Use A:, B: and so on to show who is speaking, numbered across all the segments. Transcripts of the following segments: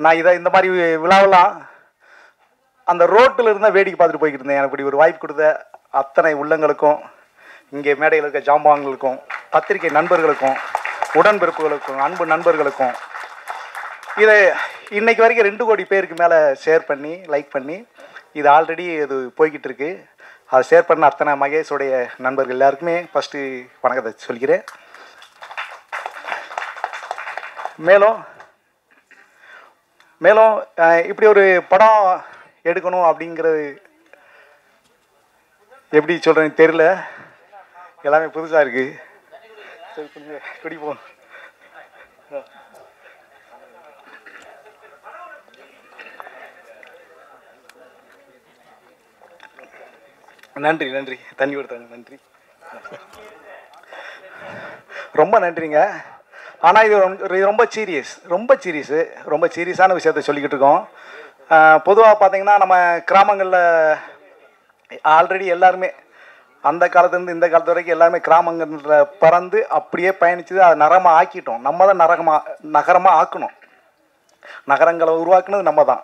A: நான் இந்த மாதிரி விழாவெல்லாம் அந்த ரோட்டில் இருந்தால் வேடிக்கை பார்த்துட்டு போய்கிட்டு இருந்தேன். எனக்கு இப்படி ஒரு வாய்ப்பு கொடுத்த அத்தனை உள்ளங்களுக்கும், இங்கே மேடையில் இருக்க ஜாம்பாங்களுக்கும், பத்திரிகை நண்பர்களுக்கும், உடன்பிறப்புகளுக்கும், அன்பு நண்பர்களுக்கும், இதை இன்னைக்கு வரைக்கும் 2 கோடி பேருக்கு மேலே ஷேர் பண்ணி லைக் பண்ணி இது ஆல்ரெடி இது போய்கிட்டு இருக்கு. அதை ஷேர் பண்ண அத்தனை மகேஷோடைய நண்பர்கள் எல்லாருக்குமே ஃபஸ்ட்டு வணக்கத்தை சொல்கிறேன். மேலும் மேலும் இப்படி ஒரு படம் எடுக்கணும் அப்படிங்கிறது எப்படி சொல்கிறேன்னு தெரியல, எல்லாமே புதுசாக இருக்குது. சரி குடிப்போம். நன்றி நன்றி, தண்ணி கொடுத்தாங்க, நன்றி, ரொம்ப நன்றிங்க. ஆனால் இது ரொம்ப சீரியஸான விஷயத்த சொல்லிக்கிட்டு இருக்கோம். பொதுவாக பார்த்தீங்கன்னா நம்ம கிராமங்களில் ஆல்ரெடி எல்லாருமே அந்த காலத்துலேருந்து இந்த காலத்து வரைக்கும் எல்லாருமே கிராமங்களில் பறந்து அப்படியே பயணிச்சது. அதை நகரமாக ஆக்கிட்டோம். நம்ம தான் நகரமாக ஆக்கணும். நகரங்களை உருவாக்குனது நம்ம தான்,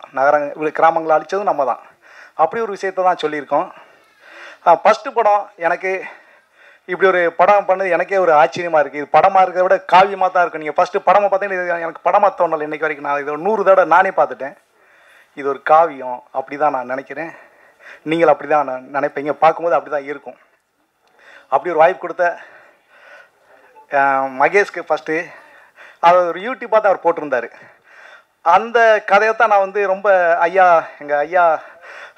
A: கிராமங்களை அழித்ததும் நம்ம தான். அப்படி ஒரு விஷயத்த தான் சொல்லியிருக்கோம். ஃபஸ்ட்டு படம் எனக்கு இப்படி ஒரு படம் பண்ணது எனக்கே ஒரு ஆச்சரியமாக இருக்குது. இது படமாக இருக்கிறத விட காவியமாக தான் இருக்கும். நீங்கள் ஃபஸ்ட்டு படமாக பார்த்தீங்கன்னா இது எனக்கு படமாக தோணலை இன்றைக்கி வரைக்கும். நான் இதை 100 தடவை நானே பார்த்துட்டேன். இது ஒரு காவியம் அப்படி தான் நான் நினைக்கிறேன். நீங்கள் அப்படி தான் நினைப்பீங்க, பார்க்கும்போது அப்படி தான் இருக்கும். அப்படி ஒரு வாய்ப்பு கொடுத்த மகேஷ்க்கு ஃபஸ்ட்டு அவர் ஒரு யூடியூப்பாக தான் அவர் போட்டிருந்தார். அந்த கதையை தான் நான் ரொம்ப எங்கள் ஐயா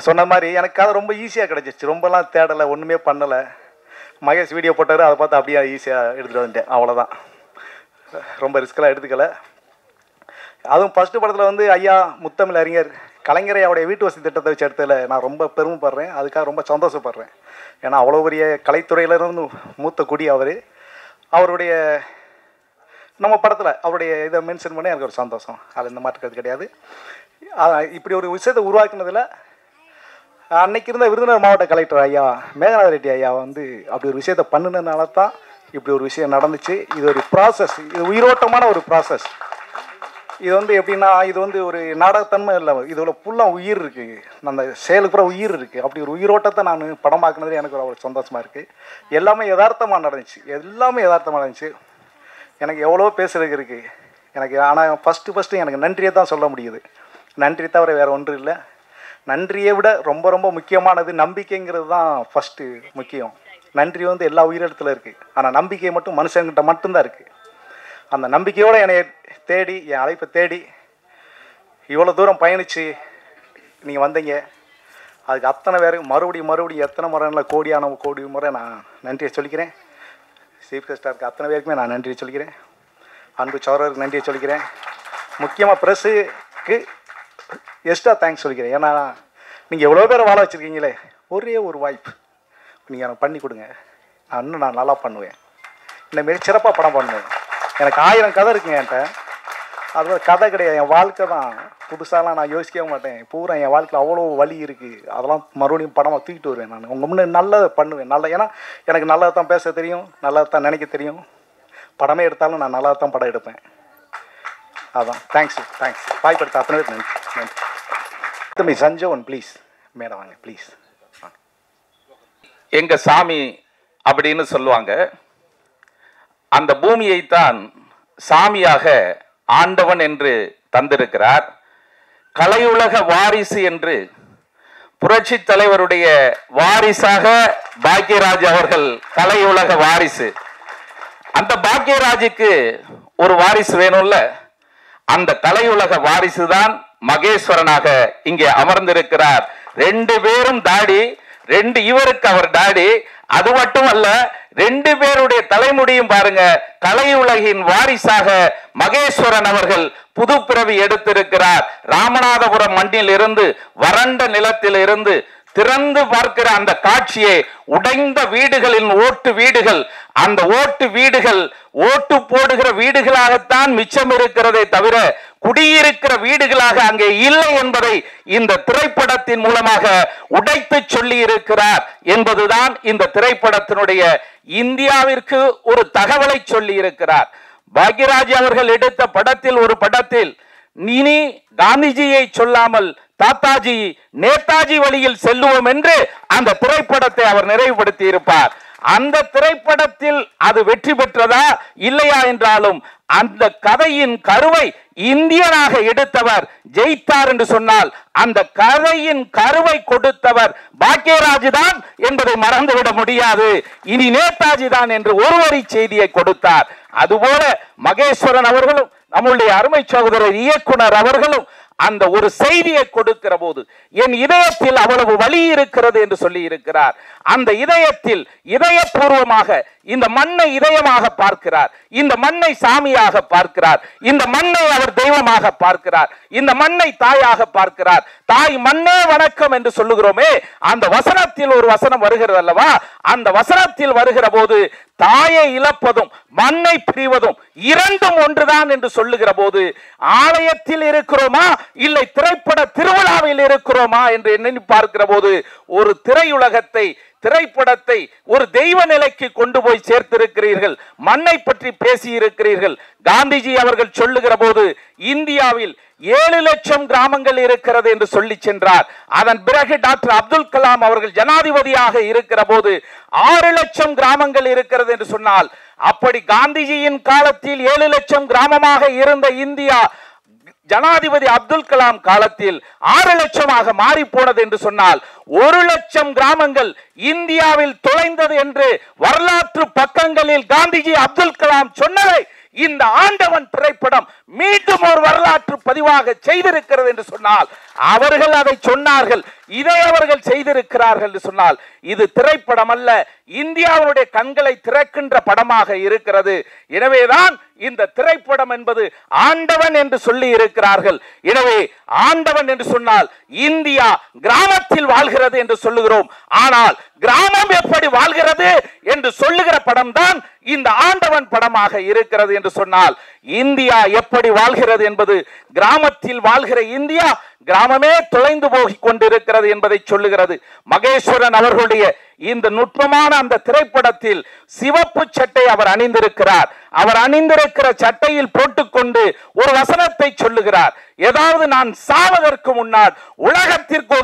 A: சொன்ன மாதிரி எனக்கு கதை ரொம்ப ஈஸியாக கிடச்சிச்சு. ரொம்பலாம் தேடலை, ஒன்றுமே பண்ணலை. மகேஷ் வீடியோ போட்டார், அதை பார்த்து அப்படியே ஈஸியாக எடுத்துகிட்டு வந்துட்டேன், அவ்வளோதான். ரொம்ப ரிஸ்கெலாம் எடுத்துக்கலை. அதுவும் ஃபஸ்ட்டு படத்தில் ஐயா முத்தமிழ் அறிஞர் கலைஞரை அவருடைய வீட்டு வசதி திட்டத்தை வச்சு எடுத்ததில் நான் ரொம்ப பெருமைப்படுறேன். அதுக்காக ரொம்ப சந்தோஷப்படுறேன். ஏன்னா அவ்வளோ பெரிய கலைத்துறையிலிருந்து மூத்த குடி அவருடைய நம்ம படத்தில் அவருடைய இதை மென்ஷன் பண்ணி எனக்கு ஒரு சந்தோஷம். அது இந்த மாற்றுக்கிறது கிடையாது. இப்படி ஒரு விஷயத்தை உருவாக்குனதில் அன்னைக்கு இருந்த விருதுநகர் மாவட்ட கலெக்டர் ஐயா மேகநாத ரெட்டி ஐயா அப்படி ஒரு விஷயத்தை பண்ணினதுனால தான் இப்படி ஒரு விஷயம் நடந்துச்சு. இது ஒரு ப்ராசஸ், இது உயிரோட்டமான ஒரு ப்ராசஸ். இது எப்படின்னா இது ஒரு நாடகத்தன்மை இல்லை, இதில் ஃபுல்லாக உயிர் இருக்குது, அந்த செயலுக்கு பூரா உயிர் இருக்குது. அப்படி ஒரு உயிரோட்டத்தை நான் படமாக்குனது எனக்கு ஒரு சந்தோஷமாக இருக்குது. எல்லாமே யதார்த்தமாக நடந்துச்சு. எனக்கு எவ்வளோ பேசுறதுக்கு இருக்குது எனக்கு. ஆனால் ஃபஸ்ட்டு எனக்கு நன்றியை தான் சொல்ல முடியுது. நன்றி தவிர வேறு ஒன்றும் இல்லை. நன்றியை விட ரொம்ப ரொம்ப முக்கியமானது நம்பிக்கைங்கிறது தான் ஃபஸ்ட்டு முக்கியம். நன்றி எல்லா உயிரிடத்துல இருக்குது. ஆனால் நம்பிக்கை மட்டும் மனுஷங்கிட்ட மட்டும்தான் இருக்குது. அந்த நம்பிக்கையோடு என்னை தேடி, என் அழைப்பை தேடி இவ்வளோ தூரம் பயணித்து நீங்கள் வந்தீங்க. அதுக்கு அத்தனை பேருக்கு மறுபடியும் எத்தனை முறை கோடி முறை நான் நன்றியை சொல்லிக்கிறேன். சீஃப் கெஸ்டாக அத்தனை பேருக்குமே நான் நன்றியை சொல்லிக்கிறேன். அன்பு சௌரருக்கு நன்றியை சொல்லிக்கிறேன். முக்கியமாக ப்ரெஸ்ஸுக்கு எக்ஸ்ட்ரா தேங்க்ஸ் சொல்லிக்கிறேன். ஏன்னா நீங்கள் எவ்வளோ பேரை வாழ வச்சுருக்கீங்களே, ஒரே ஒரு வாய்ப்பு நீங்கள் எனக்கு பண்ணி கொடுங்க. நான் நல்லா பண்ணுவேன். இந்தமாரி சிறப்பாக படம் பண்ணுவேன். எனக்கு 1000 கதை இருக்குங்க என்கிட்ட. அது கதை கிடையாது, என் வாழ்க்கை தான். புதுசாலாம் நான் யோசிக்கவே மாட்டேன். பூரா என் வாழ்க்கையில் அவ்வளோ வலி இருக்குது. அதெல்லாம் மறுபடியும் படமாக தூக்கிட்டு வருவேன். நான் உங்கள் முன்னே நல்லதை பண்ணுவேன். ஏன்னா எனக்கு நல்லதை தான் பேச தெரியும், நல்லதை தான் நினைக்க தெரியும். படமே எடுத்தாலும் நான் நல்லா தான் படம் எடுப்பேன். அதான். தேங்க்ஸ். வாய்ப்படுத்த அத்தனை பேர் நன்றி. தம்பி சஞ்சோன் ப்ளீஸ் மேடம் வாங்க ப்ளீஸ்.
B: எங்க சாமி அப்படின்னு சொல்லுவாங்க. அந்த பூமியைத்தான் சாமியாக ஆண்டவன் என்று தந்திருக்கிறார். கலையுலக வாரிசு என்று புரட்சி தலைவருடைய வாரிசாக பாக்யராஜ் அவர்கள் கலையுலக வாரிசு. அந்த பாக்யராஜுக்கு ஒரு வாரிசு வேணும்ல, அந்த கலையுலக வாரிசு தான் மகேஸ்வரனாக இங்கே அமர்ந்திருக்கிறார். 2 பேரும் தாடி, இவருக்கு அவர் தாடி. அது மட்டும் அல்ல, 2 பேருடைய தலைமுடியும் பாருங்க. கலையுலகின் வாரிசாக மகேஸ்வரன் அவர்கள் புது பிறவி எடுத்திருக்கிறார். ராமநாதபுரம் மண்ணில் இருந்து, வறண்ட நிலத்தில் இருந்து திறந்து பார்க்கிற அந்த காட்சியை, உடைந்த வீடுகளின் ஓட்டு வீடுகள், அந்த ஓட்டு வீடுகள் ஓட்டு போடுகிற வீடுகளாகத்தான் மிச்சம் இருக்கிறதே தவிர குடியிருக்கிற வீடுகளாக அங்கே இல்லை என்பதை இந்த திரைப்படத்தின் மூலமாக உடைத்து சொல்லி இருக்கிறார் என்பதுதான் இந்த திரைப்படத்தினுடைய இந்தியாவிற்கு ஒரு தகவலை சொல்லி இருக்கிறார். பாக்யராஜ் அவர்கள் எடுத்த படத்தில், ஒரு படத்தில் இனி காந்திஜியை சொல்லாமல் தாத்தாஜி நேதாஜி வழியில் செல்லுவோம் என்று அந்த திரைப்படத்தை அவர் நிறைவுபடுத்தி இருப்பார். அந்த திரைப்படத்தில் அது வெற்றி பெற்றதா இல்லையா என்றாலும் அந்த கதையின் கருவை இந்தியனாக எடுத்தவர் ஜெயித்தார் என்று சொன்னால் அந்த கதையின் கருவை கொடுத்தவர் பாக்யராஜ் தான் என்பதை மறந்துவிட முடியாது. இனி நேதாஜி தான் என்று ஒரு வரி செய்தியை கொடுத்தார். அதுபோல மகேஸ்வரன் அவர்களும் நம்முடைய அருமை சகோதரர் இயக்குனர் அவர்களும் அந்த ஒரு செய்தியை கொடுக்கிற போது என் இதயத்தில் அவ்வளவு வலி இருக்கிறது என்று சொல்லி இருக்கிறார். அந்த இதயத்தில் இதயபூர்வமாக இந்த மண்ணை இதயமாக பார்க்கிறார், இந்த மண்ணை சாமியாக பார்க்கிறார், இந்த மண்ணை அவர் தெய்வமாக பார்க்கிறார், இந்த மண்ணை தாயாக பார்க்கிறார். தாய் மண்ணே வணக்கம் என்று சொல்லுகிறோமே, அந்த வசனத்தில் ஒரு வசனம் வருகிறது அல்லவா, அந்த வசனத்தில் வருகிற போது தாயை இழப்பதும் மண்ணை பிரிவதும் இரண்டும் ஒன்றுதான் என்று சொல்லுகிற போது ஆலயத்தில் இருக்கிறோமா இல்லை திரைப்பட திருவிழாவில் இருக்கிறோமா என்று எண்ணி பார்க்கிற போது ஒரு திரையுலகத்தை திரைப்படத்தை ஒரு தெய்வ நிலைக்கு கொண்டு போய் சேர்த்திருக்கிறீர்கள். மண்ணை பற்றி பேசி இருக்கிறீர்கள். காந்திஜி அவர்கள் சொல்லுகிற போது இந்தியாவில் 7 லட்சம் கிராமங்கள் இருக்கிறது என்று சொல்லி சென்றார். அதன் பிறகு டாக்டர் அப்துல் கலாம் அவர்கள் ஜனாதிபதியாக இருக்கிற போது 6 லட்சம் கிராமங்கள் இருக்கிறது என்று சொன்னால், அப்படி காந்திஜியின் காலத்தில் 7 லட்சம் கிராமமாக இருந்த இந்தியா ஜனாதிபதி அப்துல் கலாம் காலத்தில் 6 லட்சமாக மாறி போனது என்று சொன்னால் 1 லட்சம் கிராமங்கள் இந்தியாவில் தொலைந்தது என்று வரலாற்று பக்கங்களில் காந்திஜி அப்துல் கலாம் சொன்னதை இந்த ஆண்டவன் திரைப்படம் மீண்டும் ஒரு வரலாற்று பதிவாக செய்திருக்கிறது என்று சொன்னால், அவர்கள் அதை சொன்னார்கள், இதை அவர்கள் செய்திருக்கிறார்கள் என்று சொன்னால் இது திரைப்படம் அல்ல, இந்தியாவுடைய கண்களை திறக்கின்ற படமாக இருக்கிறது. எனவேதான் இந்த திரைப்படம் என்பது ஆண்டவன் என்று சொல்லி இருக்கிறார்கள். எனவே ஆண்டவன் என்று சொன்னால் இந்தியா கிராமத்தில் வாழ்கிறது என்று சொல்லுகிறோம். ஆனால் கிராமம் எப்படி வாழ்கிறது என்று சொல்லுகிற படம் தான் இந்த ஆண்டவன் படமாக இருக்கிறது என்று சொன்னால், இந்தியா எப்படி வாழ்கிறது என்பது கிராமத்தில் வாழ்கிற இந்தியா கிராமமே தொலைந்து போய் கொண்டிருக்கிறது என்பதை சொல்லுகிறது. மகேஸ்வரன் அவர்களுடைய இந்த நுட்பமான அந்த திரைப்படத்தில் சிவப்பு சட்டை அவர் அணிந்திருக்கிறார். அவர் அணிந்திருக்கிற சட்டையில் போட்டுக்கொண்டு ஒரு வசனத்தை சொல்லுகிறார். ஏதாவது நான் சாவதற்கு முன்னால் உலகத்திற்கு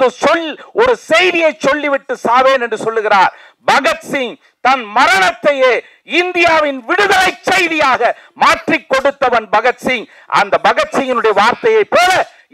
B: ஒரு செய்தியை சொல்லிவிட்டு சாவேன் என்று சொல்லுகிறார். பகத்சிங் தன் மரணத்தையே இந்தியாவின் விடுதலை செய்தியாக மாற்றி கொடுத்தவன் பகத்சிங். அந்த பகத்சிங்கினுடைய வார்த்தையை போல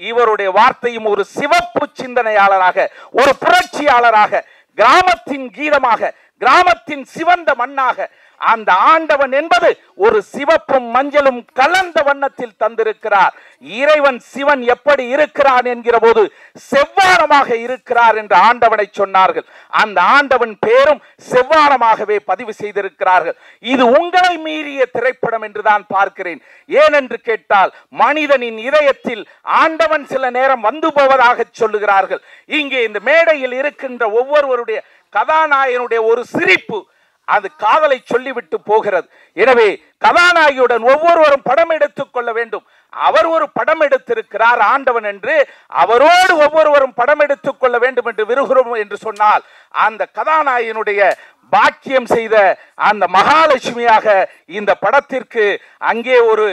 B: இவருடைய வார்த்தையும் ஒரு சிவப்பு சிந்தனையாளராக, ஒரு புரட்சியாளராக, கிராமத்தின் கீதமாக, கிராமத்தின் சிவந்த மண்ணாக அந்த ஆண்டவன் என்பது ஒரு சிவப்பும் மஞ்சளும் கலந்த வண்ணத்தில் தந்திருக்கிறார். இறைவன் சிவன் எப்படி இருக்கிறான் என்கிற போது செவ்வானமாக இருக்கிறார் என்று ஆண்டவனை சொன்னார்கள். அந்த ஆண்டவன் பேரும் செவ்வானமாகவே பதிவு செய்திருக்கிறார்கள். இது உங்களை மீறிய திரைப்படம் என்றுதான் பார்க்கிறேன். ஏனென்று கேட்டால் மனிதனின் இதயத்தில் ஆண்டவன் சில நேரம் வந்து போவதாக சொல்லுகிறார்கள். இங்கே இந்த மேடையில் இருக்கின்ற ஒவ்வொருவருடைய கதாநாயகனுடைய ஒரு சிரிப்பு அது காதலை சொல்லிவிட்டு போகிறது. எனவே கதாநாயகியுடன் ஒவ்வொருவரும் படம் எடுத்துக் கொள்ள வேண்டும். அவர் ஒரு படம் எடுத்திருக்கிறார் ஆண்டவன் என்று, அவரோடு ஒவ்வொருவரும் படம் எடுத்துக் கொள்ள வேண்டும் என்று விரும்புகிறோம் என்று சொன்னால், அந்த கதாநாயகனுடைய பாக்கியம் செய்த அந்த மகாலட்சுமியாக இந்த படத்திற்கு அங்கே ஒரு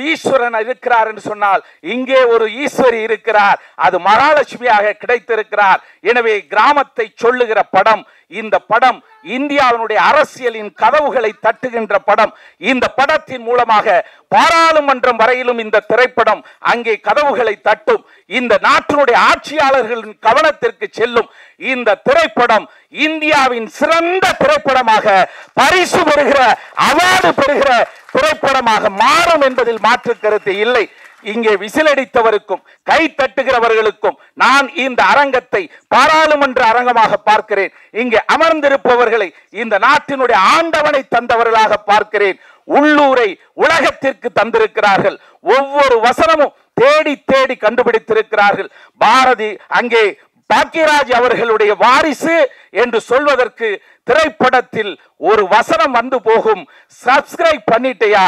B: ஈஸ்வரன் இருக்கிறார் என்று சொன்னால் இங்கே ஒரு ஈஸ்வரி இருக்கிறார். அது மகாலட்சுமியாக கிடைத்திருக்கிறார். எனவே கிராமத்தை சொல்லுகிற படம் இந்த படம். இந்தியாவினுடைய அரசியலின் கதவுகளை தட்டுகின்ற படம். இந்த படத்தின் மூலமாக பாராளுமன்றம் வரையிலும் இந்த திரைப்படம் அங்கே கதவுகளை தட்டும். இந்த நாட்டினுடைய ஆட்சியாளர்களின் கவனத்திற்கு செல்லும். இந்த திரைப்படம் இந்தியாவின் சிறந்த திரைப்படமாக, பரிசு பெறுகிற, அவார்டு பெறுகிற திரைப்படமாக மாறும் என்பதில் மாற்று கருத்து இல்லை. இங்கே விசிலடித்தவருக்கும் கை தட்டுகிறவர்களுக்கும் நான் இந்த அரங்கத்தை பாராளுமன்ற அரங்கமாக பார்க்கிறேன். இங்கே அமர்ந்திருப்பவர்களை இந்த நாட்டினுடைய ஆண்டவனை தந்தவர்களாக பார்க்கிறேன். உள்ளூரை உலகத்திற்கு தந்திருக்கிறார்கள். ஒவ்வொரு வசனமும் தேடி தேடி கண்டுபிடித்திருக்கிறார்கள். பாரதி அங்கே பாக்யராஜ் அவர்களுடைய வாரிசு என்று சொல்வதற்கு திரைப்படத்தில் ஒரு வசனம் வந்து போகும். சப்ஸ்கிரைப் பண்ணிட்டியா,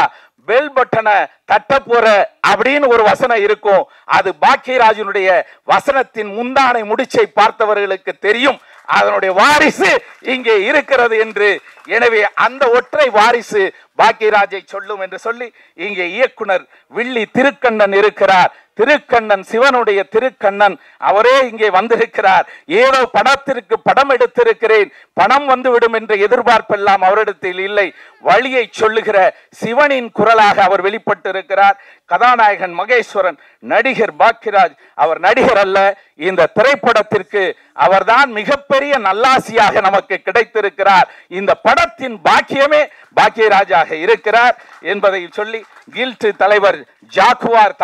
B: பெல் பட்டனை தட்ட போற அப்படின்னு ஒரு வசனம் இருக்கும். அது பாக்யராஜனுடைய வசனத்தின் முந்தானை முடிச்சை பார்த்தவர்களுக்கு தெரியும். அதனுடைய வாரிசு இங்கே இருக்கிறது என்று. எனவே அந்த ஒற்றை வாரிசு பாக்யராஜை சொல்லும் என்று சொல்லி இங்கே இயக்குனர் வில்லி திருக்கண்ணன் இருக்கிறார். திருக்கண்ணன், சிவனுடைய திருக்கண்ணன் அவரே இங்கே வந்திருக்கிறார். ஏதோ படத்திற்கு படம் எடுத்திருக்கிறேன், பணம் வந்துவிடும் என்ற எதிர்பார்ப்பெல்லாம் அவரிடத்தில் இல்லை. வழியை சொல்லுகிற சிவனின் குரலாக அவர் வெளிப்பட்டிருக்கிறார். கதாநாயகன் மகேஸ்வரன், நடிகர் பாக்கியராஜ், அவர் நடிகர் அல்ல, இந்த திரைப்படத்திற்கு அவர்தான் மிகப்பெரிய நல்லாசியாக நமக்கு கிடைத்திருக்கிறார். இந்த படத்தின் பாக்கியமே பாக்கியராஜாக இருக்கிறார் என்பதை சொல்லி, கில்ட் தலைவர் ஜாக்குவார்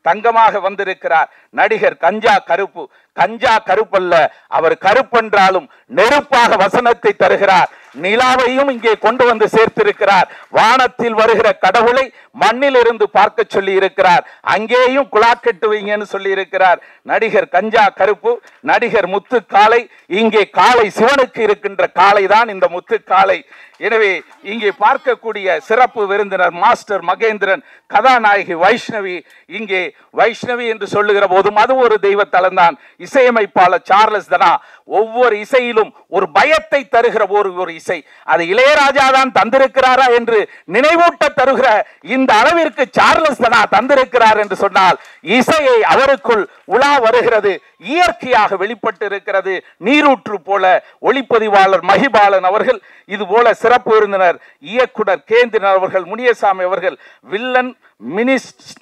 B: தங்கமாக வந்திருக்கிறார். நடிகர் கஞ்சா கருப்பு, கஞ்சா கருப்பல்ல, அவர் கருப்பென்றாலும் நெருப்பாக வசனத்தை தருகிறார். நிலாவையும் இங்கே கொண்டு வந்து சேர்த்திருக்கிறார். வானத்தில் வருகிற கடவுளை மண்ணில் இருந்து பார்க்க சொல்லி இருக்கிறார். அங்கேயும் குழாக்கெட்டு வைங்கன்னு சொல்லி இருக்கிறார். நடிகர் கஞ்சா கருப்பு, நடிகர் முத்து காளை. இங்கே காளை சிவனுக்கு இருக்கின்ற காளை தான் இந்த முத்து காளை. எனவே இங்கே பார்க்கக்கூடிய சிறப்பு விருந்தினர் மாஸ்டர் மகேந்திரன், கதாநாயகி வைஷ்ணவி. இங்கே வைஷ்ணவி என்று சொல்லுகிற போதும் அது ஒரு தெய்வத்தலம் தான். இசையமைப்பாளர் சார்லஸ் தனா. ஒவ்வொரு இசையிலும் ஒரு பயத்தை தருகிற ஒரு இசை, அது இளையராஜா தான் தந்திருக்கிறாரா என்று நினைவூட்ட தருகிற இந்த அளவிற்கு சார்லஸ் தனா தந்திருக்கிறார் என்று சொன்னால், இசையை அவருக்குள் உலா வருகிறது, இயற்கையாக வெளிப்பட்டு இருக்கிறது. நீரூற்று போல ஒளிப்பதிவாளர் மகிபாலன் அவர்கள், இது போல சிறப்பு விருந்தினர் இயக்குனர் கேந்திரன் அவர்கள், முனியசாமி அவர்கள், வில்லன்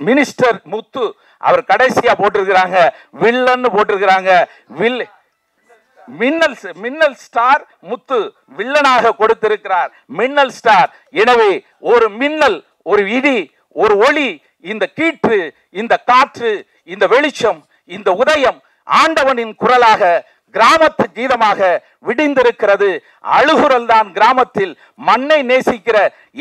B: மினிஸ்டர் முத்து, அவர் கடைசியா போட்டிருக்கிறாங்க வில்லன் போட்டிருக்கிறாங்க. மின்னல் ஸ்டார் முத்து வில்லனாக கொடுத்திருக்கிறார். மின்னல் ஸ்டார். எனவே ஒரு மின்னல், ஒரு இடி, ஒரு ஒளி, இந்த கீற்று, இந்த காற்று, இந்த வெளிச்சம், இந்த உதயம் ஆண்டவனின் குரலாக, கிராமத்து கீதமாக விடிந்திருக்கிறது. அழுகுரல் தான் கிராமத்தில். மண்ணை நேசிக்கிற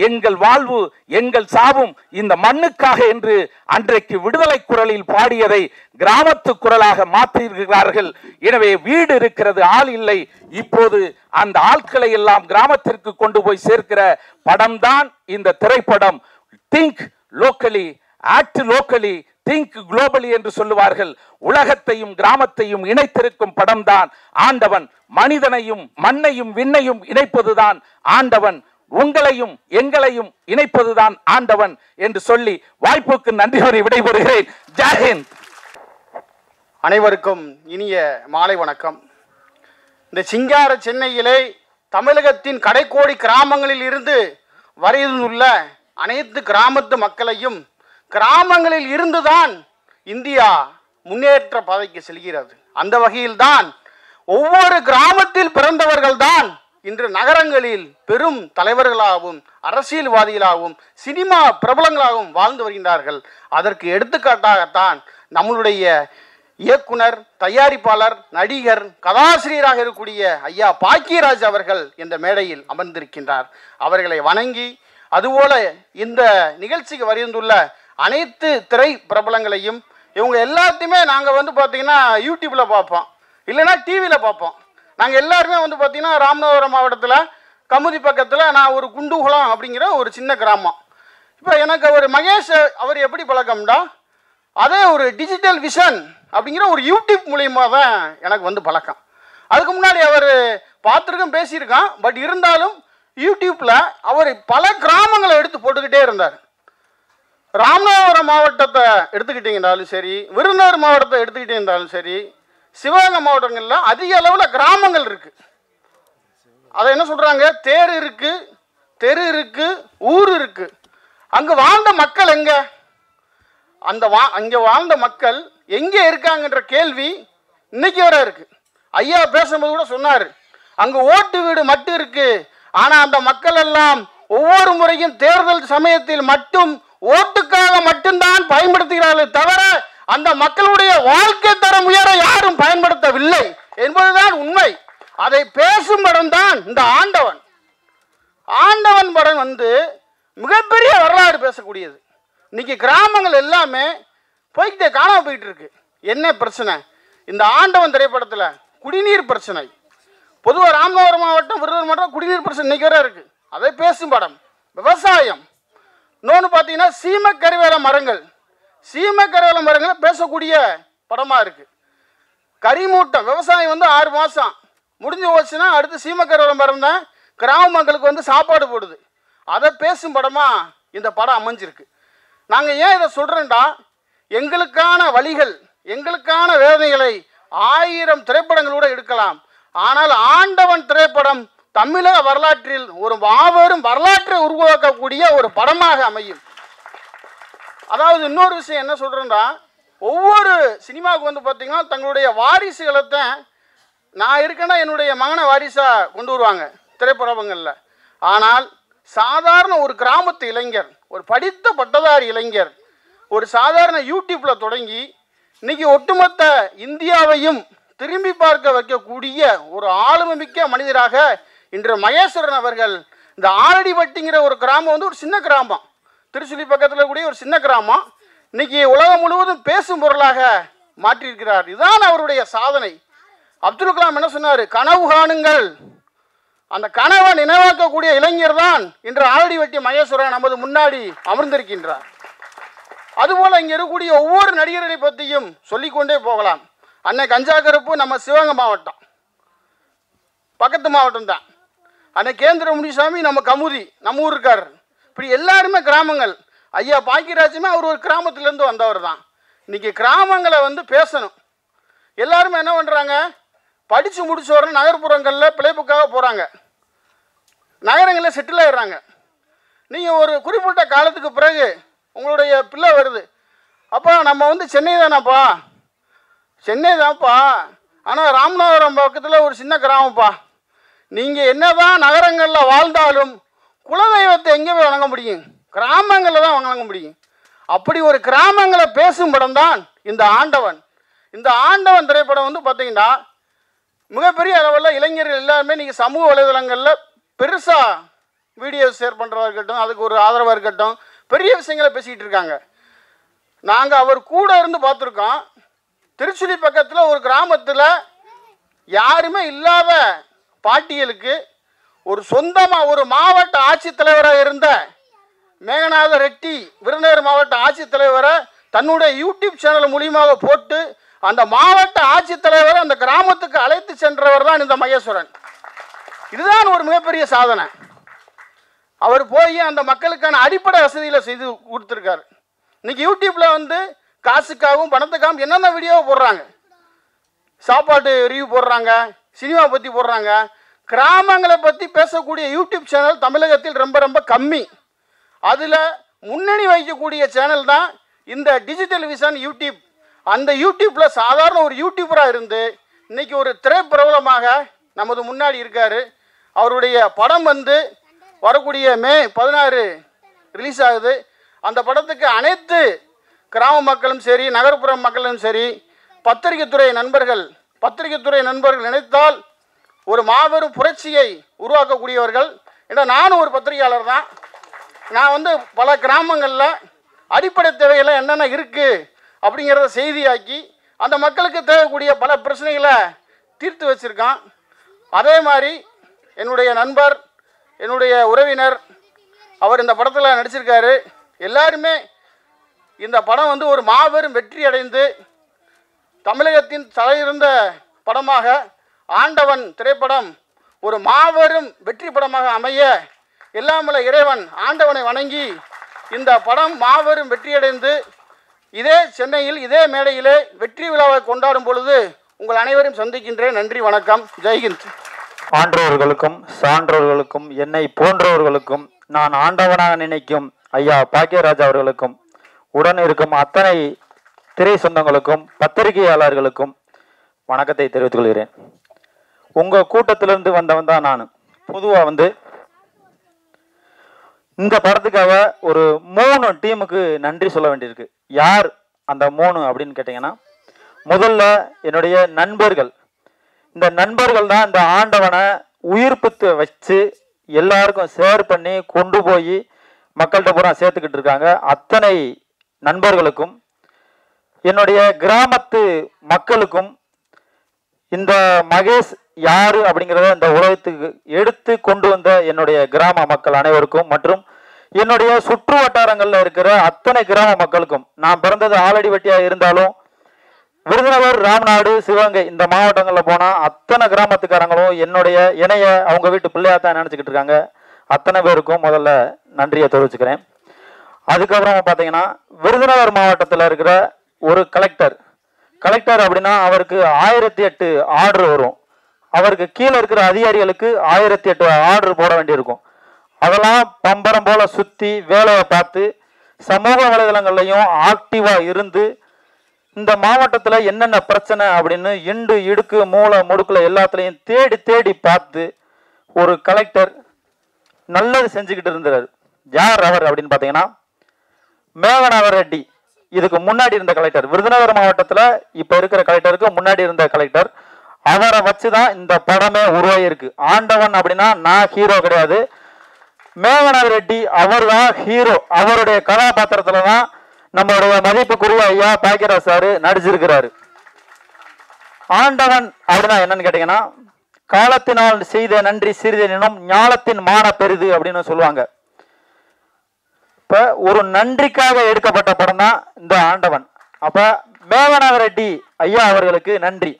B: எங்கள் வாழ்வு, எங்கள் சாவும் இந்த மண்ணுக்காக என்று அன்றைக்கு விடுதலை குரலில் பாடியதை கிராமத்து குரலாக மாற்றியிருக்கிறார்கள். எனவே வீடு இருக்கிறது, ஆள் இல்லை. இப்போது அந்த ஆட்களை எல்லாம் கிராமத்திற்கு கொண்டு போய் சேர்க்கிற படம் தான் இந்த திரைப்படம். Think locally, act locally, think globally என்று சொல்லுவார்கள். உலகத்தையும் கிராமத்தையும் இணைத்திருக்கும் படம் தான் ஆண்டவன். மனிதனையும் மண்ணையும் விண்ணையும் இணைப்பதுதான் ஆண்டவன். உங்களையும் எங்களையும் இணைப்பதுதான் ஆண்டவன் என்று சொல்லி வாய்ப்புக்கு நன்றி கூறி விடைபெறுகிறேன். ஜெய்ஹிந்த்.
C: அனைவருக்கும் இனிய மாலை வணக்கம். இந்த சிங்கார சென்னையிலே தமிழகத்தின் கடைக்கோடி கிராமங்களில் இருந்து வரையுள்ள அனைத்து கிராமத்து மக்களையும், கிராமங்களில் இருந்துதான் இந்தியா முன்னேற்ற பாதைக்கு செல்கிறது. அந்த வகையில்தான் ஒவ்வொரு கிராமத்தில் பிறந்தவர்கள் தான் இன்று நகரங்களில் பெரும் தலைவர்களாகவும் அரசியல்வாதிகளாகவும் சினிமா பிரபலங்களாகவும் வாழ்ந்து வருகின்றார்கள். அதற்கு எடுத்துக்காட்டாகத்தான் நம்மளுடைய இயக்குனர், தயாரிப்பாளர், நடிகர், கதாசிரியராக இருக்கக்கூடிய ஐயா பாக்கியராஜ் அவர்கள் இந்த மேடையில் அமர்ந்திருக்கின்றார். அவர்களை வணங்கி, அதுபோல இந்த நிகழ்ச்சிக்கு வருந்துள்ள அனைத்து திரை பிரபலங்களையும், இவங்க எல்லாத்தையுமே நாங்கள் பார்த்தீங்கன்னா யூடியூப்பில் பார்ப்போம், இல்லைன்னா டிவியில் பார்ப்போம். நாங்கள் எல்லாருமே பார்த்தீங்கன்னா ராமநாதபுரம் மாவட்டத்தில் கமுதி பக்கத்தில் நான் ஒரு குண்டுகுளம் அப்படிங்கிற ஒரு சின்ன கிராமம். இப்போ எனக்கு ஒரு மகேஷ் அவர் எப்படி பழக்கம்டா, அதே ஒரு டிஜிட்டல் விஷன் அப்படிங்கிற ஒரு யூடியூப் மூலியமாக தான் எனக்கு பழக்கம். அதுக்கு முன்னாடி அவர் பார்த்துருக்கோம், பேசியிருக்கான். பட் இருந்தாலும் யூடியூப்பில் அவர் பல கிராமங்களை எடுத்து போட்டுக்கிட்டே இருந்தார். ராமநாதபுரம் மாவட்டத்தை எடுத்துக்கிட்டீங்கன்னாலும் சரி, விருதுநகர் மாவட்டத்தை எடுத்துக்கிட்டே இருந்தாலும் சரி, சிவகங்கை மாவட்டங்களில் அதிக அளவில் கிராமங்கள் இருக்குது. அதை என்ன சொல்கிறாங்க, தேர் இருக்குது, தெரு இருக்குது, ஊர் இருக்குது. அங்கே வாழ்ந்த மக்கள் எங்கே, அங்கே வாழ்ந்த மக்கள் எங்கே இருக்காங்கன்ற கேள்வி இன்னைக்கு வர இருக்குது. ஐயா பேசும்போது கூட சொன்னார், அங்கே ஓட்டு வீடு மட்டும் இருக்குது. ஆனால் அந்த மக்கள் எல்லாம் ஒவ்வொரு முறையும் தேர்தல் சமயத்தில் மட்டும் ஓட்டுக்காக மட்டும்தான் பயன்படுத்துகிறார்கள் தவிர அந்த மக்களுடைய வாழ்க்கை தரம் உயர யாரும் பயன்படுத்தவில்லை என்பதுதான் உண்மை. அதை பேசும் படம் தான் இந்த ஆண்டவன். ஆண்டவன் படம் மிகப்பெரிய வரலாறு பேசக்கூடியது. இன்னைக்கு கிராமங்கள் எல்லாமே போய்கிட்டே காணாம போயிட்டு இருக்கு. என்ன பிரச்சனை? இந்த ஆண்டவன் திரைப்படத்தில் குடிநீர் பிரச்சனை. பொதுவாக ராமநாதபுரம் மாவட்டம், விருதுநகர் மாவட்டம் குடிநீர் பிரச்சனை இன்னைக்கு வரை இருக்கு. அதை பேசும் படம். விவசாயம். இன்னொன்று பார்த்தீங்கன்னா சீமக்கருவேல மரங்கள். சீமக்கருவேல மரங்களை பேசக்கூடிய படமாக இருக்குது. கரிமூட்டம். விவசாயம் 6 மாதம் முடிஞ்சு போச்சுன்னா அடுத்து சீமக்கருவேல மரம் தான் கிராம மக்களுக்கு சாப்பாடு போடுது. அதை பேசும் படமாக இந்த படம் அமைஞ்சிருக்கு. நாங்கள் ஏன் இதை சொல்கிறோம்டா, எங்களுக்கான வழிகள், எங்களுக்கான வேதனைகளை 1000 திரைப்படங்களோடு எடுக்கலாம். ஆனால் ஆண்டவன் திரைப்படம் தமிழக வரலாற்றில் ஒரு மாபெரும் வரலாற்றை உருவாக்கக்கூடிய ஒரு படமாக அமையும். அதாவது இன்னொரு விஷயம் என்ன சொல்கிறேன்னா, ஒவ்வொரு சினிமாவுக்கு வந்து பார்த்திங்கன்னா தங்களுடைய வாரிசுகளை தான், நான் இருக்கேன்னா என்னுடைய மகனை வாரிசாக கொண்டு வருவாங்க திரைப்படங்களில். ஆனால் சாதாரண ஒரு கிராமத்து இளைஞர், ஒரு படித்த பட்டதாரி இளைஞர், ஒரு சாதாரண யூடியூப்பில் தொடங்கி இன்னைக்கு ஒட்டுமொத்த இந்தியாவையும் திரும்பி பார்க்க வைக்கக்கூடிய ஒரு ஆளுமை மிக்க மனிதராக இன்று மகேஸ்வரன் அவர்கள், இந்த ஆலடிப்பட்டிங்கிற ஒரு கிராமம் வந்து ஒரு சின்ன கிராமம், திருச்சுழி பக்கத்தில் கூடிய ஒரு சின்ன கிராமம், இன்னைக்கு உலகம் முழுவதும் பேசும் பொருளாக மாற்றியிருக்கிறார். இதுதான் அவருடைய சாதனை. அப்துல் கலாம் என்ன சொன்னார்? கனவு காணுங்கள். அந்த கனவை நினைவாக்கக்கூடிய இளைஞர் தான் இன்று ஆலடிப்பட்டி மகேஸ்வரன் நமது முன்னாடி அமர்ந்திருக்கின்றார். அதுபோல் இங்கே இருக்கக்கூடிய ஒவ்வொரு நடிகர்களை பற்றியும் சொல்லிக்கொண்டே போகலாம். அன்னை கஞ்சா கருப்பு நம்ம சிவகங்கை மாவட்டம், பக்கத்து மாவட்டம் தான். அன்னை கேந்திர முனிசாமி நம்ம கமுதி, நம்ம ஊர் இருக்கார். இப்படி எல்லாருமே கிராமங்கள். ஐயா பாக்கியராஜுமே அவர் ஒரு கிராமத்திலேருந்து வந்தவர் தான். இன்றைக்கி கிராமங்களை வந்து பேசணும். எல்லாருமே என்ன பண்ணுறாங்க? படித்து முடிச்ச உடனே நகர்ப்புறங்களில் பிழைப்புக்காக போகிறாங்க, நகரங்களில் செட்டில் ஆகிடுறாங்க. நீங்கள் ஒரு குறிப்பிட்ட காலத்துக்கு பிறகு உங்களுடைய பிள்ளை வருது, அப்பா நம்ம வந்து சென்னை தானப்பா, சென்னை தான்ப்பா, ஆனால் ராமநாதபுரம் பக்கத்தில் ஒரு சின்ன கிராமப்பா. நீங்கள் என்ன தான் நகரங்களில் வாழ்ந்தாலும் குலதெய்வத்தை எங்கே போய் வணங்க முடியும்? கிராமங்களில் தான் வணங்க முடியும். அப்படி ஒரு கிராமங்களை பேசும் படம் தான் இந்த ஆண்டவன். இந்த ஆண்டவன் திரைப்படம் வந்து பார்த்தீங்கன்னா மிகப்பெரிய அளவில் இளைஞர்கள் எல்லாருமே நீங்கள் சமூக வலைதளங்களில் பெருசாக வீடியோ ஷேர் பண்ணுறதா இருக்கட்டும், அதுக்கு ஒரு ஆதரவாக இருக்கட்டும், பெரிய விஷயங்களை பேசிக்கிட்டு இருக்காங்க. நாங்கள் அவர் கூட இருந்து பார்த்துருக்கோம். திருச்சுழி பக்கத்தில் ஒரு கிராமத்தில் யாருமே இல்லாத பாட்டியலுக்கு ஒரு சொந்தமாக ஒரு மாவட்ட ஆட்சித்தலைவராக இருந்த மேகநாத ரெட்டி, விருதுநகர் மாவட்ட ஆட்சித்தலைவரை தன்னுடைய யூடியூப் சேனல் மூலியமாக போட்டு அந்த மாவட்ட ஆட்சித்தலைவரை அந்த கிராமத்துக்கு அழைத்து சென்றவர் தான் இந்த மகேஸ்வரன். இதுதான் ஒரு மிகப்பெரிய சாதனை. அவர் போய் அந்த மக்களுக்கான அடிப்படை வசதிகளை செய்து கொடுத்துருக்காரு. இன்னைக்கு யூடியூப்பில் வந்து காசுக்காகவும் பணத்துக்காகவும் என்னென்ன வீடியோவை போடுறாங்க, சாப்பாட்டு ரிவ்யூ போடுறாங்க, சினிமா பற்றி போடுறாங்க. கிராமங்களை பற்றி பேசக்கூடிய யூடியூப் சேனல் தமிழகத்தில் ரொம்ப ரொம்ப கம்மி. அதில் முன்னணி வைக்கக்கூடிய சேனல் தான் இந்த டிஜிட்டல் விஷன் யூடியூப். அந்த யூடியூப்பில் சாதாரண ஒரு யூடியூபராக இருந்து இன்றைக்கி ஒரு திரைப்பிரபலமாக நமது முன்னாடி இருக்கார். அவருடைய படம் வந்து வரக்கூடிய மே 16 ரிலீஸ் ஆகுது. அந்த படத்துக்கு அனைத்து கிராம மக்களும் சரி, நகர்ப்புற மக்களும் சரி, பத்திரிகைத்துறை நண்பர்கள் நினைத்தால் ஒரு மாபெரும் புரட்சியை உருவாக்கக்கூடியவர்கள். ஏன்னா நானும் ஒரு பத்திரிகையாளர் தான். நான் வந்து பல கிராமங்களில் அடிப்படை தேவைகள் என்னென்ன இருக்குது அப்படிங்கிறத செய்தியாக்கி அந்த மக்களுக்கு தேவைக்கூடிய பல பிரச்சனைகளை தீர்த்து வச்சுருக்கான். அதே மாதிரி என்னுடைய நண்பர், என்னுடைய உறவினர், அவர் இந்த படத்தில் நடிச்சிருக்காரு. எல்லாருமே இந்த படம் வந்து ஒரு மாபெரும் வெற்றி அடைந்து தமிழகத்தின் தலையிருந்த படமாக ஆண்டவன் திரைப்படம் ஒரு மாபெரும் வெற்றி படமாக அமைய எல்லாமல்ல இறைவன் ஆண்டவனை வணங்கி இந்த படம் மாபெரும் வெற்றியடைந்து இதே சென்னையில் இதே மேடையிலே வெற்றி விழாவை கொண்டாடும் பொழுது உங்கள் அனைவரையும் சந்திக்கின்றேன். நன்றி, வணக்கம், ஜெய்ஹிந்த்.
D: ஆன்றோர்களுக்கும் சான்றோர்களுக்கும் என்னை போன்றவர்களுக்கும் நான் ஆண்டவனாக நினைக்கும் ஐயா பாக்கியராஜ் அவர்களுக்கும் உடன் இருக்கும் அத்தனை திரை சொந்தங்களுக்கும் பத்திரிகையாளர்களுக்கும் வணக்கத்தை தெரிவித்துக் கொள்கிறேன். உங்கள் கூட்டத்திலிருந்து வந்தவன் தான் நான். பொதுவாக வந்து இந்த படத்துக்காக ஒரு 3 டீமுக்கு நன்றி சொல்ல வேண்டியிருக்கு. யார் அந்த 3 அப்படின்னு கேட்டிங்கன்னா, முதல்ல என்னுடைய நண்பர்கள். இந்த நண்பர்கள் தான் இந்த ஆண்டவனை உயிர்ப்பித்து வச்சு எல்லாருக்கும் ஷேர் பண்ணி கொண்டு போய் மக்கள்கிட்ட பூரா சேர்த்துக்கிட்டு இருக்காங்க. அத்தனை நண்பர்களுக்கும், என்னுடைய கிராமத்து மக்களுக்கும், இந்த மகேஷ் யாரு அப்படிங்கிறத இந்த உலகத்துக்கு எடுத்து கொண்டு வந்த என்னுடைய கிராம மக்கள் அனைவருக்கும் மற்றும் என்னுடைய சுற்று வட்டாரங்களில் இருக்கிற அத்தனை கிராம மக்களுக்கும், நான் பிறந்தது ஆலடிப்பட்டியாக இருந்தாலும் விருதுநகர், ராமநாடு, சிவகங்கை இந்த மாவட்டங்களில் போனால் அத்தனை கிராமத்துக்காரங்களும் என்னுடைய இணைய அவங்க வீட்டு பிள்ளையாக தான் நினச்சிக்கிட்டு இருக்காங்க. அத்தனை பேருக்கும் முதல்ல நன்றியை தெரிவிச்சுக்கிறேன். அதுக்கப்புறமா பார்த்தீங்கன்னா விருதுநகர் மாவட்டத்தில் இருக்கிற ஒரு கலெக்டர் அப்படின்னா அவருக்கு 1008 ஆர்டர் வரும். அவருக்கு கீழே இருக்கிற அதிகாரிகளுக்கு 1008 ஆர்டர் போட வேண்டியிருக்கும். அதெல்லாம் பம்பரம் போல சுற்றி வேலையை பார்த்து சமூக வலைதளங்கள்லையும் ஆக்டிவாக இருந்து இந்த மாவட்டத்தில் என்னென்ன பிரச்சனை அப்படின்னு இண்டு இடுக்கு மூளை முடுக்கில் எல்லாத்துலேயும் தேடி தேடி பார்த்து ஒரு கலெக்டர் நல்லது செஞ்சுக்கிட்டு இருந்தார். யார் அவர் அப்படின்னு பார்த்தீங்கன்னா மேகநாத ரெட்டி. இதுக்கு முன்னாடி இருந்த கலெக்டர், விருதுநகர் மாவட்டத்தில் இப்போ இருக்கிற கலெக்டருக்கு முன்னாடி இருந்த கலெக்டர். அவரை வச்சு தான் இந்த படமே உருவாகிருக்கு. ஆண்டவன் அப்படின்னா நான் ஹீரோ கிடையாது, மேகநாத ரெட்டி அவர் தான் ஹீரோ. அவருடைய கதாபாத்திரத்துல தான் நம்மளுடைய மதிப்புக்குரிய ஐயா பாக்கியராஜ் சாரு நடிச்சிருக்கிறாரு. ஆண்டவன் அப்படின்னா என்னன்னு கேட்டீங்கன்னா, காலத்தினால் செய்த நன்றி சிறிதெனும் ஞாலத்தின் மான பெரிது அப்படின்னு சொல்லுவாங்க. இப்ப ஒரு நன்றிக்காக எடுக்கப்பட்ட படம் தான் இந்த ஆண்டவன். அப்ப மேகநாத ரெட்டி ஐயா அவர்களுக்கு நன்றி.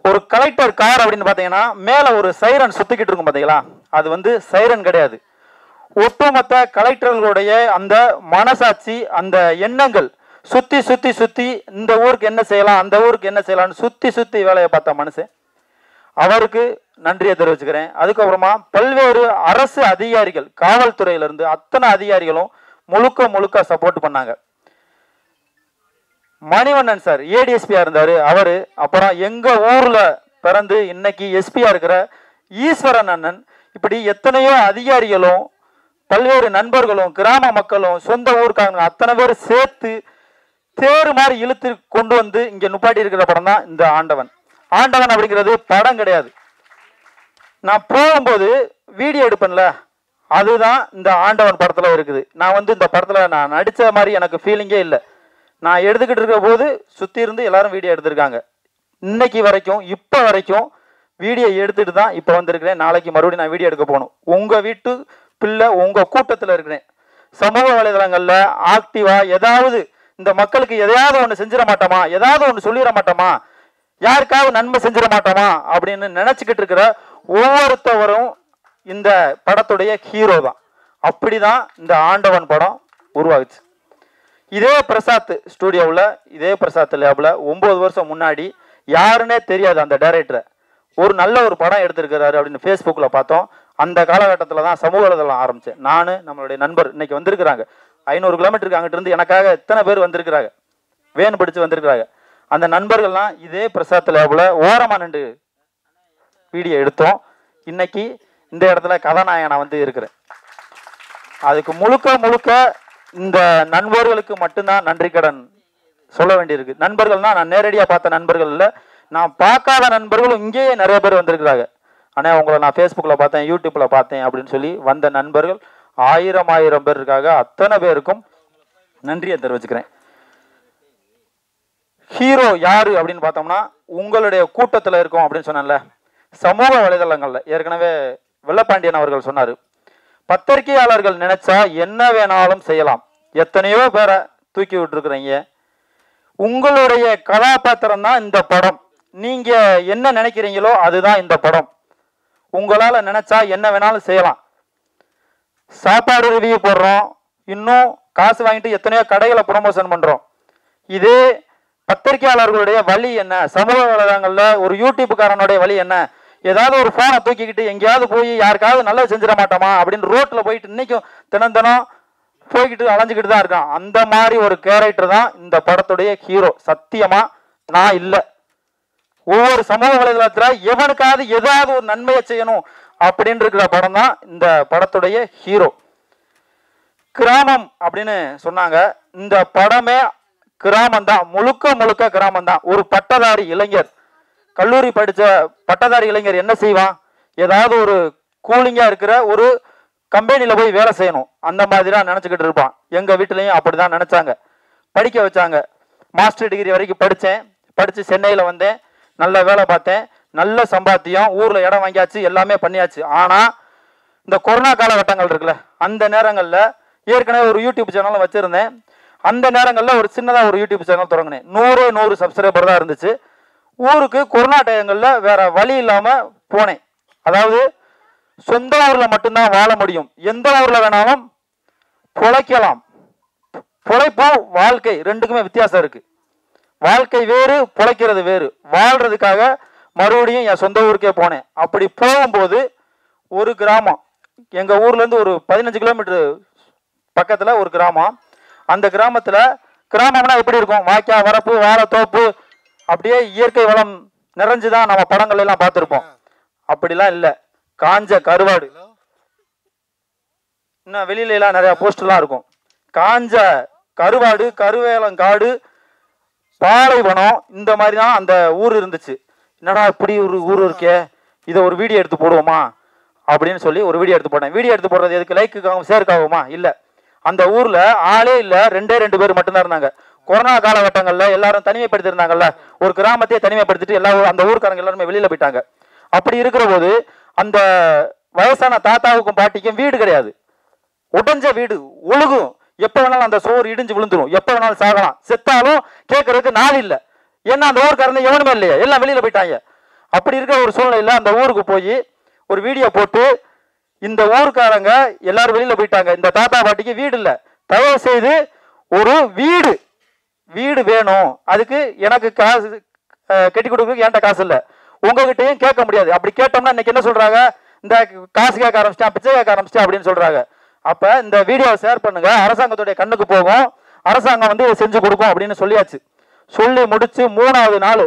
D: ஒரு கலெக்டர் கார் அப்படின்னு பார்த்தீங்கன்னா மேலே ஒரு சைரன் சுத்திக்கிட்டு இருக்கும் பார்த்தீங்களா, அது வந்து சைரன் கிடையாது. ஒட்டுமொத்த கலெக்டர்களுடைய அந்த மனசாட்சி, அந்த எண்ணங்கள் சுத்தி சுத்தி சுத்தி இந்த ஊருக்கு என்ன செய்யலாம் அந்த ஊருக்கு என்ன செய்யலாம்னு சுத்தி சுத்தி வேலையை பார்த்த மனுஷன், அவருக்கு நன்றியை தெரிவிச்சுக்கிறேன். அதுக்கப்புறமா பல்வேறு அரசு அதிகாரிகள், காவல்துறையிலிருந்து அத்தனை அதிகாரிகளும் முழுக்க முழுக்க சப்போர்ட் பண்ணாங்க. மணிவண்ணன் சார் ஏடிஎஸ்பியா இருந்தாரு அவரு. அப்புறம் எங்க ஊர்ல பிறந்து இன்னைக்கு எஸ்பியா இருக்கிற ஈஸ்வரன் அண்ணன், இப்படி எத்தனையோ அதிகாரிகளும் பல்வேறு நண்பர்களும் கிராம மக்களும் சொந்த ஊருக்காரங்க அத்தனை பேர் சேர்த்து தேர் மாதிரி இழுத்து கொண்டு வந்து இங்க நுப்பாட்டி இருக்கிற படம் தான் இந்த ஆண்டவன். ஆண்டவன் அப்படிங்கிறது படம் கிடையாது. நான் போகும்போது வீடியோ எடுப்பேன்ல, அதுதான் இந்த ஆண்டவன் படத்துல இருக்குது. நான் வந்து இந்த படத்துல நான் நடிச்ச மாதிரி எனக்கு ஃபீலிங்கே இல்லை. நான் எடுத்துக்கிட்டு இருக்கிற போது சுற்றி இருந்து எல்லாரும் வீடியோ எடுத்திருக்காங்க. இன்னைக்கு வரைக்கும் இப்போ வரைக்கும் வீடியோ எடுத்துட்டு தான் இப்போ வந்திருக்கிறேன். நாளைக்கு மறுபடியும் நான் வீடியோ எடுக்க போகணும். உங்கள் வீட்டு பிள்ளை உங்கள் கூட்டத்தில் இருக்கிறேன். சமூக வலைதளங்களில் ஆக்டிவாக ஏதாவது இந்த மக்களுக்கு எதையாவது ஒன்று செஞ்சிட மாட்டோமா, ஏதாவது ஒன்று சொல்லிட மாட்டோமா, யாருக்காவது நன்மை செஞ்சிட மாட்டோமா அப்படின்னு நினச்சிக்கிட்டு இருக்கிற ஒவ்வொருத்தவரும் இந்த படத்துடைய ஹீரோ தான். அப்படி தான் இந்த ஆண்டவன் படம் உருவாகுச்சு. இதே பிரசாத் ஸ்டூடியோவில், இதே பிரசாத் லேபில் 9 வருஷம் முன்னாடி யாருன்னே தெரியாது அந்த டைரக்டரை, ஒரு நல்ல ஒரு படம் எடுத்திருக்கிறாரு அப்படின்னு ஃபேஸ்புக்கில் பார்த்தோம். அந்த காலகட்டத்தில் தான் சமூக வலைதளம் ஆரம்பித்தேன். நான் நம்மளுடைய நண்பர் இன்னைக்கு வந்திருக்கிறாங்க, 500 கிலோமீட்டருக்கு அங்கிட்டு இருந்து எனக்காக எத்தனை பேர் வந்திருக்கிறாங்க, வேன் பிடிச்சு வந்திருக்கிறாங்க. அந்த நண்பர்கள்லாம் இதே பிரசாத் லேபில் ஓரமாக நின்று வீடியோ எடுத்தோம். இன்னைக்கு இந்த இடத்துல கதாநாயகனா வந்து இருக்கிறேன். அதுக்கு முழுக்க முழுக்க இந்த நண்பர்களுக்கு மட்டும்தான் நன்றி கடன் சொல்ல வேண்டியிருக்கு. நண்பர்கள்னா நான் நேரடியாக பார்த்த நண்பர்கள் இல்லை, நான் பார்க்காத நண்பர்களும் இங்கேயே நிறைய பேர் வந்திருக்கிறாங்க. ஆனால் உங்களை நான் ஃபேஸ்புக்கில் பார்த்தேன், யூடியூப்பில் பார்த்தேன் அப்படின்னு சொல்லி வந்த நண்பர்கள் 1000 பேர் இருக்காங்க. அத்தனை பேருக்கும் நன்றியை தெரிவிச்சுக்கிறேன். ஹீரோ யாரு அப்படின்னு பார்த்தோம்னா உங்களுடைய கூட்டத்தில் இருக்கும் அப்படின்னு சொன்னேன்ல, சமூக வலைதளங்களில் ஏற்கனவே வெள்ளப்பாண்டியன் அவர்கள் சொன்னார், பத்திரிகையாளர்கள் நினைச்சா என்ன வேணாலும் செய்யலாம். எத்தனையோ பேரை தூக்கி விட்டுருக்குறீங்க. உங்களுடைய கதாபாத்திரம் தான் இந்த படம். நீங்க என்ன நினைக்கிறீங்களோ அதுதான் இந்த படம். உங்களால நினைச்சா என்ன வேணாலும் செய்யலாம். சாப்பாடு ரிவ்யூ போடுறோம், இன்னும் காசு வாங்கிட்டு எத்தனையோ கடைகளை ப்ரொமோஷன் பண்றோம். இதே பத்திரிகையாளர்களுடைய வழி என்ன, சமூக வலைதளங்கள்ல ஒரு யூடியூப்காரனுடைய வழி என்ன, ஏதாவது ஒரு ஃபோனை தூக்கிக்கிட்டு எங்கேயாவது போய் யாருக்காவது நல்லது செஞ்சிட மாட்டோமா அப்படின்னு ரோட்டில் போயிட்டு இன்னைக்கும் தினம் போய்கிட்டு அலைஞ்சிக்கிட்டு தான் இருக்கான். அந்த மாதிரி ஒரு கேரக்டர் தான் இந்த படத்துடைய ஹீரோ. சத்தியமா நான் இல்லை. ஒவ்வொரு சமூக வலைதளத்தில் எவனுக்காவது ஏதாவது ஒரு நன்மையை செய்யணும் அப்படின்னு இருக்கிற படம் தான் இந்த படத்துடைய ஹீரோ. கிராமம் அப்படின்னு சொன்னாங்க. இந்த படமே கிராமம் தான், முழுக்க முழுக்க கிராமம் தான். ஒரு பட்டதாரி இளைஞர், கல்லூரி படித்த பட்டதாரி இளைஞர் என்ன செய்வான், ஏதாவது ஒரு கூலிங்காக இருக்கிற ஒரு கம்பெனியில் போய் வேலை செய்யணும் அந்த மாதிரி தான் நினச்சிக்கிட்டு இருப்பான். எங்கள் வீட்டிலையும் அப்படி தான் நினச்சாங்க. படிக்க வச்சாங்க. மாஸ்டர் டிகிரி வரைக்கும் படித்தேன். படித்து சென்னையில் வந்தேன், நல்ல வேலை பார்த்தேன், நல்ல சம்பாத்தியம், ஊரில் இடம் வாங்கியாச்சு, எல்லாமே பண்ணியாச்சு. ஆனால் இந்த கொரோனா காலகட்டங்கள் இருக்குல்ல, அந்த நேரங்களில் ஏற்கனவே ஒரு யூடியூப் சேனலும் வச்சுருந்தேன். அந்த நேரங்களில் ஒரு சின்னதாக ஒரு யூடியூப் சேனல் தொடங்கினேன். 100 சப்ஸ்கிரைபர் தான் இருந்துச்சு. ஊருக்கு கொரோனா டயங்களில் வேற வழி இல்லாமல் போனேன். அதாவது சொந்த ஊரில் மட்டும்தான் வாழ முடியும், எந்த ஊரில் வேணாலும் பொழைக்கலாம். பொழைப்பும் வாழ்க்கை ரெண்டுக்குமே வித்தியாசம் இருக்கு. வாழ்க்கை வேறு, பொழைக்கிறது வேறு. வாழ்றதுக்காக மறுபடியும் என் சொந்த ஊருக்கே போனேன். அப்படி போகும்போது ஒரு கிராமம், எங்கள் ஊர்லேருந்து ஒரு 15 கிலோமீட்டர் பக்கத்தில் ஒரு கிராமம். அந்த கிராமத்தில், கிராமம்னா எப்படி இருக்கும்? வாய்க்கா, வரப்பு, வாழைத்தோப்பு, அப்படியே இயற்கை வளம் நிறைஞ்சுதான் நம்ம படங்கள் எல்லாம் பார்த்துருப்போம். அப்படிலாம் இல்லை. காஞ்ச கருவாடு, இன்னும் வெளியில எல்லாம் நிறைய போஸ்டர்லாம் இருக்கும். காஞ்ச கருவாடு, கருவேலங்காடு, பாலைவனம், இந்த மாதிரி தான் அந்த ஊர் இருந்துச்சு. என்னடா இப்படி ஒரு ஊர் இருக்கே, இதை ஒரு வீடியோ எடுத்து போடுவோமா அப்படின்னு சொல்லி ஒரு வீடியோ எடுத்து போட்டேன். வீடியோ எடுத்து போடுறது எதுக்கு? லைக்குக்காகவும் ஷேருக்காகுமா? இல்லை. அந்த ஊர்ல ஆளே இல்லை, 2 பேர் மட்டும்தான் இருந்தாங்க. கொரோனா காலகட்டங்கள்ல எல்லாரும் தனிமைப்படுத்திருந்தாங்கல்ல, ஒரு கிராமத்தையே தனிமைப்படுத்திட்டு எல்லாரும் அந்த ஊருக்காரங்க எல்லாருமே வெளியில போயிட்டாங்க. அப்படி இருக்கிற போது அந்த வயசான தாத்தாவுக்கும் பாட்டிக்கும் வீடு கிடையாது. உடைஞ்ச வீடு, ஒழுகும். எப்ப வேணாலும் அந்த சோறு இடிஞ்சு விழுந்துரும், எப்ப வேணாலும் சாகலாம். செத்தாலும் கேட்கறதுக்கு நாள் இல்லை. ஏன்னா அந்த ஊருக்காரங்க எவனுமே இல்லையா, எல்லாம் வெளியில போயிட்டாங்க. அப்படி இருக்கிற ஒரு சூழ்நிலையில அந்த ஊருக்கு போய் ஒரு வீடியோ போட்டு, இந்த ஊருக்காரங்க எல்லாரும் வெளியில போயிட்டாங்க, இந்த தாத்தா பாட்டிக்கு வீடு இல்லை, தயவு செய்து ஒரு வீடு வேணும், அதுக்கு எனக்கு காசு கட்டி கொடுக்குறதுக்கு என்கிட்ட காசு இல்லை, உங்ககிட்டையும் கேட்க முடியாது. அப்படி கேட்டோம்னா இன்னைக்கு என்ன சொல்றாங்க? இந்த காசு கேட்க ஆரம்பிச்சிட்டா, பிச்சை கேட்க ஆரம்பிச்சிட்டா அப்படின்னு சொல்றாங்க. அப்ப இந்த வீடியோவை ஷேர் பண்ணுங்க, அரசாங்கத்துடைய கண்ணுக்கு போகும், அரசாங்கம் வந்து இதை செஞ்சு கொடுக்கும் அப்படின்னு சொல்லியாச்சு. சொல்லி முடிச்சு 3வது நாள்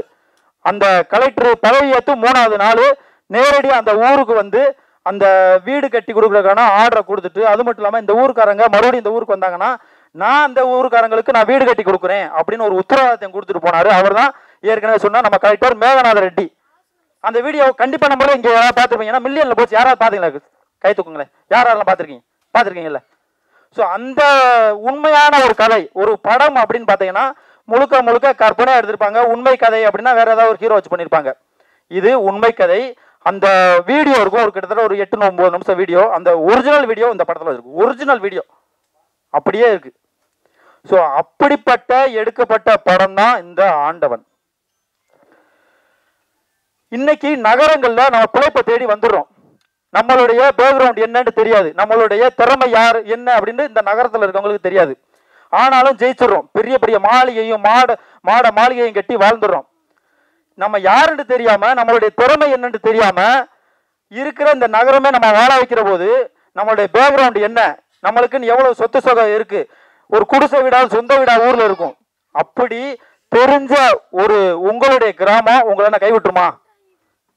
D: அந்த கலெக்டர் பதவியேற்று 3வது நாள் நேரடியாக அந்த ஊருக்கு வந்து அந்த வீடு கட்டி கொடுக்குறதுக்கான ஆர்டரை கொடுத்துட்டு, அது மட்டும் இல்லாமல் இந்த ஊருக்காரங்க மறுபடியும் இந்த ஊருக்கு வந்தாங்கன்னா நான் அந்த ஊருக்காரங்களுக்கு நான் வீடு கட்டி கொடுக்குறேன் அப்படின்னு ஒரு உத்தரவாதத்தை கொடுத்துட்டு போனாரு. அவர் தான் ஏற்கனவே சொன்னா நம்ம கலெக்டர் மேகநாத ரெட்டி. அந்த வீடியோ கண்டிப்பா நம்மளே இங்க யாராவது பார்த்துருப்பீங்க, ஏன்னா மில்லியன்ல போச்சு. யாராவது பாத்தீங்களா? கை தூக்குங்களேன். யாரெல்லாம் பார்த்துருக்கீங்கல்ல? ஸோ அந்த உண்மையான ஒரு கதை, ஒரு படம் அப்படின்னு பார்த்தீங்கன்னா முழுக்க கற்பனையாக எடுத்திருப்பாங்க. உண்மை கதை அப்படின்னா வேற ஏதாவது ஒரு ஹீரோ வச்சு பண்ணியிருப்பாங்க. இது உண்மை கதை. அந்த வீடியோ இருக்கும், ஒரு கிட்டத்தட்ட ஒரு 8-9 நிமிஷம் வீடியோ. அந்த ஒரிஜினல் வீடியோ இந்த படத்தில் இருக்கு. ஒரிஜினல் வீடியோ அப்படியே இருக்கு. ஸோ அப்படிப்பட்ட எடுக்கப்பட்ட படம் தான் இந்த ஆண்டவன். இன்னைக்கு நகரங்கள்ல நம்ம பிழைப்பை தேடி வந்துடுறோம். நம்மளுடைய பேக்ரவுண்ட் என்னன்னு தெரியாது, நம்மளுடைய திறமை யார் என்ன அப்படின்னு இந்த நகரத்தில் இருக்கவங்களுக்கு தெரியாது. ஆனாலும் ஜெயிச்சிடறோம். பெரிய பெரிய மாளிகையும் மாட மாளிகையும் கட்டி வாழ்ந்துடுறோம். நம்ம யாருன்னு தெரியாம, நம்மளுடைய திறமை என்னன்னு தெரியாம இருக்கிற இந்த நகரமே நம்ம வாழ வைக்கிற போது நம்மளுடைய பேக்ரவுண்ட் என்ன, நம்மளுக்குன்னு எவ்வளவு சொத்து சொகம் இருக்கு, ஒரு குடிசை வீடா சொந்த வீடா ஊர்ல இருக்கும். அப்படி தெரிஞ்ச ஒரு உங்களுடைய கிராமம் உங்களை கைவிட்டுருமா?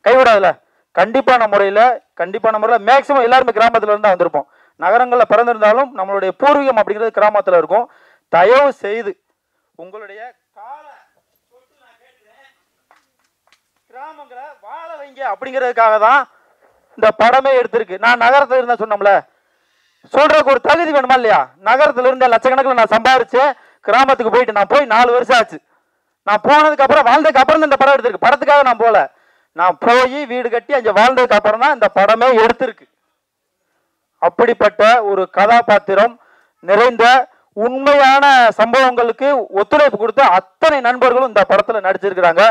D: கைவிடாதுல. கண்டிப்பான முறையில் மேக்சிமம் எல்லாருமே கிராமத்துல இருந்தா வந்திருப்போம். நகரங்கள்ல பிறந்திருந்தாலும் நம்மளுடைய பூர்வீகம் அப்படிங்கிறது கிராமத்துல இருக்கும். தயவு செய்து உங்களுடைய கிராமங்களை வாழ வைங்க அப்படிங்கிறதுக்காக தான் இந்த படமே எடுத்திருக்கு. நான் நகரத்துல இருந்தா சொன்னோம்ல, சொல்றதுக்கு ஒரு தகுதி வேணுமா இல்லையா? நகரத்துல இருந்த லட்சக்கணக்கில் நான் சம்பாரிச்சேன், கிராமத்துக்கு போயிட்டு நான் போய் 4 வருஷம் ஆச்சு. நான் போனதுக்கு அப்புறம் வாழ்ந்ததுக்கு அப்புறம் இந்த படம் எடுத்திருக்கு. படத்துக்காக நான் போல, நான் போய் வீடு கட்டி அங்க வாழ்ந்ததுக்கு அப்புறம் தான் இந்த படமே எடுத்திருக்கு. அப்படிப்பட்ட ஒரு கதாபாத்திரம் நிறைந்த உண்மையான சம்பவங்களுக்கு ஒத்துழைப்பு கொடுத்த அத்தனை நண்பர்களும் இந்த படத்துல நடிச்சிருக்கிறாங்க.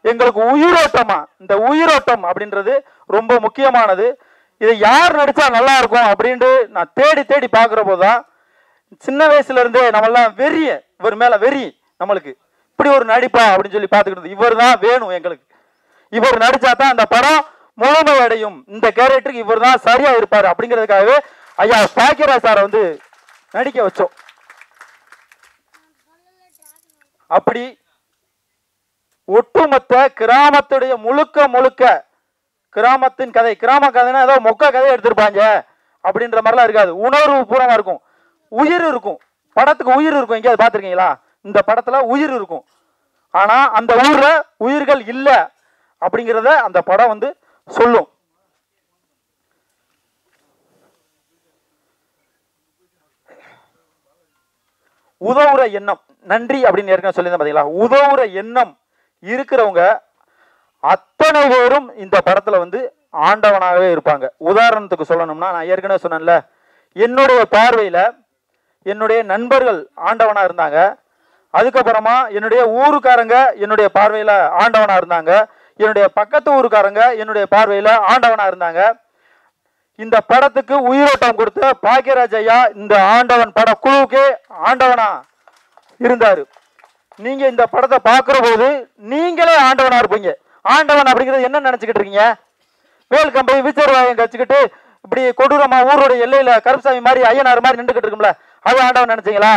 D: எங்களுக்கு உயிரோட்டமா, இந்த உயிரோட்டம் அப்படின்றது ரொம்ப முக்கியமானது. இதை யார் நடிச்சா நல்லா இருக்கும் அப்படின்ட்டு நான் தேடி பார்க்குற போதுதான் சின்ன வயசுல இருந்தே நம்மெல்லாம் இவர் மேல வெறி, நம்மளுக்கு இப்படி ஒரு நடிப்பா அப்படின்னு சொல்லி பார்த்துக்கிட்டு இவர் தான் வேணும் எங்களுக்கு, இவர் நடிச்சா தான் அந்த படம் முழுமை அடையும், இந்த கேரக்டருக்கு இவர் தான் சரியா இருப்பாரு அப்படிங்கிறதுக்காகவே ஐயா பாக்கியராஜ் சாரை வந்து நடிக்க வச்சோம். அப்படி ஒட்டுமொத்த கிராமத்துடைய முழுக்க கிராமத்தின் கதை, கிராம கதைன்னா ஏதோ மொக்க கதை எடுத்திருப்பாங்க அப்படின்ற மாதிரிலாம் இருக்காது. உணர்வு பூர்வமா இருக்கும், உயிர் இருக்கும். படத்துக்கு உயிர் இருக்கும். எங்கேயாவது பார்த்துருக்கீங்களா? இந்த படத்துல உயிர் இருக்கும். ஆனா அந்த ஊர்ல உயிர்கள் இல்லை அப்படிங்கிறத அந்த படம் வந்து சொல்லும். உதவுற எண்ணம், நன்றி அப்படின்னு ஏற்கனவே சொல்லியிருந்தேன் பாத்தீங்களா? உதவுற எண்ணம் இருக்கிறவங்க அத்தனை பேரும் இந்த படத்துல வந்து ஆண்டவனாகவே இருப்பாங்க. உதாரணத்துக்கு சொல்லணும்னா, நான் ஏற்கனவே சொன்னேன்ல, என்னுடைய பார்வையில என்னுடைய நண்பர்கள் ஆண்டவனா இருந்தாங்க. அதுக்கப்புறமா என்னுடைய ஊருக்காரங்க என்னுடைய பார்வையில ஆண்டவனா இருந்தாங்க. என்னுடைய பக்கத்து ஊருக்காரங்க என்னுடைய பார்வையில ஆண்டவனா இருந்தாங்க. இந்த படத்துக்கு உயிரோட்டம் கொடுத்த பாக்கியராஜ் ஐயா இந்த ஆண்டவன் பட குழுவுக்கே ஆண்டவனா இருந்தாரு. நீங்க இந்த படத்தை பார்க்கிற போது நீங்களே ஆண்டவனா இருப்பீங்க. ஆண்டவன் அப்படிங்கிறது என்ன நினைச்சுக்கிட்டு இருக்கீங்க? வேல் கம்பை விச்சர்வாயம் கச்சுக்கிட்டு இப்படி கொடூரமா ஊரோட எல்லையில கருப்புசாமி மாதிரி ஐயனார் மாதிரி நின்றுகிட்டு இருக்கும்ல, அது ஆண்டவன் நினைச்சீங்களா?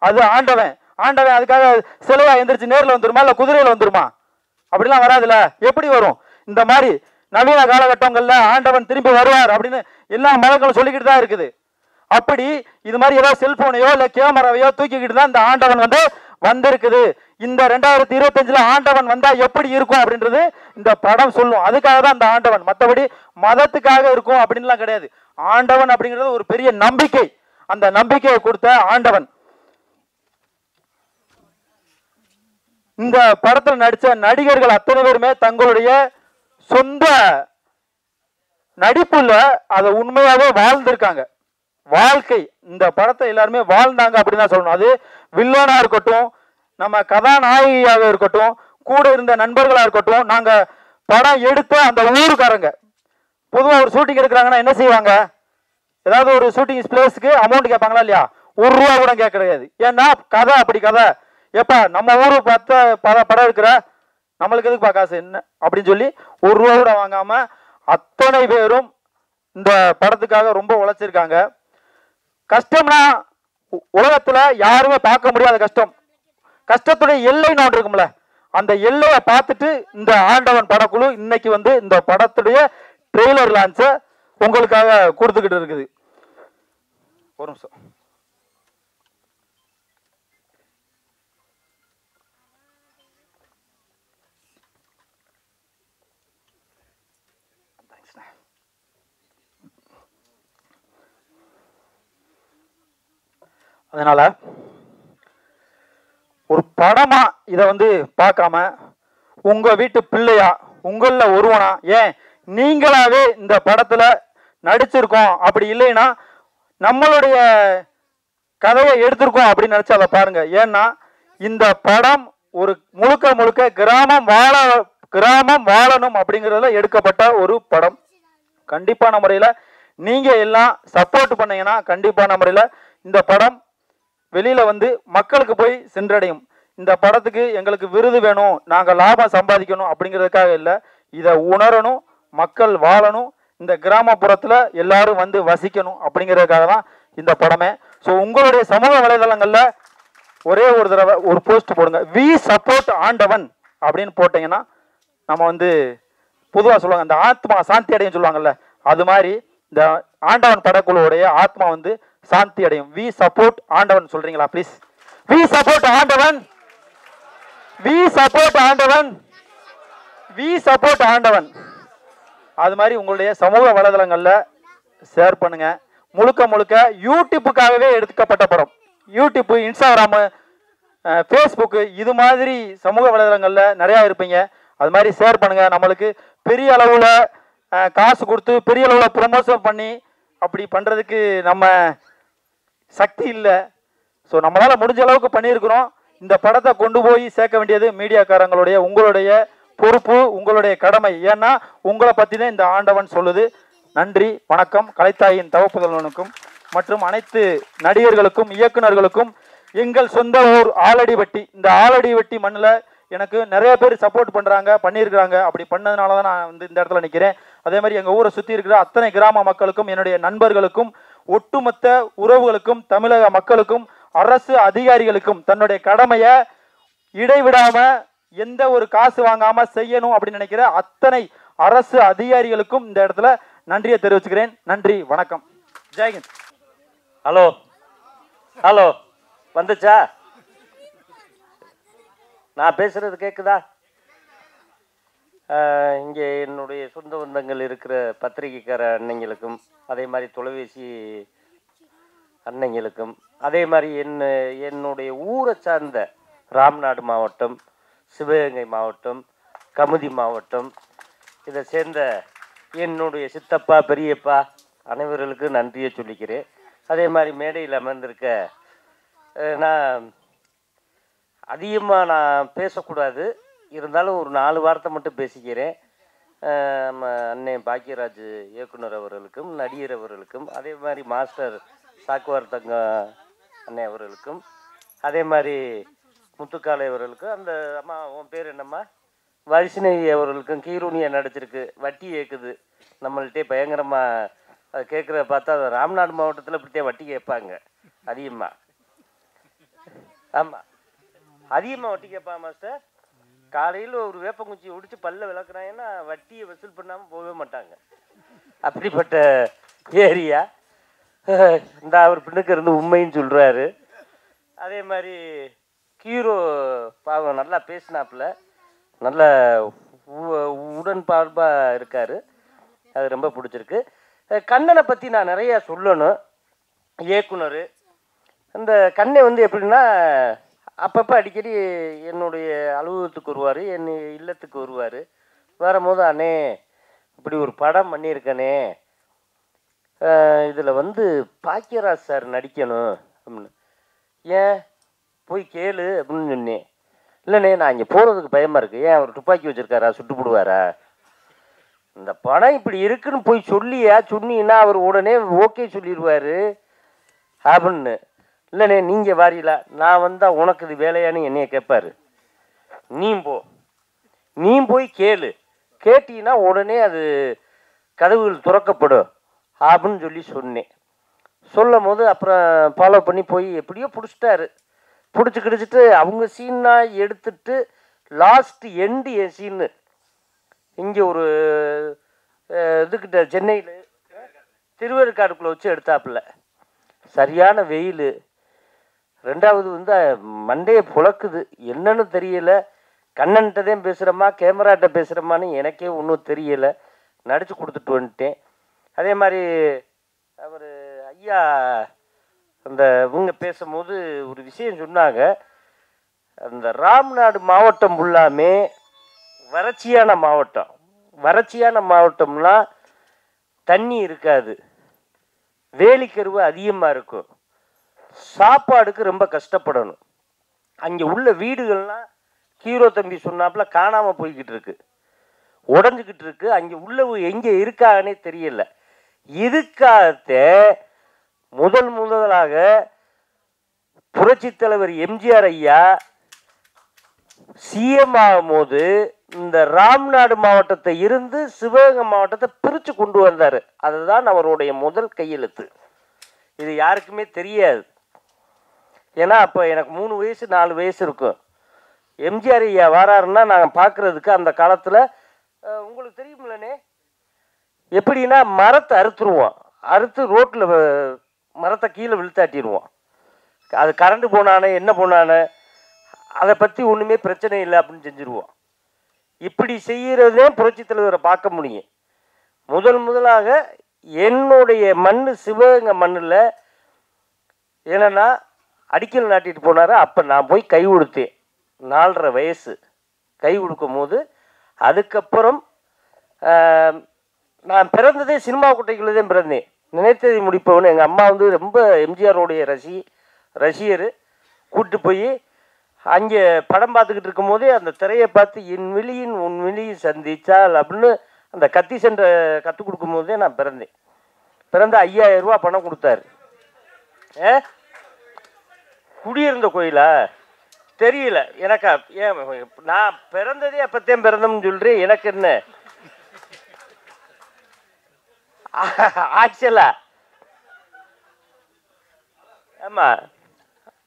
D: அது ஆண்டவன். ஆண்டவன் அதுக்காக சிலையா எந்திரிச்சு நேரில் வந்துருமா இல்ல குதிரையில வந்துருமா? அப்படிலாம் வராதுல. எப்படி வரும்? இந்த மாதிரி நவீன காலகட்டங்கள்ல ஆண்டவன் திரும்பி வருவார் அப்படின்னு எல்லா மதங்களும் சொல்லிக்கிட்டு தான் இருக்குது. அப்படி இது மாதிரி ஏதாவது செல்போனையோ இல்ல கேமராவையோ தூக்கிக்கிட்டு தான் இந்த ஆண்டவன் வந்திருக்குது. இந்த 2025 ஆண்டவன் வந்தா எப்படி இருக்கும் அப்படின்றது இந்த படம் சொல்லும். அதுக்காக தான் இந்த ஆண்டவன், மற்றபடி மதத்துக்காக இருக்கும் அப்படின்லாம் கிடையாது. ஆண்டவன் அப்படிங்கிறது ஒரு பெரிய நம்பிக்கை. அந்த நம்பிக்கையை கொடுத்த ஆண்டவன். இந்த படத்தில் நடிச்ச நடிகர்கள் அத்தனை பேருமே தங்களுடைய சொந்த நடிப்புல அதை உண்மையாவே வாழ்ந்திருக்காங்க. வாழ்க்கை இந்த படத்தை எல்லாருமே வாழ்ந்தாங்க அப்படின்னு தான் சொல்லணும். அது வில்லனா இருக்கட்டும், நம்ம கதாநாயகியாக இருக்கட்டும், கூட இருந்த நண்பர்களா இருக்கட்டும், நாங்க படம் எடுத்த அந்த ஊருக்காரங்க பொதுவாக ஒரு ஷூட்டிங் எடுக்கிறாங்கன்னா என்ன செய்வாங்க? ஏதாவது ஒரு ஷூட்டிங் பிளேஸ்க்கு அமௌண்ட் கேட்பாங்களா இல்லையா? ₹1 கூட கேட்க கிடையாது. ஏன்னா கதை அப்படி கதை. எப்பா நம்ம ஊரு படம் இருக்கிற நம்மளுக்கு எதுக்குப்பா காசு என்ன அப்படின்னு சொல்லி ₹1 கூட வாங்காம அத்தனை பேரும் இந்த படத்துக்காக ரொம்ப உழைச்சிருக்காங்க. கஷ்டம்னா உலகத்துல யாருமே பார்க்க முடியாத கஷ்டம். கஷ்டத்துடைய எல்லைன்னு ஒன்று இருக்கும்ல, அந்த எல்லையை பார்த்துட்டு இந்த ஆண்டவன் படக்குழு இன்னைக்கு இந்த படத்துடைய ட்ரெய்லர் லான்ச்சை உங்களுக்காக கொடுத்துக்கிட்டு இருக்குது. ஒரு நிமிஷம். அதனால ஒரு படமா இதை பார்க்காம உங்க வீட்டு பிள்ளையா, உங்கள ஒருவனா, ஏன் நீங்களாவே இந்த படத்துல நடிச்சிருக்கோம் அப்படி இல்லைன்னா நம்மளுடைய கதையை எடுத்திருக்கோம் அப்படின்னு நினைச்சு அதை பாருங்க. ஏன்னா இந்த படம் ஒரு முழுக்க முழுக்க கிராமம் வாழணும் அப்படிங்கிறதுல எடுக்கப்பட்ட ஒரு படம். கண்டிப்பான முறையில நீங்க எல்லாம் சப்போர்ட் பண்ணீங்கன்னா கண்டிப்பான முறையில இந்த படம் வெளியில மக்களுக்கு போய் சென்றடையும். இந்த படத்துக்கு எங்களுக்கு விருது வேணும், நாங்க லாபம் சம்பாதிக்கணும் அப்படிங்கிறதுக்காக இல்லை, இதை உணரணும், மக்கள் வாழணும், இந்த கிராமப்புறத்துல எல்லாரும் வசிக்கணும் அப்படிங்கிறதுக்காக தான் இந்த படமே. ஸோ உங்களுடைய சமூக வலைதளங்கள்ல ஒரே ஒரு தடவை ஒரு போஸ்ட் போடுங்க, வி சப்போர்ட் ஆண்டவன் அப்படின்னு போட்டீங்கன்னா நம்ம பொதுவாக சொல்லுவாங்க இந்த ஆத்மா சாந்தி அடையும் சொல்லுவாங்கல்ல, அது மாதிரி இந்த ஆண்டவன் படக்குழுவுடைய ஆத்மா சாந்தி அடையும். வி சப்போர்ட் ஆண்டவன் சொல்றீங்களா ப்ளீஸ்? வி சப்போர்ட் ஆண்டவன், வி சப்போர்ட் ஆண்டவன், வி சப்போர்ட் ஆண்டவன். அது மாதிரி உங்களுடைய சமூக வலைதளங்கள்ல ஷேர் பண்ணுங்க. முழுக்க முழுக்க யூடியூப்புக்காகவே எடுக்கப்பட்ட படம். யூடியூப், இன்ஸ்டாகிராமு, ஃபேஸ்புக்கு இது மாதிரி சமூக வலைதளங்கள்ல நிறையா இருப்பீங்க. அது மாதிரி ஷேர் பண்ணுங்க. நம்மளுக்கு பெரிய அளவில் காசு கொடுத்து பெரிய அளவில் ப்ரமோஷன் பண்ணி அப்படி பண்ணுறதுக்கு நம்ம சக்தி இல்லை. ஸோ நம்மளால் முடிஞ்ச அளவுக்கு பண்ணியிருக்கிறோம். இந்த படத்தை கொண்டு போய் சேர்க்க வேண்டியது மீடியாக்காரங்களுடைய உங்களுடைய பொறுப்பு, உங்களுடைய கடமை. ஏன்னா உங்களை பற்றி தான் இந்த ஆண்டவன் சொல்லுது. நன்றி, வணக்கம். கலைத்தாயின் தவப்புதல்வனுக்கும் மற்றும் அனைத்து நடிகர்களுக்கும் இயக்குநர்களுக்கும் எங்கள் சொந்த ஊர் ஆலடிவட்டி, இந்த ஆலடிவட்டி மண்ணில் எனக்கு நிறைய பேர் சப்போர்ட் பண்ணுறாங்க, பண்ணியிருக்கிறாங்க. அப்படி பண்ணதுனால தான் நான் இந்த இடத்துல நிற்கிறேன். அதே மாதிரி எங்கள் ஊரை சுற்றி இருக்கிற அத்தனை கிராம மக்களுக்கும், என்னுடைய நண்பர்களுக்கும், ஒட்டுமொத்த உறவுகளுக்கும், தமிழக மக்களுக்கும், அரசு அதிகாரிகளுக்கும் தன்னுடைய கடமையை இடைவிடாம எந்த ஒரு காசு வாங்காம செய்யணும் அப்படின்னு நினைக்கிற அத்தனை அரசு அதிகாரிகளுக்கும் இந்த இடத்துல நன்றியை தெரிவிச்சுக்கிறேன். நன்றி, வணக்கம், ஜெய்ஹிந்த்.
E: ஹலோ ஹலோ, வந்துச்சா? நான் பேசுறது கேட்குதா? இங்கே என்னுடைய சொந்த பந்தங்கள் இருக்கிற பத்திரிகைக்கார அன்னைங்களுக்கும், அதே மாதிரி தொலைபேசி அன்னைங்களுக்கும், அதே மாதிரி என்னுடைய ஊரை சார்ந்த ராம்நாடு மாவட்டம், சிவகங்கை மாவட்டம், கமுதி மாவட்டம், இதை சேர்ந்த என்னுடைய சித்தப்பா பெரியப்பா அனைவர்களுக்கும் நன்றியை சொல்லிக்கிறேன். அதே மாதிரி மேடையில் அமர்ந்திருக்க, நான் அதிகமாக பேசக்கூடாது, இருந்தாலும் ஒரு 4 வார்த்தை மட்டும் பேசிக்கிறேன். நம்ம அண்ணன் பாக்கியராஜ் இயக்குனர் அவர்களுக்கும், நடிகர் அவர்களுக்கும், அதே மாதிரி மாஸ்டர் சாக்குவார் தங்க அண்ணன் அவர்களுக்கும், அதே மாதிரி முத்துக்காலை அவர்களுக்கும், அந்த அம்மா உன் பேர் என்னம்மா வைஷ்ணவி அவர்களுக்கும், கீரூனியா நடிச்சிருக்கு, வட்டி ஏக்குது நம்மள்கிட்டே பயங்கரமாக. அது கேட்குறத பார்த்தா ராமநாடு மாவட்டத்தில் இப்படித்தே வட்டி கேட்பாங்க அதிகமாக. ஆமாம், அதிகமாக வட்டி கேட்பாங்க மாஸ்டர். காலையில் ஒரு வேப்பங்குச்சி ஒடிச்சு பல்ல விளக்குறாங்கன்னா வட்டியை வசூல் பண்ணாமல் போகவே மாட்டாங்க. அப்படிப்பட்ட ஏரியா. இந்த அவர் பின்னுக்கு இருந்து உண்மைன்னு சொல்கிறாரு. அதே மாதிரி ஹீரோ பாவம் நல்லா பேசினாப்புல, நல்ல உடன்பார்பாக இருக்கார். அது ரொம்ப பிடிச்சிருக்கு. கண்ணனை பற்றி நான் நிறையா சொல்லணும். இயக்குனர் அந்த கண்ணை வந்து எப்படின்னா, அப்பப்போ அடிக்கடி என்னுடைய அலுவலகத்துக்கு வருவார், என் இல்லத்துக்கு வருவார். வரும்போது அண்ணே இப்படி ஒரு படம் பண்ணியிருக்கனே, இதில் வந்து பாக்கியராஜ் சார் நடிக்கணும் அப்படின்னு. ஏன் போய் கேளு அப்படின்னு சொன்னேன். இல்லைண்ணே நான் இங்கே போகிறதுக்கு பயமாக இருக்குது. ஏன் அவர் துப்பாக்கி வச்சுருக்காரா, சுட்டு போடுவாரா? இந்த படம் இப்படி இருக்குன்னு போய் சொல்லியா, சொன்னீங்கன்னா அவர் உடனே ஓகே சொல்லிடுவார் அப்படின்னு. இல்லைண்ணே நீங்கள் வாரியலா, நான் வந்தால் உனக்கு இது வேலையான்னு என்னைய கேட்பாரு. நீ போய் கேளு, கேட்டீங்கன்னா உடனே அது கதவுகள் திறக்கப்படும் அப்படின்னு சொல்லி சொன்னேன். சொல்லும் போது அப்புறம் ஃபாலோ பண்ணி போய் எப்படியோ பிடிச்சிட்டாரு. பிடிச்சிக்கிடிச்சிட்டு அவங்க சீன்னா எடுத்துட்டு லாஸ்ட் எண்டு என் சீனு இங்கே ஒரு இதுக்கிட்ட சென்னையில் திருவேற்காடுக்குள்ளே வச்சு எடுத்தாப்புல. சரியான வெயில். ரெண்டாவது வந்து மண்டையை புழக்குது, என்னன்னு தெரியலை. கண்ணன்கிட்ட தான் பேசுகிறோமா கேமராட்ட பேசுகிறோமான்னு எனக்கே ஒன்றும் தெரியலை. நடித்து கொடுத்துட்டு வந்துட்டேன். அதே மாதிரி அவர் ஐயா அந்த இவங்க பேசும்போது ஒரு விஷயம் சொன்னாங்க. அந்த ராம்நாடு மாவட்டம் ஃபுல்லாமே வறட்சியான மாவட்டம். வறட்சியான மாவட்டம்னா தண்ணி இருக்காது, வேலிக்கருவு அதிகமாக இருக்கும், சாப்பாடுக்கு ரொம்ப கஷ்டப்படணும். அங்கே உள்ள வீடுகள்லாம் ஹீரோ தம்பி சொன்னாப்புல காணாமல் போய்கிட்டு இருக்கு, உடஞ்சிக்கிட்டு இருக்கு. அங்கே உள்ள எங்கே இருக்காங்கன்னே தெரியல. இதுக்காகத்த முதலாக புரட்சித் தலைவர் எம்ஜிஆர் ஐயா சிஎம் ஆகும்போது இந்த ராம்நாடு மாவட்டத்தை இருந்து சிவகங்கை மாவட்டத்தை பிரித்து கொண்டு வந்தார். அதுதான் அவருடைய முதல் கையெழுத்து. இது யாருக்குமே தெரியாது. ஏன்னா அப்போ எனக்கு 3 வயசு 4 வயசு இருக்கும். எம்ஜிஆர் ஐயா வராருன்னா நாங்கள் பார்க்குறதுக்கு அந்த காலத்தில் உங்களுக்கு தெரியுமில்லனே, எப்படின்னா மரத்தை அறுத்துருவோம், அறுத்து ரோட்டில் மரத்தை கீழே விழுத்தாட்டிடுவோம். அது கரண்ட் போனானே என்ன போனானே அதை பற்றி ஒன்றுமே பிரச்சனை இல்லை அப்படின்னு செஞ்சுருவோம். இப்படி செய்கிறதே புரட்சித் தலைவரை பார்க்க முடியும். முதலாக என்னுடைய மண் சிவகங்கை மண்ணில் என்னென்னா அடிக்கல் நாட்டிட்டு போனார். அப்போ நான் போய் கை கொடுத்தேன், 4.5 வயசு. கை கொடுக்கும் போது அதுக்கப்புறம் நான் பிறந்ததே சினிமா குட்டைக்குள்ளே தான் பிறந்தேன். நினைத்ததை முடிப்பவனு எங்கள் அம்மா வந்து ரொம்ப எம்ஜிஆருடைய ரசிகர். கூப்பிட்டு போய் அங்கே படம் பார்த்துக்கிட்டு இருக்கும் போதே அந்த திரையை பார்த்து என் விழியின் உன் விழியை சந்திச்சால் அப்படின்னு அந்த கத்தி சென்ற கற்றுக் கொடுக்கும் போதே நான் பிறந்தேன். பிறந்த 5000 ரூபா பணம் கொடுத்தாரு. குடியிருந்த கோயிலா தெரியல எனக்கா. ஏன் நான் பிறந்ததே அப்பத்தையும் பிறந்தோம்னு சொல்றேன். எனக்கு என்ன ஆக்சுவலா ஆமா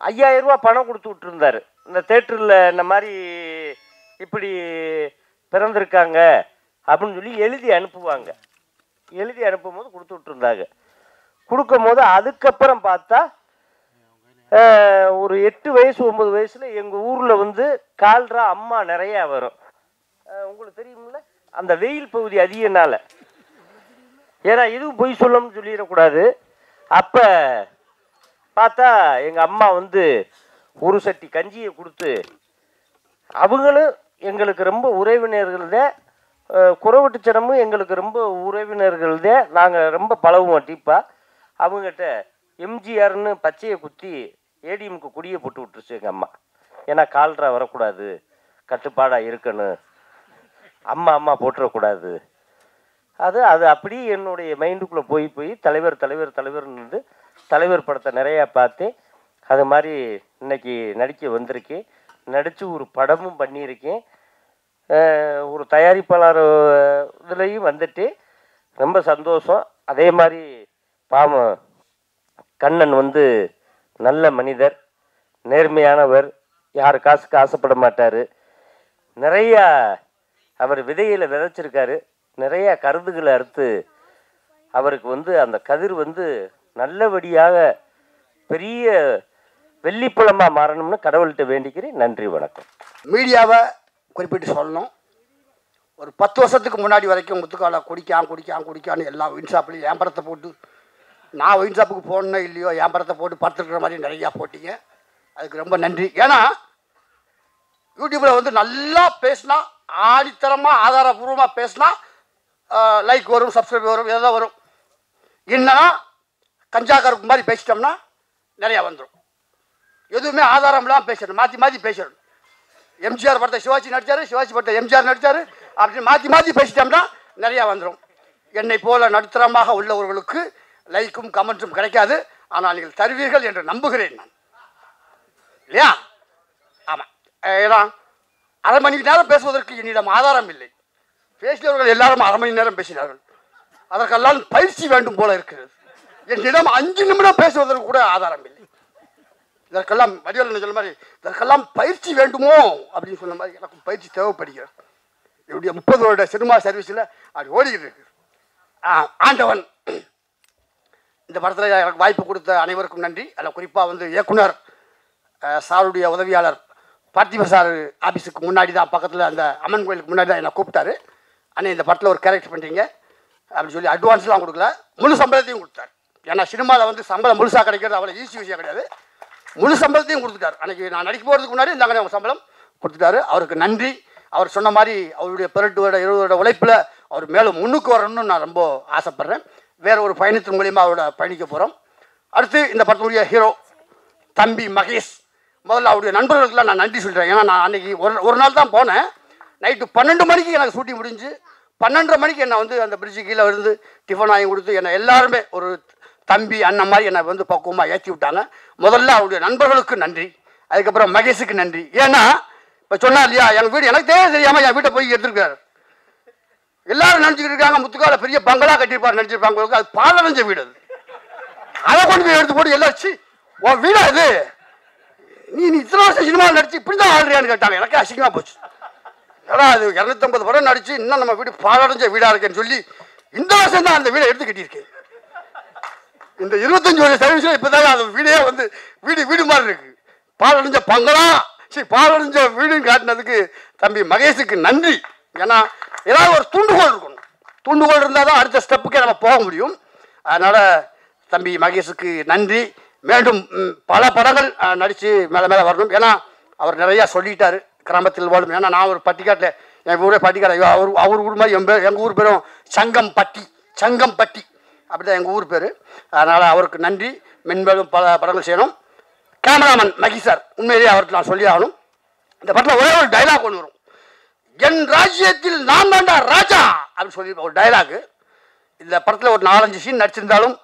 E: 5000 ரூபா பணம் கொடுத்து விட்டுருந்தாரு. இந்த தேட்டரில் இந்த மாதிரி இப்படி பிறந்திருக்காங்க அப்படின்னு சொல்லி எழுதி அனுப்புவாங்க. எழுதி அனுப்பும்போது கொடுத்து விட்டுருந்தாங்க. கொடுக்கும் போது அதுக்கப்புறம் பார்த்தா ஒரு 8 வயசு 9 வயசுல எங்கள் ஊரில் வந்து கால்ரா அம்மா நிறையா வரும். உங்களுக்கு தெரியுமில்ல, அந்த வெயில் பகுதி அதிகனால. ஏன்னா இதுவும் பொய் சொல்லணும்னு சொல்லிடக்கூடாது. அப்போ பார்த்தா எங்கள் அம்மா வந்து ஒரு சட்டி கஞ்சியை கொடுத்து, அவங்களும் எங்களுக்கு ரொம்ப உறவினர்கள் தான், குறவட்டுச்சனமும் எங்களுக்கு ரொம்ப உறவினர்கள் தான். நாங்கள் ரொம்ப பழகுவோம் டீப்பா. அவங்ககிட்ட எம்ஜிஆர்னு பச்சையை குத்தி ஏடிஎம்க்கு குடியை போட்டு விட்டுருச்சு எங்கள் அம்மா. ஏன்னா கால்ரா வரக்கூடாது, கட்டுப்பாடாக இருக்கணும் அம்மா அம்மா போட்டுறக்கூடாது. அது அது அப்படி என்னுடைய மைண்டுக்குள்ளே போய் போய் தலைவர் தலைவர் தலைவர்னு வந்து தலைவர் படத்தை நிறையா பார்த்தேன். அது மாதிரி இன்னைக்கு நடிக்க வந்திருக்கேன். நடித்து ஒரு படமும் பண்ணியிருக்கேன். ஒரு தயாரிப்பாளர் இதுலேயும் வந்துட்டு ரொம்ப சந்தோஷம். அதே மாதிரி பாவம் கண்ணன் வந்து நல்ல மனிதர், நேர்மையானவர், யார் காசுக்கு ஆசைப்பட மாட்டார். நிறையா அவர் விதையில் விதைச்சிருக்காரு. நிறையா கருதுகளை அறுத்து அவருக்கு வந்து அந்த கதிர் வந்து நல்லபடியாக பெரிய வெள்ளிப்பழமாக மாறணும்னு கடவுள்கிட்ட வேண்டிக்கிறேன். நன்றி, வணக்கம்.
C: மீடியாவை குறிப்பிட்டு சொல்லணும். ஒரு 10 வருஷத்துக்கு முன்னாடி வரைக்கும் முத்துக்கால குடிக்கான்னு எல்லா ஒயின் ஷாப்லையும் என் படத்தை போட்டு, நான் ஒயின் ஷாப்புக்கு போடணும் இல்லையோ என் படத்தை போட்டு படுத்துக்கிற மாதிரி நிறையா போட்டிங்க. அதுக்கு ரொம்ப நன்றி. ஏன்னா யூடியூப்பில் வந்து நல்லா பேசினா, ஆடித்தரமாக ஆதாரபூர்வமாக பேசினா லைக் வரும், சப்ஸ்கிரைப் வரும், எதாவது வரும். என்னன்னா கஞ்சா கருப்பு மாதிரி பேசிட்டோம்னா நிறையா வந்துடும். எதுவுமே ஆதாரம் இல்லாமல் பேசணும், மாற்றி மாற்றி பேசணும். எம்ஜிஆர் படத்தை சிவாஜி நடித்தார், சிவாஜி படத்தை எம்ஜிஆர் நடித்தார் அப்படின்னு மாற்றி மாற்றி பேசிட்டோம்னா நிறையா வந்துடும். என்னை போல நடுத்தரமாக உள்ளவர்களுக்கு லைக்கும் கமெண்ட்ஸும் கிடைக்காது. ஆனால் நீங்கள் தருவீர்கள் என்று நம்புகிறேன் நான். இல்லையா? ஆமாம். ஏன்னா அரை மணி நேரம் பேசுவதற்கு என்னிடம் ஆதாரம் இல்லை. பேசியவர்கள் எல்லாரும் அரை மணி நேரம் பேசினார்கள். அதற்கெல்லாம் பயிற்சி வேண்டும் போல இருக்கிறது. என்னிடம் 5 நிமிடம் பேசுவதற்கு கூட ஆதாரம் இல்லை. இதற்கெல்லாம் வடிவேலு சொன்ன மாதிரி இதற்கெல்லாம் பயிற்சி வேண்டுமோ அப்படின்னு சொன்ன மாதிரி எனக்கு பயிற்சி தேவைப்படுகிறது. என்னுடைய 30 வருட சினிமா சர்வீஸில் அது ஓடிக்கிட்டு இருக்கு. ஆண்டவன் இந்த படத்தில் எனக்கு வாய்ப்பு கொடுத்த அனைவருக்கும் நன்றி. அதில் குறிப்பாக வந்து இயக்குனர் சாருடைய உதவியாளர் பார்த்திப சார் ஆஃபீஸுக்கு முன்னாடி தான், பக்கத்தில் அந்த அம்மன் கோயிலுக்கு முன்னாடி தான் என்னை கூப்பிட்டாரு. ஆனால் இந்த படத்தில் ஒரு கேரக்டர் பண்ணுறீங்க அப்படின்னு சொல்லி அட்வான்ஸ்லாம் கொடுக்கல, முழு சம்பளத்தையும் கொடுத்தார். ஏன்னா சினிமாவில் வந்து சம்பளம் முழுசாக கிடைக்கிறது அவ்வளோ ஈஸி விஷயம் கிடையாது. முழு சம்பளத்தையும் கொடுத்துட்டார். அன்றைக்கி நான் நடிக்க போகிறதுக்கு முன்னாடி இந்த சம்பளம் கொடுத்துட்டாரு. அவருக்கு நன்றி. அவர் சொன்ன மாதிரி அவருடைய 18 வருட 20 வருட உழைப்பில் அவர் மேலும் முன்னுக்கு வரணும்னு நான் ரொம்ப ஆசைப்பட்றேன். வேறு ஒரு பயணத்தின் மூலிமா அவரோட பயணிக்க போகிறோம். அடுத்து இந்த படத்துடைய ஹீரோ தம்பி மகேஷ். முதல்ல அவருடைய நண்பர்களுக்கெல்லாம் நான் நன்றி சொல்கிறேன். ஏன்னா நான் அன்றைக்கி ஒரு நாள் தான் போனேன். நைட்டு 12 மணிக்கு எனக்கு ஷூட்டிங் முடிஞ்சு 12:30 மணிக்கு என்னை வந்து அந்த பிரிட்ஜு கீழே இருந்து டிஃபன் வாங்கி கொடுத்து என்னை எல்லாருமே ஒரு தம்பி அண்ணன் மாதிரி என்னை வந்து பக்குவமாக ஏற்றி விட்டாங்க. முதல்ல அவருடைய நண்பர்களுக்கு நன்றி. அதுக்கப்புறம் மகேஷுக்கு நன்றி. ஏன்னா இப்போ சொன்னா இல்லையா, எங்கள் வீடு எனக்கு தெரியாமல் என் வீட்டை போய் எடுத்துருக்காரு. எல்லாரும் நினச்சிக்கிட்டு இருக்காங்க முத்துக்கால பெரிய பங்களா கட்டியிருப்பார் நினச்சிருப்பாங்க. அது பாலடைஞ்ச வீடு. அதை கொண்டு போய் எடுத்து போட்டு எல்லாச்சு உன் வீடா இது, நீ இத்தனை வருஷம் சினிமாவில் நடிச்சு இப்படி தான் ஆடுறியான்னு கேட்டாங்க. எனக்கு அசிங்கமாக போச்சு. ஏன்னா அது 250 படம் நடிச்சு இன்னும் நம்ம வீடு பாலடைஞ்ச வீடாக இருக்கேன்னு சொல்லி இந்த வருஷம் தான் அந்த வீடை எடுத்து கட்டியிருக்கேன். இந்த 25 வருஷம் சர்வீஸில் இப்போ தான் அந்த வீடே வந்து வீடு மாதிரி இருக்கு. பாலடைஞ்ச பங்களா பாலடைஞ்ச வீடுன்னு காட்டினதுக்கு தம்பி மகேஷுக்கு நன்றி. ஏன்னா ஏதாவது ஒரு தூண்டுகோல் இருக்கணும். தூண்டுகோல் இருந்தால் தான் அடுத்த ஸ்டெப்புக்கே நம்ம போக முடியும். அதனால் தம்பி மகேஷுக்கு நன்றி. மீண்டும் பல படங்கள் நடித்து மேலே வரணும். ஏன்னா அவர் நிறையா சொல்லிட்டார் கிராமத்தில் வாழும். ஏன்னா நான் ஒரு பட்டிக்காட்டில், என் ஊரே பட்டிக்காடு, அவர் ஊர் மாதிரி எங்கள் ஊர் பேரும் சங்கம்பட்டி அப்படி தான் எங்கள் ஊர் பேர். அதனால் அவருக்கு நன்றி. மென்மேலும் பல படங்கள் செய்யணும். கேமராமேன் மகி சார், உண்மையிலேயே அவருக்கு நான் சொல்லி ஆகணும். இந்த படத்தில் ஒரே ஒரு டைலாக் ஒன்று வரும். என் ராஜ்யத்தில் நான் தாண்டா ராஜா அப்படின்னு சொல்லி ஒரு டைலாகு. இந்த படத்தில் ஒரு 4-5 சீன் நடிச்சிருந்தாலும்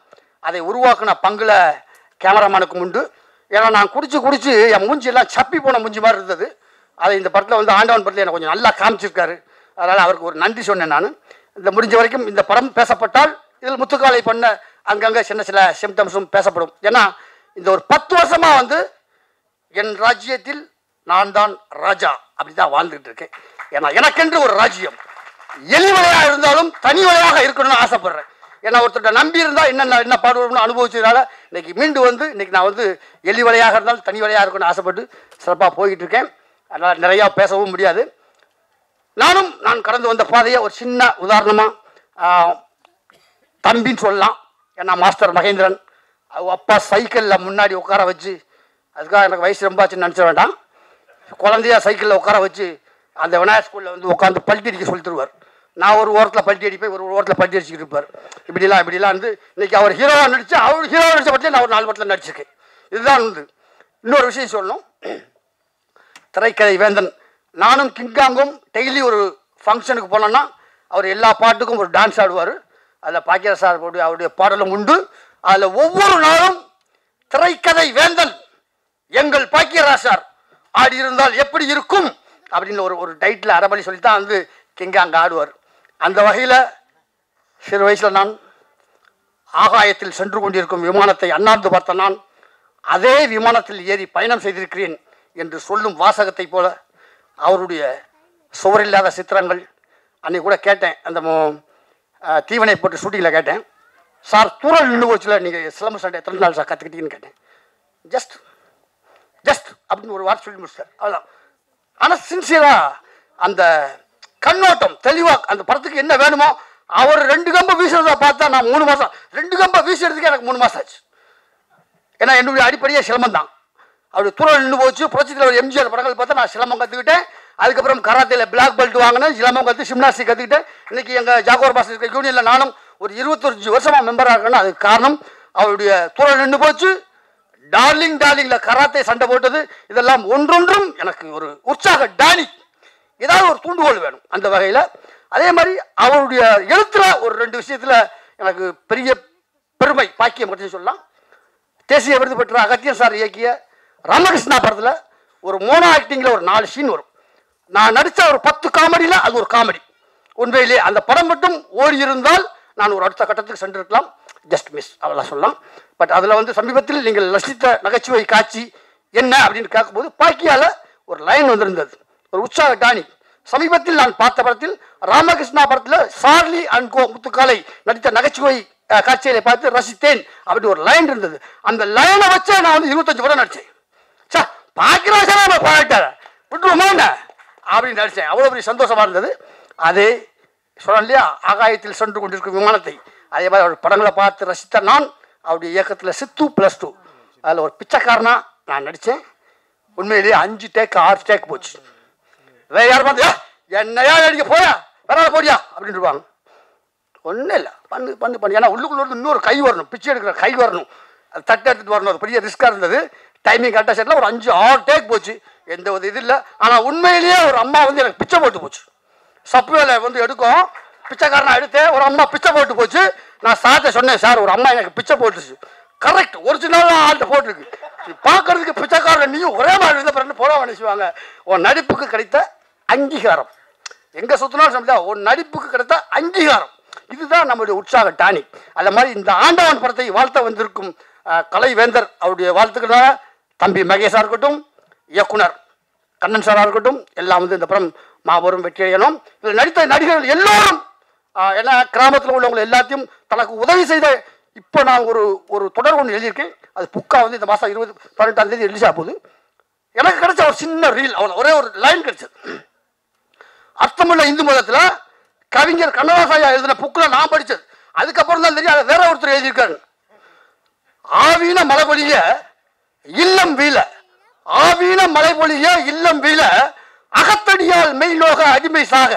C: அதை உருவாக்குன பங்குல கேமராமேனுக்கு உண்டு. ஏன்னா நான் குடிச்சு என் மூஞ்சி எல்லாம் சப்பி போன மூஞ்சி மாதிரி இருந்தது. அதை இந்த படத்தில் வந்து ஆண்டவன் படத்தில் எனக்கு கொஞ்சம் நல்லா காமிச்சிருக்காரு. அதனால் அவருக்கு ஒரு நன்றி சொன்னேன் நான். இந்த முடிஞ்ச வரைக்கும் இந்த படம் பேசப்பட்டால் இதில் முத்துக்காலை பண்ண அங்கங்கே சில சிம்டம்ஸும் பேசப்படும். ஏன்னா இந்த ஒரு 10 வருஷமாக வந்து என் ராஜ்யத்தில் நான் தான் ராஜா அப்படி தான் வாழ்ந்துகிட்டு இருக்கேன். ஏன்னா எனக்கென்று ஒரு ராஜ்யம் எலி வலையாக இருந்தாலும் தனி வலையாக இருக்கணும்னு ஆசைப்படுறேன். ஏன்னா ஒருத்தர் நம்பி இருந்தால் என்ன பாடுவோம்னு அனுபவிச்சதுனால இன்னைக்கு மீண்டு வந்து இன்னைக்கு நான் வந்து எலி வலையாக இருந்தாலும் தனி வலையாக இருக்கணும்னு ஆசைப்பட்டு சிறப்பாக போய்கிட்டு இருக்கேன். அதனால் நிறையா பேசவும் முடியாது. நான் கடந்து வந்த பாதையை ஒரு சின்ன உதாரணமாக தம்பின்னு சொல்லலாம். ஏன்னா மாஸ்டர் மகேந்திரன் அப்பா சைக்கிளில் முன்னாடி உட்கார வச்சு, அதுக்காக எனக்கு வயசு ரொம்ப ஆச்சுன்னு நினச்ச வேண்டாம், குழந்தையா சைக்கிளில் உட்கார வச்சு அந்த விநாயகர் ஸ்கூலில் வந்து உட்காந்து பல்ட்டி அடிக்க சொல்லி தருவார். நான் ஒரு ஓரத்தில் பல்ட்டி அடிப்பேன், ஒரு ஓரத்தில் பல்ட்டி அடிச்சுக்கிட்டு இருப்பார். இப்படிலாம் வந்து இன்றைக்கி அவர் ஹீரோவாக நடித்து, அவர் ஹீரோவாக நடித்த படத்தில் நான் ஒரு 4 படத்தில் நடிச்சிருக்கேன். இதுதான் வந்து இன்னொரு விஷயம் சொல்லணும். திரைக்கதை வேந்தன் நானும் கிங்காங்கும் டெய்லி ஒரு ஃபங்க்ஷனுக்கு போனோன்னா அவர் எல்லா பாட்டுக்கும் ஒரு டான்ஸ் ஆடுவார். அதில் பாக்கியராஜ் சார் அவருடைய பாடலும் உண்டு. அதில் ஒவ்வொரு நாளும் திரைக்கதை வேந்தன் எங்கள் பாக்கியராஜ் சார் ஆடி இருந்தால் எப்படி இருக்கும் அப்படின்னு ஒரு டைட்டில் அரைமணி சொல்லி தான் வந்து கிங்க அங்கே ஆடுவார். அந்த வகையில் சிறு வயசில் நான் ஆகாயத்தில் சென்று கொண்டிருக்கும் விமானத்தை அண்ணாந்து பார்த்த நான் அதே விமானத்தில் ஏறி பயணம் செய்திருக்கிறேன் என்று சொல்லும் வாசகத்தை போல அவருடைய சுவரில்லாத சித்திரங்கள். அன்றைக்கி கூட கேட்டேன், அந்த தீவனை போட்டு ஷூட்டிங்கில் கேட்டேன், சார் தூரல் நின்று போச்சுல, நீங்கள் சிலம்பு சண்டை எத்தனை நாள் சார் கற்றுக்கிட்டீங்கன்னு கேட்டேன். ஜஸ்ட் அப்படின்னு ஒரு வார்த்தை சொல்லி முடிச்சார், அவ்வளோதான். ஆனால் சின்சியராக அந்த கண்ணோட்டம் தெளிவாக அந்த படத்துக்கு என்ன வேணுமோ அவர் 2 கம்பை வீசுறதை பார்த்தா நான் 3 மாதம் 2 கம்பை வீசுறதுக்கு எனக்கு 3 மாதம் ஆச்சு. ஏன்னா என்னுடைய அடிப்படையே சிலம்பம் தான். அவருடைய தூரல் நின்று போச்சு. புரட்சித்தில் ஒரு எம்ஜிஆர் படங்கள் பார்த்தா நான் சிலம்பம் கற்றுக்கிட்டேன். அதுக்கப்புறம் கராத்தேல பிளாக் பெல்ட் வாங்கினேன், சிலம்பம் கற்று ஜிம்னாஸ்டிக் கற்றுக்கிட்டேன். இன்றைக்கி எங்கள் ஜாகோர் பாஸ் இருக்க யூனியனில் நானும் ஒரு 25 வருஷமாக மெம்பராக இருக்கேன்னா அதுக்கு காரணம் அவருடைய தூரல் நின்று போச்சு, டார்லிங்கில் கராத்தே சண்டை போட்டது, இதெல்லாம் ஒன்றொன்றும் எனக்கு ஒரு உற்சாக டானி. ஏதாவது ஒரு தூண்டுகோல் வேணும். அந்த வகையில் அதே மாதிரி அவருடைய எழுத்துல ஒரு 2 விஷயத்தில் எனக்கு பெரிய பெருமை பாக்கியம் பற்றி சொல்லலாம். தேசிய விருது பெற்ற அகத்தியன் சார் இயக்கிய ராமகிருஷ்ணா படத்தில் ஒரு மோனோ ஆக்டிங்கில் ஒரு 4 சீன் வரும். நான் நடித்த ஒரு 10 காமெடியில் அது ஒரு காமெடி. உண்மையிலே அந்த படம் மட்டும் ஓடி இருந்தால் நான் ஒரு அடுத்த கட்டத்துக்கு சென்றிருக்கலாம். ஜஸ்ட் மிஸ் அதெல்லாம் சொல்லலாம். பட் அதில் வந்து சமீபத்தில் நீங்கள் ரசித்த நகைச்சுவை காட்சி என்ன அப்படின்னு கேட்கும்போது பாக்கியால் ஒரு லைன் வந்திருந்தது, ஒரு உற்சாக டானி. சமீபத்தில் நான் பார்த்த படத்தில் ராமகிருஷ்ணா படத்தில் சார்லி அண்ட் கோ முத்துக்காலை நடித்த நகைச்சுவை காட்சியை பார்த்து ரசித்தேன் அப்படி ஒரு லைன் இருந்தது. அந்த லைனை வச்சே நான் வந்து 25 படம் நடித்தேன். சார் பாக்கியராஜா பாட்டார விட்டுருமா அப்படின்னு நடித்தேன். அவ்வளோ பெரிய சந்தோஷமாக இருந்தது. அதே சொன்னேன் இல்லையா, ஆகாயத்தில் சென்று கொண்டிருக்கும் விமானத்தை, அதே மாதிரி அவர் படங்களை பார்த்து ரசித்த நான் அவருடைய இயக்கத்தில் சித்து +2 அதில் ஒரு பிச்சைக்காரனா நான் நடித்தேன். உண்மையிலேயே 5 டேக் 6 டேக் போச்சு. வேற யார் பார்த்தியா என்னையா நடிக்க போயா வேற போடியா அப்படின்னு இருப்பாங்க. ஒன்றும் இல்லை, பண்ணு. ஏன்னா உள்ளுக்குள்ள இன்னொரு கை வரணும், பிச்சை எடுக்கிற கை வரணும், அது தட்டு எடுத்துகிட்டு வரணும். அது பெரிய ரிஸ்க்காக இருந்தது. டைமிங் கரெக்டாக செட்டில் ஒரு 5-6 டேக் போச்சு. எந்த ஒரு இது இல்லை. ஆனால் உண்மையிலேயே ஒரு அம்மா வந்து எனக்கு பிச்சை போட்டு போச்சு. சப்வேல வந்து எடுக்கும், பிச்சைக்காரனா எடுத்தேன், ஒரு அம்மா பிச்சை போட்டு போச்சு. நான் சார்ட்ட சொன்னேன், சார் ஒரு அம்மா எனக்கு பிச்சை போட்டுச்சு. கரெக்ட், ஒரிஜினலாக ஆள்கிட்ட போட்டிருக்கு. பார்க்கறதுக்கு பிச்சைக்காரன் நீயும் ஒரே மாதிரி இருந்த பிறகு போட நினைச்சுவாங்க. உன் நடிப்புக்கு கிடைத்த அங்கீகாரம் எங்கே சுற்றினாலும் சமைச்சா உன் நடிப்புக்கு கிடைத்த அங்கீகாரம், இதுதான் நம்மளுடைய உற்சாக டானி. அந்த மாதிரி இந்த ஆண்டவன் படத்தை வாழ்த்த வந்திருக்கும் கலைவேந்தர் அவருடைய வாழ்த்துக்கள் தம்பி மகேஷாக இருக்கட்டும், இயக்குனர் கண்ணன் சாராக இருக்கட்டும், எல்லாம் வந்து இந்த படம் மாபெரும் வெற்றி அடையணும். இதில் நடித்த நடிகர்கள் எல்லோரும் ஏன்னா கிராமத்தில் உள்ளவங்க எல்லாத்தையும் தனக்கு உதவி செய்த. இப்போ நான் ஒரு தொடர் ஒன்று எழுதியிருக்கேன். அது புக்கா வந்து இந்த மாதம் 18ஆம் தேதி ரிலீஸ் ஆக போகுது. எனக்கு கிடைச்ச ஒரு சின்ன ரீல், அவ்வளோ ஒரே ஒரு லைன் கிடைச்சது. அர்த்தமுள்ள இந்து மதத்தில் கவிஞர் கண்ணதாசையா எழுதின புக்கில் நான் படித்தது. அதுக்கப்புறம் தான் தெரியும் அதை வேற ஒருத்தர் எழுதியிருக்காரு. ஆவீன மழை பொழிய இல்லம் வீழ, ஆவீன மழை பொழிய இல்லம் வீழ, அகத்தடியால் மெய்நோக அடிமை சாக,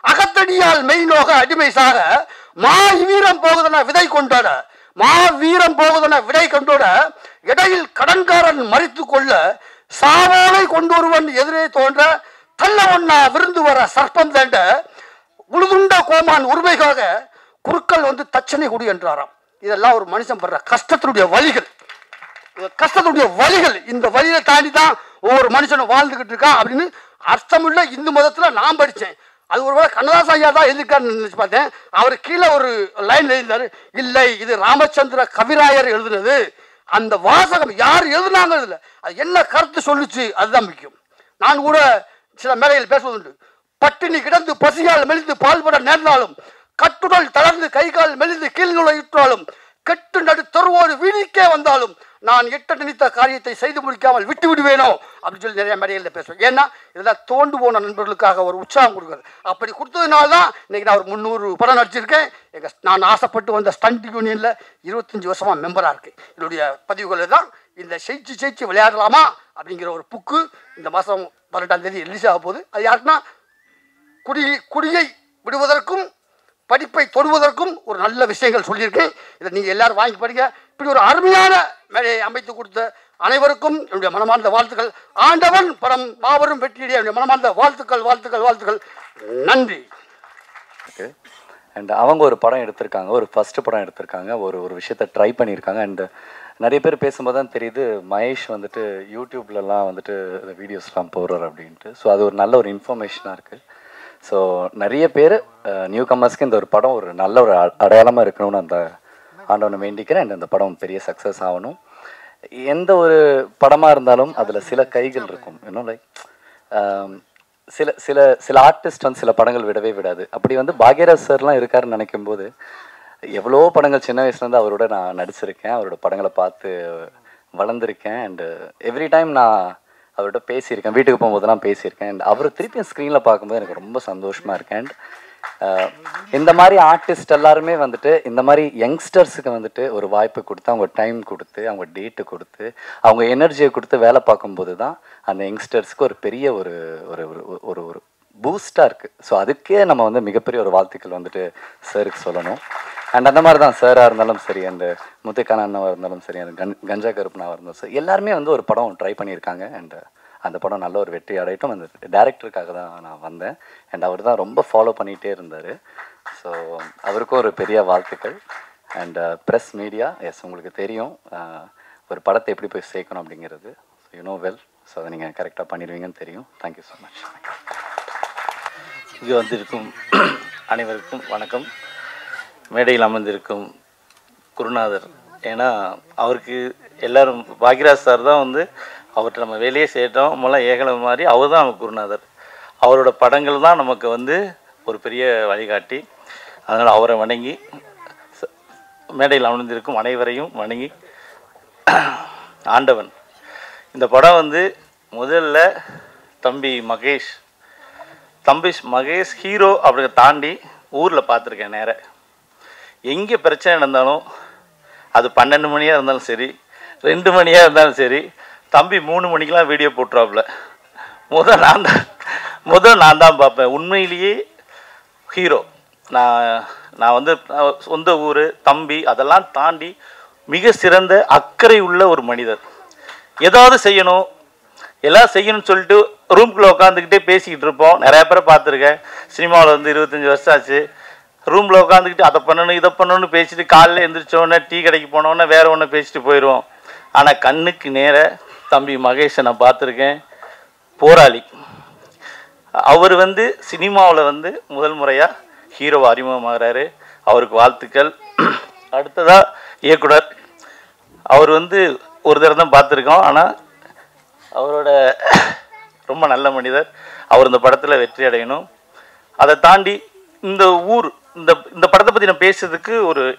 C: அகத்தடியால் மெய்நோக அடிமை சாக, மா வீரம் போகுதன விதை கொண்டாட, மா வீரம் போகுதன விடை கொண்டோட, இடையில் கடன்காரன் மறித்து கொள்ள, சாவோலை கொண்டொருவன் எதிரே தோன்ற, தள்ள ஒன்னா விருந்து வர சர்ப்பம் தேண்ட, உழுதுண்ட கோமான் உரிமைக்காக குறுக்கள் வந்து தச்சனை குடி என்றாராம். இதெல்லாம் ஒரு மனுஷன் படுற கஷ்டத்தினுடைய வழிகள், கஷ்டத்துடைய வழிகள். இந்த வழியை தாண்டி தான் ஒவ்வொரு மனுஷனும் வாழ்ந்துகிட்டு இருக்கான் அப்படின்னு அர்த்தமுள்ள இந்து மதத்தில் நான் படித்தேன். அது ஒருவேளை கண்ணதாசன் ஐயா தான் எழுதியிருக்காருன்னு நினச்சி பார்த்தேன். அவர் கீழே ஒரு லைன் எழுதினார், இல்லை இது ராமச்சந்திர கவிராயர் எழுதுனது. அந்த வாசகம் யார் எழுதுனாங்க, இதில் அது என்ன கருத்து சொல்லுச்சு அதுதான் முக்கியம். நான் கூட சில மேடைகள் பேசுவதுண்டு. பட்டினி கிடந்து பசியால் மெலிந்து பால்பட நேர்ந்தாலும், கட்டுடல் தளர்ந்து கை கால் மெலிந்து கீழ்நுழை இட்டாலும், கெட்டு நடு தெருவோடு வீதிக்கே வந்தாலும், நான் எட்ட நினைத்த காரியத்தை செய்து முடிக்காமல் விட்டு விடுவேனோ அப்படின்னு சொல்லி நிறைய மேடைகளில் பேசுவேன். ஏன்னா இதெல்லாம் தோண்டு போன நண்பர்களுக்காக ஒரு உற்சாகம் கொடுக்குறது. அப்படி கொடுத்ததுனால தான் இன்றைக்கி நான் ஒரு 300 படம் நடிச்சிருக்கேன். நான் ஆசைப்பட்டு வந்த ஸ்டண்ட் யூனியனில் 25 வருஷமாக மெம்பராக இருக்கேன். என்னுடைய பதிவுகளில் தான் இந்த ஜெயிச்சு விளையாடலாமா அப்படிங்கிற ஒரு புக்கு இந்த மாதம் 18ஆம் தேதி ரிலீஸ் ஆக போகுது. அது யாருக்குன்னா குடியை விடுவதற்கும் படிப்பை தொடுவதற்கும் ஒரு நல்ல விஷயங்கள் சொல்லியிருக்கேன். இதை நீங்கள் எல்லோரும் வாங்கி படிங்க. இப்படி ஒரு அருமையான மேடையை அமைத்து கொடுத்த அனைவருக்கும் என்னுடைய மனமார்ந்த வாழ்த்துக்கள். ஆண்டவன் படம் மாபெரும் வெற்றியுடைய என்னுடைய மனமார்ந்த வாழ்த்துக்கள் வாழ்த்துக்கள் வாழ்த்துக்கள். நன்றி.
F: அண்ட் அவங்க ஒரு படம் எடுத்திருக்காங்க, ஒரு ஃபஸ்ட்டு படம் எடுத்திருக்காங்க, ஒரு விஷயத்தை ட்ரை பண்ணியிருக்காங்க. அண்டு நிறைய பேர் பேசும்போது தான் தெரியுது மகேஷ் வந்துட்டு யூடியூப்லலாம் வந்துட்டு வீடியோஸ்லாம் போடுறார் அப்படின்ட்டு. ஸோ அது ஒரு நல்ல ஒரு இன்ஃபர்மேஷனாக இருக்குது. ஸோ நிறைய பேர் நியூ கம்மர்ஸ்க்கு இந்த ஒரு படம் ஒரு நல்ல ஒரு அடையாளமாக இருக்கணும்னு அந்த ஆண்டவனை வேண்டிக்கிறேன். அண்ட் அந்த படம் பெரிய சக்ஸஸ் ஆகணும். எந்த ஒரு படமாக இருந்தாலும் அதில் சில கைகள் இருக்கும், இன்னும் லைக் சில சில சில ஆர்டிஸ்ட் வந்து சில படங்கள் விடவே விடாது. அப்படி வந்து பாக்யராஜ் சார்லாம் இருக்காருன்னு நினைக்கும் போது எவ்வளோ படங்கள் சின்ன வயசுலேருந்து அவரோட நான் நடிச்சிருக்கேன், அவரோட படங்களை பார்த்து வளர்ந்துருக்கேன். அண்டு எவ்ரி டைம் நான் அவர்கிட்ட பேசியிருக்கேன், வீட்டுக்கு போகும்போதெல்லாம் பேசியிருக்கேன். அண்ட் அவர் திருப்பியும் ஸ்க்ரீனில் பார்க்கும்போது எனக்கு ரொம்ப சந்தோஷமாக இருக்கேன். அண்ட் இந்த மாதிரி ஆர்டிஸ்ட் எல்லாருமே வந்துட்டு இந்த மாதிரி யங்ஸ்டர்ஸுக்கு வந்துட்டு ஒரு வாய்ப்பு கொடுத்து அவங்க டைம் கொடுத்து அவங்க டேட்டு கொடுத்து அவங்க எனர்ஜியை கொடுத்து வேலை பார்க்கும்போது தான் அந்த யங்ஸ்டர்ஸ்க்கு ஒரு பெரிய ஒரு ஒரு ஒரு ஒரு பூஸ்டாக இருக்குது. ஸோ அதுக்கே நம்ம வந்து மிகப்பெரிய ஒரு வாழ்த்துக்கள் வந்துட்டு சாருக்கு சொல்லணும். அண்ட் அந்த மாதிரி தான் சாராக இருந்தாலும் சரி, அந்த முத்துக்கான அண்ணாவாக இருந்தாலும் சரி, அந்த கஞ்சா கருப்பனாவாக இருந்தாலும் சரி, எல்லாருமே வந்து ஒரு படம் ட்ரை பண்ணியிருக்காங்க. அண்ட் அந்த படம் நல்ல ஒரு வெற்றி அடையட்டும். அந்த டைரக்டருக்காக தான் நான் வந்தேன். அண்ட் அவர் தான் ரொம்ப ஃபாலோ பண்ணிகிட்டே இருந்தார். ஸோ அவருக்கும் ஒரு பெரிய வாழ்த்துக்கள். அண்ட் ப்ரெஸ் மீடியா, எஸ் உங்களுக்கு தெரியும் ஒரு படத்தை எப்படி போய் சேர்க்கணும் அப்படிங்கிறது. So you know well. So அதை நீங்கள் கரெக்டாக பண்ணிடுவீங்கன்னு தெரியும். Thank you so much.
G: இங்கே வந்திருக்கும் அனைவருக்கும் வணக்கம். மேடையில் அமர்ந்திருக்கும் குருநாதர், ஏன்னா அவருக்கு எல்லாரும் பாக்யராஜ் சார் தான் வந்து அவர்கிட்ட நம்ம வேலையே செய்யட்டோம் மூலம் ஏகலை மாதிரி அவர் தான் நமக்கு குருநாதர். அவரோட படங்கள் தான் நமக்கு வந்து ஒரு பெரிய வழிகாட்டி. அதனால் அவரை வணங்கி மேடையில் அமர்ந்திருக்கும் அனைவரையும் வணங்கி ஆண்டவன் இந்த படம் வந்து முதல்ல தம்பி மகேஷ் ஹீரோ அப்படிங்க தாண்டி ஊரில் பார்த்துருக்கேன். நேர எங்கே பிரச்சனை நடந்தாலும் அது 12 மணியாக இருந்தாலும் சரி, 2 மணியாக இருந்தாலும் சரி, தம்பி 3 மணிக்கெலாம் வீடியோ போட்டுருவாப்புல. முதல் நான் தான் பார்ப்பேன். உண்மையிலேயே ஹீரோ. நான் வந்து சொந்த ஊர் தம்பி அதெல்லாம் தாண்டி மிக சிறந்த அக்கறை உள்ள ஒரு மனிதர். ஏதாவது செய்யணும் எல்லாம் செய்யணும்னு சொல்லிட்டு ரூம்குள்ளே உட்காந்துக்கிட்டே பேசிக்கிட்டு இருப்போம். நிறையா பேரை பார்த்துருக்கேன். சினிமாவில் வந்து 25 வருஷம் ஆச்சு. ரூமில் உட்காந்துக்கிட்டு அதை பண்ணணும் இதை பண்ணணும்னு பேசிட்டு காலையில் எழுந்திரிச்சோன்னே டீ கடைக்கு போனோன்னே வேறு ஒன்று பேசிட்டு போயிடுவோம். ஆனால் கண்ணுக்கு நேர தம்பி மகேஷை நான் பார்த்துருக்கேன். போராளி. அவர் வந்து சினிமாவில் வந்து முதல் முறையாக ஹீரோவை அறிமுகமாகறாரு. அவருக்கு வாழ்த்துக்கள். அடுத்ததாக இயக்குனர். அவர் வந்து ஒரு தடவை தான் பார்த்துருக்கோம். ஆனால் அவரோட ரொம்ப நல்ல மனிதர். அவர் இந்த படத்தில் வெற்றி அடையணும். அதை தாண்டி இந்த ஊர் இந்த படத்தை பற்றி நான் பேசுறதுக்கு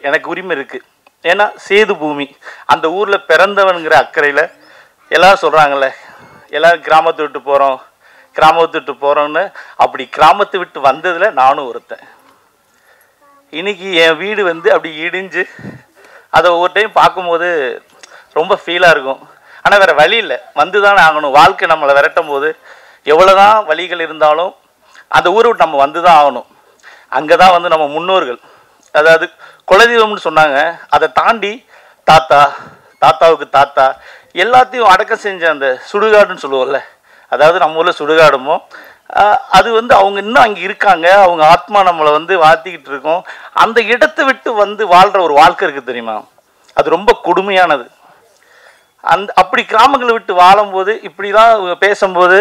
G: எனக்கு உரிமை இருக்குது. ஏன்னா சேது பூமி, அந்த ஊரில் பிறந்தவனுங்கிற அக்கறையில் எல்லோரும் சொல்கிறாங்கல்ல, எல்லோரும் கிராமத்தை விட்டு போகிறோன்னு. அப்படி கிராமத்தை விட்டு வந்ததில் நானும் ஒருத்தன். இன்னைக்கு என் வீடு வந்து அப்படி இடிஞ்சு அதை ஒவ்வொரு டைம் பார்க்கும்போது ரொம்ப ஃபீலாக இருக்கும். ஆனால் வேறு வழி இல்லை, வந்து தானே ஆகணும். வாழ்க்கை நம்மளை விரட்டும் போது எவ்வளோ தான் வழிகள் இருந்தாலும் அந்த ஊரை விட்டு நம்ம வந்து தான் ஆகணும். அங்கே தான் வந்து நம்ம முன்னோர்கள், அதாவது குலதெய்வம்னு சொன்னாங்க. அதை தாண்டி தாத்தாவுக்கு தாத்தா எல்லாத்தையும் அடக்கம் செஞ்ச அந்த சுடுகாடுன்னு சொல்லுவோம்ல, அதாவது நம்ம ஊரில் சுடுகாடுமோ அது வந்து அவங்க இன்னும் அங்கே இருக்காங்க. அவங்க ஆத்மா நம்மளை வந்து வாழ்த்திக்கிட்டு இருக்கோம். அந்த இடத்தை விட்டு வந்து வாழ்கிற ஒரு வாழ்க்கை இருக்குது தெரியுமா, அது ரொம்ப கொடுமையானது. அப்படி கிராமங்களை விட்டு வாழும்போது இப்படிலாம் பேசும்போது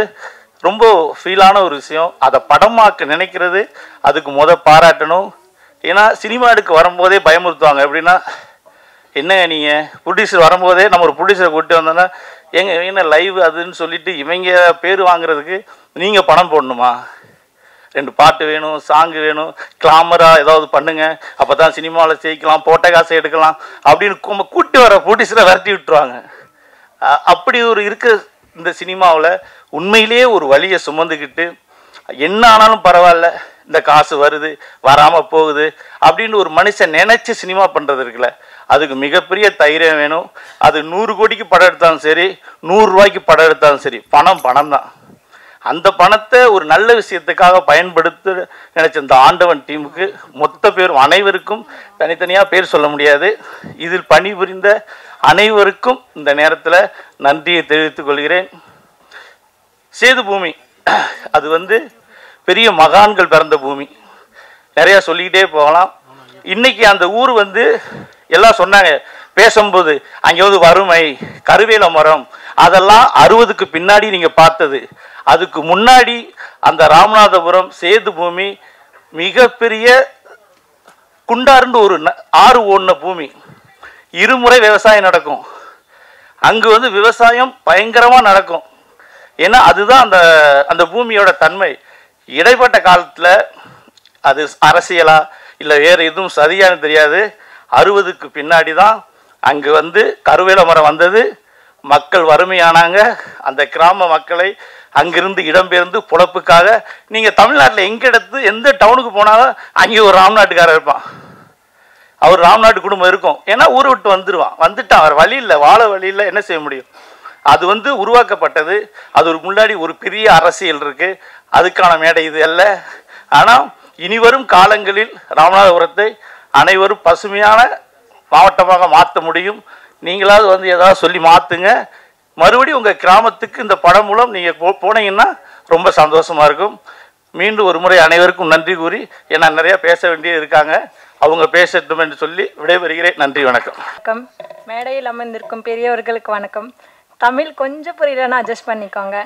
G: ரொம்ப ஃபீலான ஒரு விஷயம். அதை படமாக்க நினைக்கிறது அதுக்கு பாராட்டணும். ஏன்னா சினிமா எடுக்க வரும்போதே பயமுறுத்துவாங்க. எப்படின்னா, என்னங்க நீங்கள் ப்ரொடியூசர் வரும்போதே நம்ம ஒரு ப்ரொடியூசரை கூப்பிட்டு வந்தோன்னா என்ன லைவ் அதுன்னு சொல்லிட்டு இவங்க பேர் வாங்குறதுக்கு நீங்கள் பணம் போடணுமா, 2 பாட்டு வேணும், சாங்கு வேணும், கிளாமராக ஏதாவது பண்ணுங்க, அப்போ தான் சினிமாவில் ஜெயிக்கலாம், போட்ட காசை எடுக்கலாம் அப்படின்னு கூட்டி வர ப்ரொடியூசரை விரட்டி விட்டுருவாங்க. அப்படி ஒரு இருக்க இந்த சினிமாவில் உண்மையிலேயே ஒரு வழியை சுமந்துக்கிட்டு என்ன ஆனாலும் பரவாயில்ல, இந்த காசு வருது வராமல் போகுது அப்படின்னு ஒரு மனுஷன் நினச்சி சினிமா பண்ணுறது இருக்குல்ல, அதுக்கு மிகப்பெரிய தைரியம் வேணும். அது 100 கோடிக்கு படம் எடுத்தாலும் சரி, 100 ரூபாய்க்கு படம் எடுத்தாலும் சரி, பணம் தான். அந்த பணத்தை ஒரு நல்ல விஷயத்துக்காக பயன்படுத்த நினைச்ச இந்த ஆண்டவன் டீமுக்கு மொத்த பேரும் அனைவருக்கும் தனித்தனியாக பேர் சொல்ல முடியாது. இதில் பணிபுரிந்த அனைவருக்கும் இந்த நேரத்தில் நன்றியை தெரிவித்துக் கொள்கிறேன். சேது பூமி அது பெரிய மகான்கள் பிறந்த பூமி, நிறையா சொல்லிக்கிட்டே போகலாம். இன்னைக்கு அந்த ஊர் எல்லாம் சொன்னாங்க பேசும்போது, அங்கே வறுமை, கருவேல மரம், அதெல்லாம் 60க்கு பின்னாடி நீங்கள் பார்த்தது. அதுக்கு முன்னாடி அந்த ராமநாதபுரம் சேது பூமி மிகப்பெரிய குண்டார்ந்து ஒரு ஆறு ஓடின பூமி. இருமுறை விவசாயம் நடக்கும் அங்கு. விவசாயம் பயங்கரமாக நடக்கும். ஏன்னா அதுதான் அந்த அந்த பூமியோட தன்மை. இடைப்பட்ட காலத்தில் அது அரசியலா இல்லை வேறு எதுவும் சரியானு தெரியாது. 60க்கு பின்னாடி தான் அங்கு கருவேல மரம் வந்தது. மக்கள் வறுமையானாங்க. அந்த கிராம மக்களை அங்கிருந்து இடம்பெயர்ந்து பொழப்புக்காக, நீங்கள் தமிழ்நாட்டில் எந்த டவுனுக்கு போனாலும் அங்கே ஒரு ராம்நாட்டுக்காரர் இருப்பான். அவர் ராம்நாட்டு குடும்பம் இருக்கும். ஏன்னா ஊரை விட்டு வந்துட்டான். அவர் வழி இல்லை, வாழ வழி இல்லை, என்ன செய்ய முடியும்? அது உருவாக்கப்பட்டது. அது முன்னாடி ஒரு பெரிய அரசியல் இருக்கு. அதுக்கான மேடை இது அல்ல. ஆனால் இனிவரும் காலங்களில் ராமநாதபுரத்தை அனைவரும் பசுமையான மாவட்டமாக மாற்ற முடியும். நீங்களாவது ஏதாவது சொல்லி மாற்றுங்க. மறுபடியும் உங்கள் கிராமத்துக்கு இந்த படம் மூலம் நீங்கள் போனீங்கன்னா ரொம்ப சந்தோஷமாக இருக்கும். மீண்டும் ஒரு முறை அனைவருக்கும் நன்றி கூறி, ஏன்னா நிறையா பேச வேண்டியது இருக்காங்க, அவங்க பேசட்டும் என்று சொல்லி விடைபெறுகிறேன். நன்றி, வணக்கம்.
H: வணக்கம். மேடையில் அமர்ந்திருக்கும் பெரியவர்களுக்கு வணக்கம். தமிழ் கொஞ்சம் புரியலன்னா அட்ஜஸ்ட் பண்ணிக்கோங்க.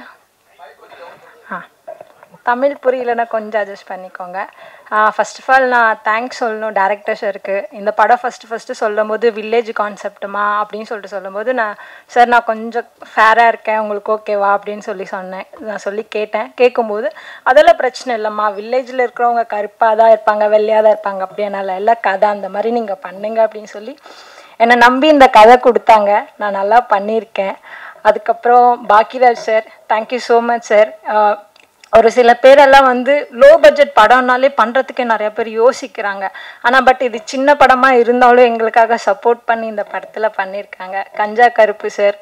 H: தமிழ் புரியலன்னா கொஞ்சம் அட்ஜஸ்ட் பண்ணிக்கோங்க. ஃபர்ஸ்ட் ஆஃப் ஆல் நான் தேங்க்ஸ் சொல்லணும் டேரக்டர் சாருக்கு. இந்த படம் ஃபஸ்ட்டு சொல்லும் போது வில்லேஜ் கான்செப்டுமா அப்படின்னு சொல்லும்போது நான் கொஞ்சம் ஃபேராக இருக்கேன், உங்களுக்கு ஓகேவா அப்படின்னு சொன்னேன். நான் கேட்டேன். கேட்கும்போது அதெல்லாம் பிரச்சனை இல்லைம்மா, வில்லேஜில் இருக்கிறவங்க கருப்பாக தான் இருப்பாங்க, வெள்ளையாக தான் இருப்பாங்க, அப்படியானால எல்லாம் கதை அந்த மாதிரி நீங்கள் பண்ணுங்க அப்படின்னு என்னை நம்பி இந்த கதை கொடுத்தாங்க. நான் நல்லா பண்ணியிருக்கேன். அதுக்கப்புறம் Bhagyaraj sir, thank you so much sir. ஒரு சில பேரெல்லாம் லோ பட்ஜெட் படம்னாலே பண்ணுறதுக்கு நிறைய பேர் யோசிக்கிறாங்க. ஆனால் பட் இது சின்ன படமாக இருந்தாலும் எங்களுக்காக சப்போர்ட் பண்ணி இந்த படத்தில் பண்ணியிருக்காங்க. கஞ்சா கருப்பு சார்,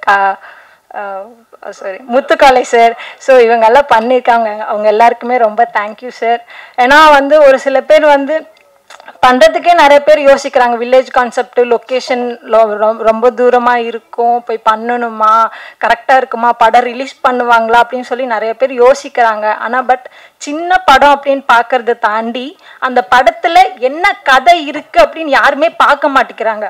H: முத்துக்காலை சார், ஸோ இவங்கெல்லாம் பண்ணியிருக்காங்க. அவங்க எல்லாருக்குமே ரொம்ப தேங்க்யூ சார். ஏன்னா ஒரு சில பேர் பண்ணுறதுக்கே நிறைய பேர் யோசிக்கிறாங்க. வில்லேஜ் கான்செப்ட், லொக்கேஷன் ரொம்ப தூரமாக இருக்கும், போய் பண்ணணுமா, கரெக்டாக இருக்குமா, படம் ரிலீஸ் பண்ணுவாங்களா அப்படின்னு நிறைய பேர் யோசிக்கிறாங்க. ஆனால் பட் சின்ன படம் அப்படின்னு பார்க்கறத தாண்டி அந்த படத்தில் என்ன கதை இருக்குது அப்படின்னு யாருமே பார்க்க மாட்டேங்கிறாங்க.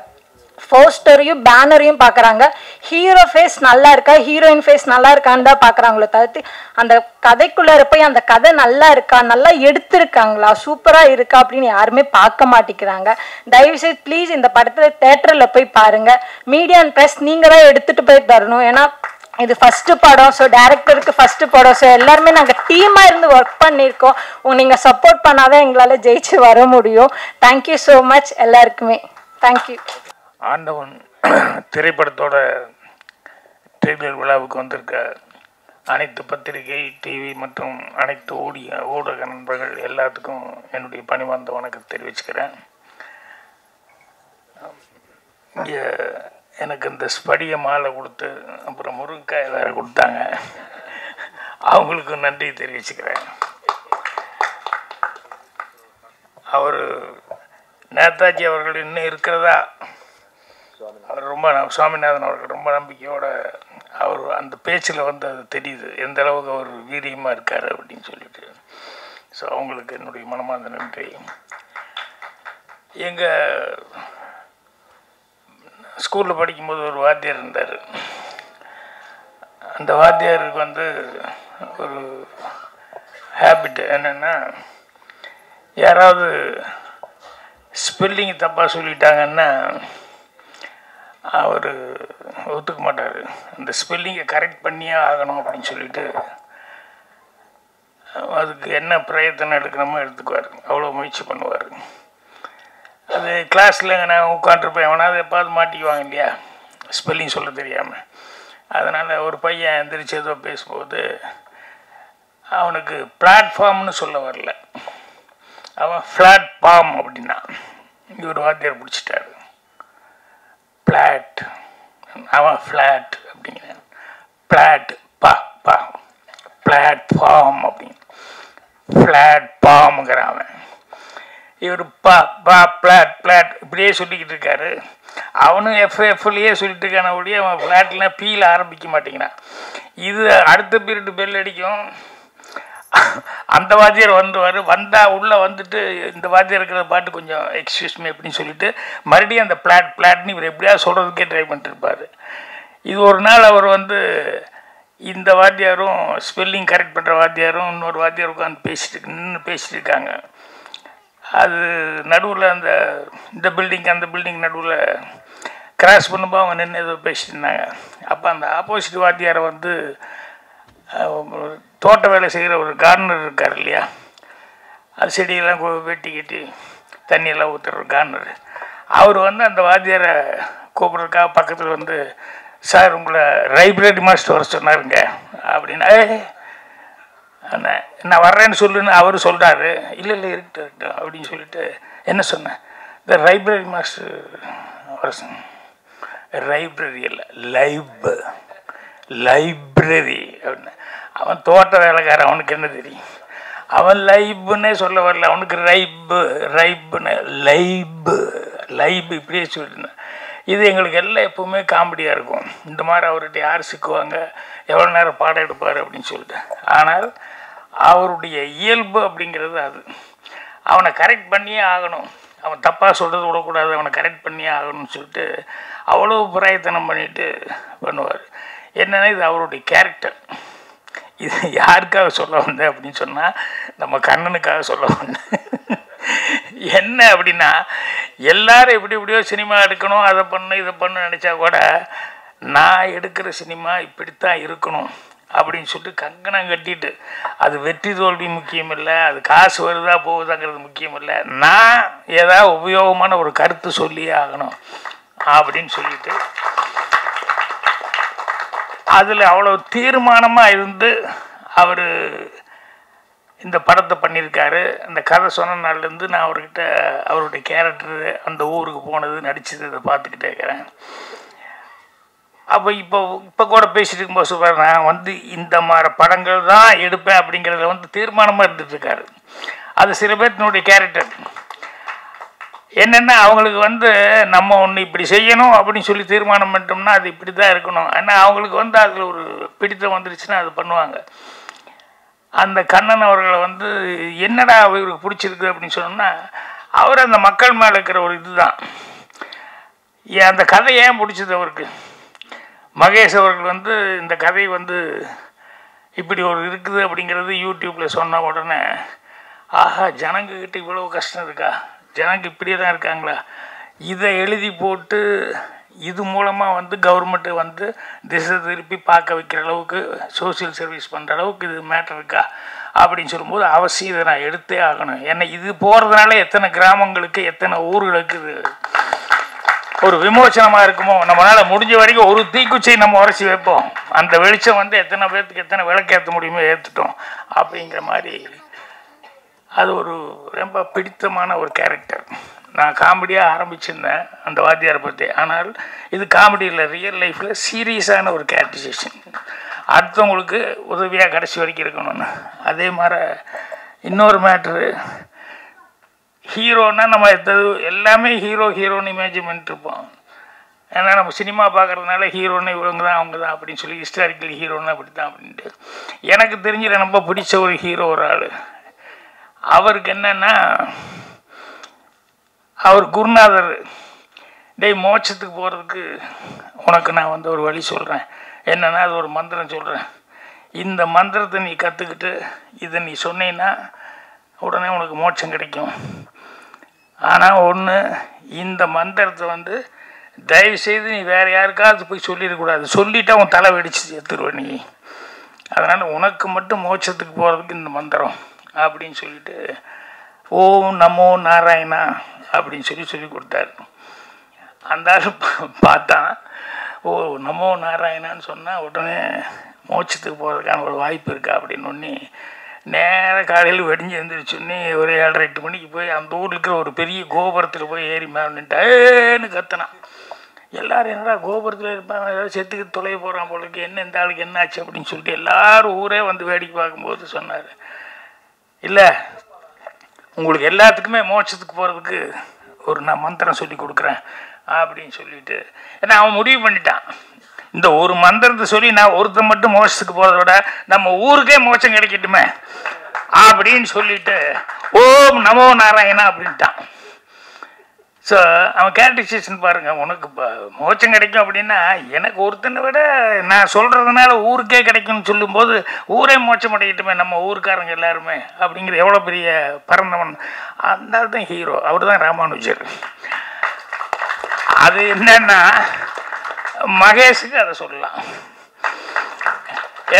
H: போஸ்டரையும் பேனரையும் பார்க்குறாங்க. ஹீரோ ஃபேஸ் நல்லா இருக்கா, ஹீரோயின் ஃபேஸ் நல்லா இருக்கான்னு தான் பார்க்குறாங்களோ தவிர்த்து அந்த கதைக்குள்ளார போய் அந்த கதை நல்லா இருக்கா, நல்லா எடுத்திருக்காங்களா, சூப்பராக இருக்கா அப்படின்னு யாருமே பார்க்க மாட்டேங்கிறாங்க. தயவுசெய்து ப்ளீஸ் இந்த படத்தில் தேட்டரில் போய் பாருங்கள். மீடியா அண்ட் ப்ரெஸ் நீங்கள் தான் எடுத்துகிட்டு போய் தரணும். ஏன்னா இது ஃபஸ்ட்டு படம். ஸோ டேரக்டருக்கு ஃபஸ்ட்டு படம். ஸோ எல்லாருமே நாங்கள் டீமாக இருந்து ஒர்க் பண்ணியிருக்கோம். நீங்கள் சப்போர்ட் பண்ணாதான் எங்களால் ஜெயிச்சு வர முடியும். தேங்க்யூ ஸோ மச் எல்லாருக்குமே. தேங்க்யூ.
I: ஆண்டவன் திரைப்படத்தோட ட்ரெய்லர் விழாவுக்கு வந்திருக்க அனைத்து பத்திரிகை, டிவி மற்றும் அனைத்து ஊடக நண்பர்கள் எல்லாத்துக்கும் என்னுடைய பணிவார்ந்த வணக்கத்தை தெரிவிச்சுக்கிறேன். இங்கே எனக்கு இந்த ஸ்படிய மாலை கொடுத்து அப்புறம் முருங்கைக்காய் வேறு கொடுத்தாங்க. அவங்களுக்கு நன்றி தெரிவிச்சுக்கிறேன். அவர் நேதாஜி அவர்கள் இன்னும் இருக்கிறதா, அவர் ரொம்ப சுவாமிநாதன் அவர்கள் ரொம்ப நம்பிக்கையோட அவர் அந்த பேச்சில் அது தெரியுது எந்த அளவுக்கு அவர் வீரியமாக இருக்கார் அப்படின்னு சொல்லிட்டு. ஸோ அவங்களுக்கு என்னுடைய மனமார்ந்த நன்றி. எங்கள் ஸ்கூலில் படிக்கும்போது ஒரு வாத்தியார் இருந்தார். அந்த வாத்தியாருக்கு ஒரு ஹேபிட் என்னென்னா, யாராவது ஸ்பெல்லிங் தப்பாக சொல்லிட்டாங்கன்னா அவர் ஒத்துக்க மாட்டார். அந்த ஸ்பெல்லிங்கை கரெக்ட் பண்ணியே ஆகணும் அப்படின்னு சொல்லிட்டு அதுக்கு என்ன பிரயத்தனம் எடுக்கணுமோ எடுத்துக்குவார். அவ்வளோ முயற்சி பண்ணுவார். அது கிளாஸில் நான் உட்காந்துருப்பேன், எவனாவது எப்பாவது மாட்டிக்குவாங்க இல்லையா ஸ்பெல்லிங் சொல்ல தெரியாமல். அதனால் ஒரு பையன் எந்திரிச்சு ஏதோ பேசும்போது அவனுக்கு பிளாட்ஃபார்ம்னு சொல்ல வரல, அவன் ஃப்ளாட் பாம் அப்படின்னா இங்கே ஒரு வாத்தியார் பிடிச்சிட்டாரு. பிளாட், அவன் ஃப்ளாட் அப்படிங்கிறான். பிளாட் பா பா பிளாட்ஃபார்ம் அப்படின்னு. பிளாட்ஃபார்முங்கிறான். இவர் பிளாட் இப்படியே சொல்லிக்கிட்டு இருக்காரு. அவனும் எஃப்எஃப்லேயே சொல்லிட்டு இருக்கான ஒழிய அவன் ஃப்ளாட்லாம் பீல ஆரம்பிக்க மாட்டேங்கிறான். இது அடுத்த பீரியட் பெல் அடிக்கும், அந்த வாத்தியார் வந்துவார், வந்தால் உள்ளே வந்துட்டு இந்த வாத்தியார் இருக்கிற பாட்டு கொஞ்சம் எக்ஸ்கியூஸ் மீ அப்படின்னு சொல்லிட்டு மறுபடியும் அந்த பிளாட்னு இவர் எப்படியாவது சொல்கிறதுக்கே ட்ரை பண்ணிட்டுருப்பார். இது ஒரு நாள் அவர் வந்து இந்த வாத்தியாரும் ஸ்பெல்லிங் கரெக்ட் பண்ணுற வாத்தியாரும் இன்னொரு வாத்தியார் உட்காந்து பேசிட்டு இருக்காங்க. அது நடுவில் இந்த பில்டிங் அந்த பில்டிங் நடுவில் கிராஸ் பண்ணும்போது அவங்க நின்று ஏதோ பேசிட்டு இருந்தாங்க. அப்போ அந்த ஆப்போசிட் வாத்தியாரை வந்து தோட்ட வேலை செய்கிற ஒரு கார்னர் இருக்கார் இல்லையா, அது செடியெல்லாம் வெட்டி கட்டி தண்ணியெல்லாம் ஊற்றுற ஒரு கார்னர், அவர் வந்து அந்த வாத்தியாரை கூப்பிட்றதுக்காக பக்கத்தில் வந்து, சார் உங்களை லைப்ரரி மாஸ்டர் வர சொன்னாருங்க அப்படின்னா, நான் வர்றேன்னு சொல்லுன்னு அவர் சொல்கிறாரு. இல்லை இருக்கட்டும் அப்படின்னு சொல்லிட்டு என்ன சொன்னேன், இந்த லைப்ரரி மாஸ்டர் வர சொன்னேன். லைப்ரரி இல்லை லைப்ரரி அப்படின்னு. அவன் தோட்ட வேலைக்காரன், அவனுக்கு என்ன தெரியும், அவன் லைப்புன்னே சொல்ல வரல, அவனுக்கு ரைப்புன்னு லைப் இப்படியே சொல்லியிருந்தேன். இது எங்களுக்கு எல்லாம் எப்போவுமே காமெடியாக இருக்கும். இந்த மாதிரி அவர்கிட்ட யார் சிக்குவாங்க, எவ்வளோ நேரம் பாடம் எடுப்பார் அப்படின்னு சொல்லிட்டு. ஆனால் அவருடைய இயல்பு அப்படிங்கிறது அது. அவனை கரெக்ட் பண்ணியே ஆகணும், அவன் தப்பாக சொல்கிறது விடக்கூடாது, அவனை கரெக்ட் பண்ணியே ஆகணும்னு சொல்லிட்டு அவ்வளோ பிரயத்தனம் பண்ணிட்டு பண்ணுவார். என்னென்னா இது அவருடைய கேரக்டர். இது யாருக்காக சொல்ல வந்தேன் அப்படின்னு சொன்னால் நம்ம கண்ணனுக்காக சொல்ல வந்தேன். என்ன அப்படின்னா, எல்லாரும் எப்படியோ சினிமா எடுக்கணும், அதை பண்ணு இதை பண்ணு நினச்சா கூட நான் எடுக்கிற சினிமா இப்படித்தான் இருக்கணும் அப்படின்னு சொல்லிட்டு கங்கணம் கட்டிட்டு, அது வெற்றி தோல்வி முக்கியம் இல்லை, அது காசு வருதா போகுதாங்கிறது முக்கியம் இல்லை, நான் ஏதாவது உபயோகமான ஒரு கருத்து சொல்லியே ஆகணும் அப்படின்னு சொல்லிட்டு அதில் அவ்வளோ தீர்மானமாக இருந்து அவர் இந்த படத்தை பண்ணியிருக்காரு. அந்த கதை சொன்ன நாள்லேருந்து நான் அவர்கிட்ட அவருடைய கேரக்டரு அந்த ஊருக்கு போனது நடித்தது இதை பார்த்துக்கிட்டே இருக்கிறேன். அப்போ இப்போ கூட பேசிட்டு இருக்கும்போது சொல்கிறார், நான் வந்து இந்த மாதிரி படங்கள் தான் எடுப்பேன் அப்படிங்கிறத வந்து தீர்மானமாக இருந்துகிட்ருக்காரு. அது சில பேர்த்தினுடைய கேரக்டர் என்னென்னா, அவங்களுக்கு வந்து நம்ம ஒன்று இப்படி செய்யணும் அப்படின்னு சொல்லி தீர்மானம் பண்ணிட்டோம்னா அது இப்படி தான் இருக்கணும். ஆனால் அவங்களுக்கு வந்து அதில் ஒரு பிடித்தம் வந்துருச்சுன்னா அது பண்ணுவாங்க. அந்த கண்ணன் அவர்களை வந்து என்னடா அவருக்கு பிடிச்சிருக்கு அப்படின்னு சொன்னோம்னா, அவர் அந்த மக்கள் மேலே இருக்கிற ஒரு இதுதான். அந்த கதை ஏன் பிடிச்சது அவருக்கு, மகேஷ் அவர்கள் வந்து இந்த கதை வந்து இப்படி ஒரு இருக்குது அப்படிங்கிறது யூடியூப்பில் சொன்ன உடனே, ஆஹா ஜனங்கக்கிட்ட இவ்வளோ கஷ்டம் இருக்கா, ஜனங்க இப்படியே தான் இருக்காங்களா, இதை எழுதி போட்டு இது மூலமாக வந்து கவர்மெண்ட்டு வந்து திசை திருப்பி பார்க்க வைக்கிற அளவுக்கு சோசியல் சர்வீஸ் பண்ணுற அளவுக்கு இது மேட்டர் இருக்கா அப்படின்னு சொல்லும்போது அவசியம் இதை நான் எடுத்தே ஆகணும். ஏன்னா இது போகிறதுனால எத்தனை கிராமங்களுக்கு எத்தனை ஊர்களுக்கு இது ஒரு விமோசனமாக இருக்குமோ, நம்மளால் முடிஞ்ச வரைக்கும் ஒரு தீக்குச்சியை நம்ம உரைச்சி வைப்போம், அந்த வெளிச்சம் வந்து எத்தனை பேர்த்துக்கு எத்தனை விளக்கேற்ற முடியுமோ ஏற்றுட்டோம் அப்படிங்கிற மாதிரி அது ஒரு ரொம்ப பிடித்தமான ஒரு கேரக்டர். நான் காமெடியாக ஆரம்பிச்சிருந்தேன் அந்த வாத்தியாரை பற்றி, ஆனால் இது காமெடி இல்லை, ரியல் லைஃப்பில் சீரியஸான ஒரு கேரக்டரைசேஷன், அடுத்தவங்களுக்கு உதவியாக கடைசி வரைக்கும் இருக்கணும்னு. அதே மாதிரி இன்னொரு மேட்ரு, ஹீரோன்னா நம்ம எல்லாமே ஹீரோன்னு இமேஜின் பண்ணிட்டுருப்போம். ஏன்னா நம்ம சினிமா பார்க்குறதுனால ஹீரோன்னு இவங்க தான் அவங்க தான் அப்படின்னு சொல்லி ஹிஸ்டாரிக்கல் ஹீரோன்னு அப்படி தான் அப்படின்ட்டு. எனக்கு தெரிஞ்ச ரொம்ப பிடிச்ச ஒரு ஹீரோ ஒரு ஆள், அவருக்கு என்னென்னா, அவர் குருநாதர், டேய் மோட்சத்துக்கு போகிறதுக்கு உனக்கு நான் வந்து ஒரு வழி சொல்கிறேன், என்னென்னா அது ஒரு மந்திரம் சொல்கிறேன், இந்த மந்திரத்தை நீ கற்றுக்கிட்டு இதை நீ சொன்னீன்னா உடனே உனக்கு மோட்சம் கிடைக்கும். ஆனால் ஒன்று, இந்த மந்திரத்தை வந்து தயவுசெய்து நீ வேறு யாருக்காவது போய் சொல்லிடக்கூடாது, சொல்லிவிட்டு அவன் தலை வெடிச்சு எடுத்துருவேன் நீ, அதனால் உனக்கு மட்டும் மோட்சத்துக்கு போகிறதுக்கு இந்த மந்திரம் அப்படின்னு சொல்லிட்டு ஓம் நமோ நாராயணா அப்படின்னு சொல்லி கொடுத்தாரு. அந்த ஆள் பார்த்தான், ஓ நமோ நாராயணான்னு சொன்னால் உடனே மோட்சத்துக்கு போகிறதுக்கான ஒரு வாய்ப்பு இருக்கா அப்படின்னு ஒன்று நேராக காலையில் வெடிஞ்சு எழுந்திரிச்சோன்னே ஒரு 7:30 மணிக்கு போய் அந்த ஊரில் இருக்கிற ஒரு பெரிய கோபுரத்தில் போய் ஏறி மேலே நின்ட்டான்னு கத்தினான். எல்லாரும் என்னடா கோபுரத்தில் இருப்பாங்க, ஏதாவது செத்துக்கு தொலைய போகிறான் போலுக்கு, என்ன இந்த ஆளுக்கு என்ன ஆச்சு அப்படின்னு சொல்லிட்டு எல்லாரும் ஊரே வந்து வேடிக்கை பார்க்கும்போது சொன்னார், இல்லை உங்களுக்கு எல்லாத்துக்குமே மோட்சத்துக்கு போகிறதுக்கு ஒரு நான் மந்திரம் சொல்லி கொடுக்குறேன் அப்படின்னு சொல்லிட்டு, ஏன்னா அவன் முடிவு பண்ணிட்டான், இந்த ஒரு மந்திரத்தை சொல்லி நான் ஒருத்தர் மட்டும் மோட்சத்துக்கு போகிறத விட நம்ம ஊருக்கே மோட்சம் கிடைக்கட்டுமே அப்படின்னு சொல்லிட்டு ஓம் நமோ நாராயணா அப்படின்ட்டான். ஸோ அவன் கேரக்டரைசேஷன் பாருங்கள், உனக்கு மோட்சம் கிடைக்கும் அப்படின்னா எனக்கு ஒருத்தனை விட நான் சொல்கிறதுனால ஊருக்கே கிடைக்கும்னு சொல்லும்போது ஊரே மோட்சம் அடையட்டுமே நம்ம ஊருக்காரங்க எல்லாருமே அப்படிங்கிற எவ்வளோ பெரிய பரந்தவன். அந்த தான் ஹீரோ, அவர் தான் ராமானுஜர். அது என்னன்னா மகேஷுக்கு அதை சொல்லலாம்.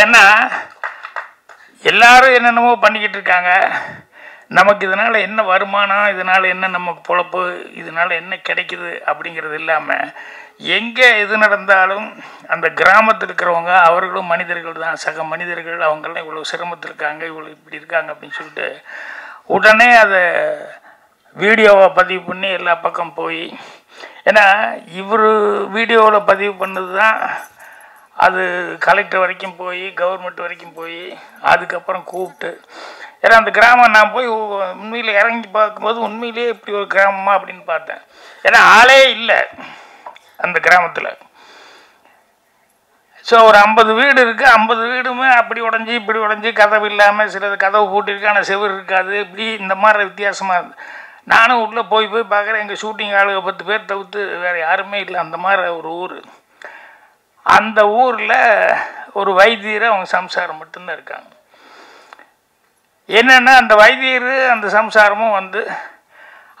I: ஏன்னா எல்லாரும் என்னென்னமோ பண்ணிக்கிட்டு இருக்காங்க, நமக்கு இதனால் என்ன வருமானம், இதனால் என்ன நமக்கு பொழப்பு, இதனால் என்ன கிடைக்குது அப்படிங்கிறது இல்லாமல் எங்கே எது நடந்தாலும் அந்த கிராமத்தில் இருக்கிறவங்க அவர்களும் மனிதர்கள் தான், சக மனிதர்கள், அவங்களாம் இவ்வளோ சிரமத்தில் இருக்காங்க, இவ்வளோ இப்படி இருக்காங்க அப்படின்னு சொல்லிட்டு உடனே அதை வீடியோவை பதிவு பண்ணி எல்லா பக்கம் போய், ஏன்னா இவர் வீடியோவில் பதிவு பண்ணது தான் அது கலெக்டர் வரைக்கும் போய் கவர்மெண்ட் வரைக்கும் போய் அதுக்கப்புறம் கூப்பிட்டு, ஏன்னா அந்த கிராமம் நான் போய் உண்மையில் இறங்கி பார்க்கும்போது உண்மையிலேயே இப்படி ஒரு கிராமமா அப்படின்னு பார்த்தேன். ஏன்னா ஆளே இல்லை அந்த கிராமத்தில். ஸோ ஒரு 50 வீடு இருக்குது, 50 வீடுமே அப்படி உடஞ்சி இப்படி உடஞ்சி, கதவு இல்லாமல், சிலது கதவு போட்டிருக்கு ஆனால் செவர் இருக்காது, இப்படி இந்த மாதிரி வித்தியாசமாக இருக்குது. நானும் உள்ளே போய் பார்க்குறேன், எங்கள் ஷூட்டிங் ஆளுக 10 பேர் தவிர்த்து வேறு யாருமே இல்லை. அந்த மாதிரி ஒரு ஊர். அந்த ஊரில் ஒரு வைத்தியர் அவங்க சம்சாரம் மட்டும்தான் இருக்காங்க. என்னென்னா அந்த வைத்தியர் அந்த சம்சாரமும் வந்து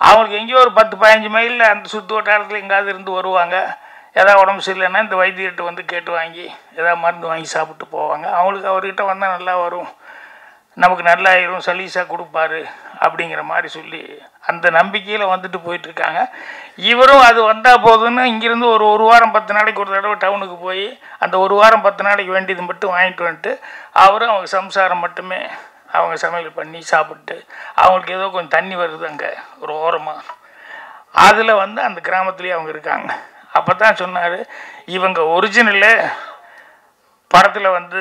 I: அவங்களுக்கு எங்கேயோ ஒரு 10-15 மைலில் அந்த சுற்று வட்டாரத்தில் எங்கேயாவது இருந்து வருவாங்க. எதாவது உடம்பு சரியில்லைன்னா இந்த வைத்தியர்கிட்ட வந்து கேட்டு வாங்கி எதாவது மருந்து வாங்கி சாப்பிட்டு போவாங்க. அவங்களுக்கு அவர்கிட்ட வந்தால் நல்லா வரும், நமக்கு நல்லாயிரும், சலீஸாக கொடுப்பாரு அப்படிங்கிற மாதிரி சொல்லி அந்த நம்பிக்கையில் வந்துட்டு போயிட்டுருக்காங்க. இவரும் அது வந்தால் போதுன்னு இங்கேருந்து ஒரு வாரம் 10 நாளைக்கு ஒரு தடவை டவுனுக்கு போய் அந்த ஒரு வாரம் 10 நாளைக்கு வேண்டியது மட்டும் வாங்கிட்டு வந்துட்டு அவரும் அவங்க சம்சாரம் மட்டுமே அவங்க சமையல் பண்ணி சாப்பிட்டு, அவங்களுக்கு ஏதோ கொஞ்சம் தண்ணி வருது அங்கே ஒரு ஓரமாக, அதில் வந்து அந்த கிராமத்துலேயே அவங்க இருக்காங்க. அப்போ தான் சொன்னார், இவங்க ஒரிஜினலு படத்தில் வந்து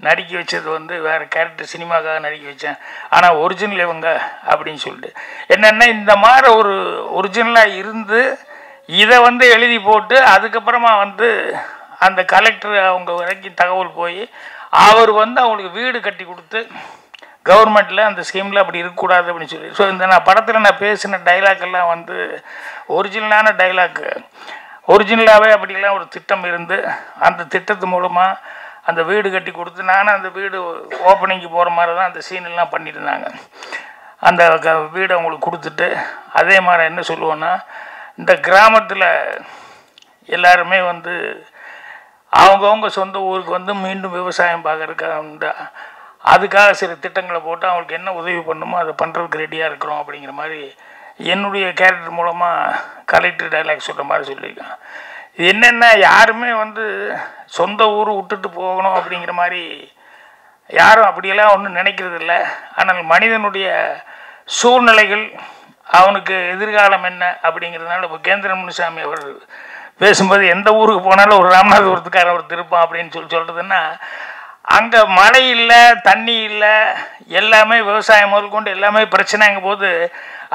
I: நடிக்க வச்சது வந்து வேறு கேரக்டர், சினிமாக்காக நடிக்க வச்சேன், ஆனால் ஒரிஜினல் இவங்க அப்படின்னு சொல்லிட்டு. என்னென்னா இந்த மாதிரி ஒரு ஒரிஜினலாக இருந்து இதை வந்து எழுதி போட்டு அதுக்கப்புறமா வந்து அந்த கலெக்டர் அவங்க வரைக்கும் தகவல் போய் அவர் வந்து அவங்களுக்கு வீடு கட்டி கொடுத்து கவர்மெண்ட்டில் அந்த ஸ்கீமில் அப்படி இருக்கக்கூடாது அப்படின்னு சொல்லி. ஸோ இந்த நான் படத்தில் நான் பேசின டைலாக் எல்லாம் வந்து ஒரிஜினலான டைலாக்கு, ஒரிஜினலாகவே அப்படிலாம் ஒரு திட்டம் இருந்து அந்த திட்டத்து மூலமாக அந்த வீடு கட்டி கொடுத்து நானும் அந்த வீடு ஓப்பனிங்கு போகிற மாதிரி தான் அந்த சீனெல்லாம் பண்ணியிருந்தாங்க. அந்த வீடு அவங்களுக்கு கொடுத்துட்டு அதே மாதிரி என்ன சொல்லுவோன்னா, இந்த கிராமத்தில் எல்லாருமே வந்து அவங்கவுங்க சொந்த ஊருக்கு வந்து மீண்டும் விவசாயம் பார்க்கறதுக்காக அதுக்காக சில திட்டங்களை போட்டு அவங்களுக்கு என்ன உதவி பண்ணுமோ அதை பண்ணுறதுக்கு ரெடியாக இருக்கிறோம் அப்படிங்கிற மாதிரி என்னுடைய கேரக்டர் மூலமாக கலெக்டர் டைலாக் சொல்கிற மாதிரி சொல்லியிருக்கான். இது என்னென்னா யாருமே வந்து சொந்த ஊர் விட்டுட்டு போகணும் அப்படிங்கிற மாதிரி யாரும் அப்படியெல்லாம் ஒன்றும் நினைக்கிறது இல்லை. ஆனால் மனிதனுடைய சூழ்நிலைகள் அவனுக்கு எதிர்காலம் என்ன அப்படிங்கிறதுனால இப்போ கேந்திரன் முனுசாமி அவர் பேசும்போது எந்த ஊருக்கு போனாலும் ஒரு ராமநாதபுரத்துக்காரன் ஒரு திருப்பான் அப்படின்னு சொல்கிறதுன்னா, அங்கே மழை இல்லை, தண்ணி இல்லை, எல்லாமே விவசாயம் முதல் கொண்டு எல்லாமே பிரச்சனைங்க போது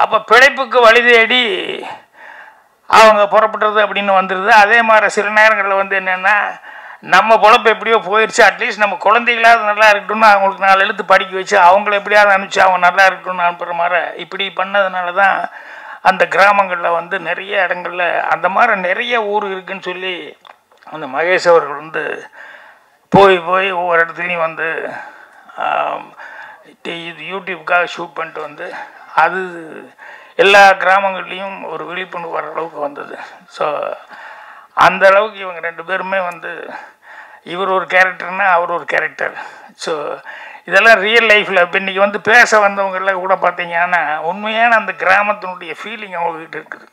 I: அப்போ பிழைப்புக்கு வழி தேடி அவங்க புறப்படுறது அப்படின்னு வந்துடுது. அதே மாதிரி சில நேரங்களில் வந்து என்னென்னா நம்ம பொழப்பு எப்படியோ போயிடுச்சு, அட்லீஸ்ட் நம்ம குழந்தைகளாவது நல்லா இருக்கட்டும்னு அவங்களுக்கு 4 எழுத்து படிக்க வச்சு அவங்கள எப்படியாவது அனுப்பிச்சு அவங்க நல்லா இருக்கட்டும்னு அனுப்புகிற மாதிரி இப்படி பண்ணதுனால தான் அந்த கிராமங்களில் வந்து நிறைய இடங்களில் அந்த மாதிரி நிறைய ஊர் இருக்குதுன்னு சொல்லி அந்த மகேஷ் அவர்கள் வந்து போய் ஒவ்வொரு இடத்துலையும் வந்து இது யூடியூப்புக்காக ஷூட் பண்ணிட்டு வந்து அது எல்லா கிராமங்கள்லேயும் ஒரு விழிப்புணர்வு வர அளவுக்கு வந்தது. ஸோ அந்த அளவுக்கு இவங்க 2 பேருமே வந்து இவர் ஒரு கேரக்டர்னா அவர் ஒரு கேரக்டர். ஸோ இதெல்லாம் ரியல் லைஃப்பில் இப்போ இன்றைக்கி வந்து பேச வந்தவங்கெல்லாம் கூட பார்த்தீங்கன்னா உண்மையான அந்த கிராமத்தினுடைய ஃபீலிங் அவங்கக்கிட்ட இருக்குது.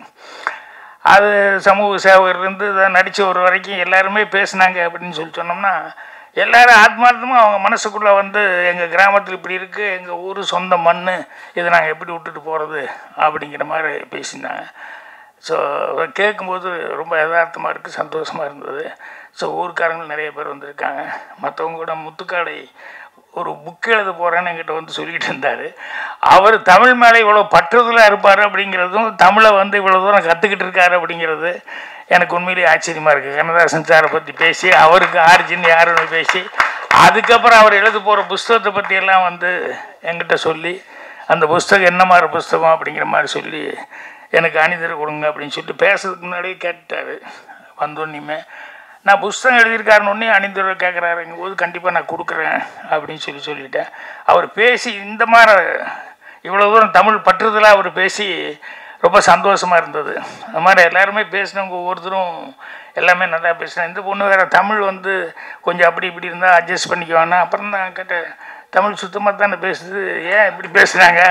I: அது சமூக சேவகர்லேருந்து இதை நடித்த ஒரு வரைக்கும் எல்லாருமே பேசுனாங்க அப்படின்னு சொல்லி சொன்னோம்னா எல்லோரும் ஆத்மார்த்தமாக அவங்க மனசுக்குள்ளே வந்து எங்கள் கிராமத்தில் இப்படி இருக்குது, எங்கள் ஊர் சொந்த மண், இதை நாங்கள் எப்படி விட்டுட்டு போகிறது அப்படிங்கிற மாதிரி பேசியிருந்தாங்க. ஸோ கேட்கும்போது ரொம்ப யதார்த்தமாக இருக்குது, சந்தோஷமாக இருந்தது. ஸோ ஊருக்காரங்களும் நிறைய பேர் வந்திருக்காங்க. மற்றவங்க கூட முத்துக்காடை ஒரு புக் எழுத போகிறேன்னு என்கிட்ட வந்து சொல்லிகிட்டு இருந்தார். அவர் தமிழ் மேலே இவ்வளோ பற்றுதலாக இருப்பார் அப்படிங்கிறதும், தமிழை வந்து இவ்வளோ தூரம் கற்றுக்கிட்டு இருக்காரு அப்படிங்கிறது எனக்கு உண்மையிலேயே ஆச்சரியமாக இருக்குது. கண்ணதாசன் சாரை பற்றி பேசி, அவருக்கு ஆரிஜின் யாருன்னு பேசி, அதுக்கப்புறம் அவர் எழுத போகிற புஸ்தகத்தை பற்றியெல்லாம் வந்து என்கிட்ட சொல்லி, அந்த புஸ்தகம் என்ன மாதிரி புஸ்தகம் அப்படிங்கிற மாதிரி சொல்லி எனக்கு அணிதர கொடுங்க அப்படின்னு சொல்லிட்டு பேசுறதுக்கு முன்னாடியே கேட்டார். வந்தோன்னையுமே நான் புஸ்தகம் எழுதியிருக்காருன்னு அணிந்தர் கேட்குறாருங்கும் போது கண்டிப்பாக நான் கொடுக்குறேன் அப்படின்னு சொல்லிட்டேன். அவர் பேசி இந்த மாதிரி இவ்வளோ தூரம் தமிழ் பற்றுதலாக அவர் பேசி ரொம்ப சந்தோஷமாக இருந்தது. அது மாதிரி எல்லாருமே பேசினவங்க ஒவ்வொருத்தரும் எல்லாமே நல்லா பேசினேன். இந்த பொண்ணு வேறு தமிழ் வந்து கொஞ்சம் அப்படி இப்படி இருந்தால் அட்ஜஸ்ட் பண்ணிக்குவானா. அப்புறம் தான் கேட்டேன், தமிழ் சுத்தமாக தானே பேசுது, ஏன் இப்படி பேசுகிறாங்க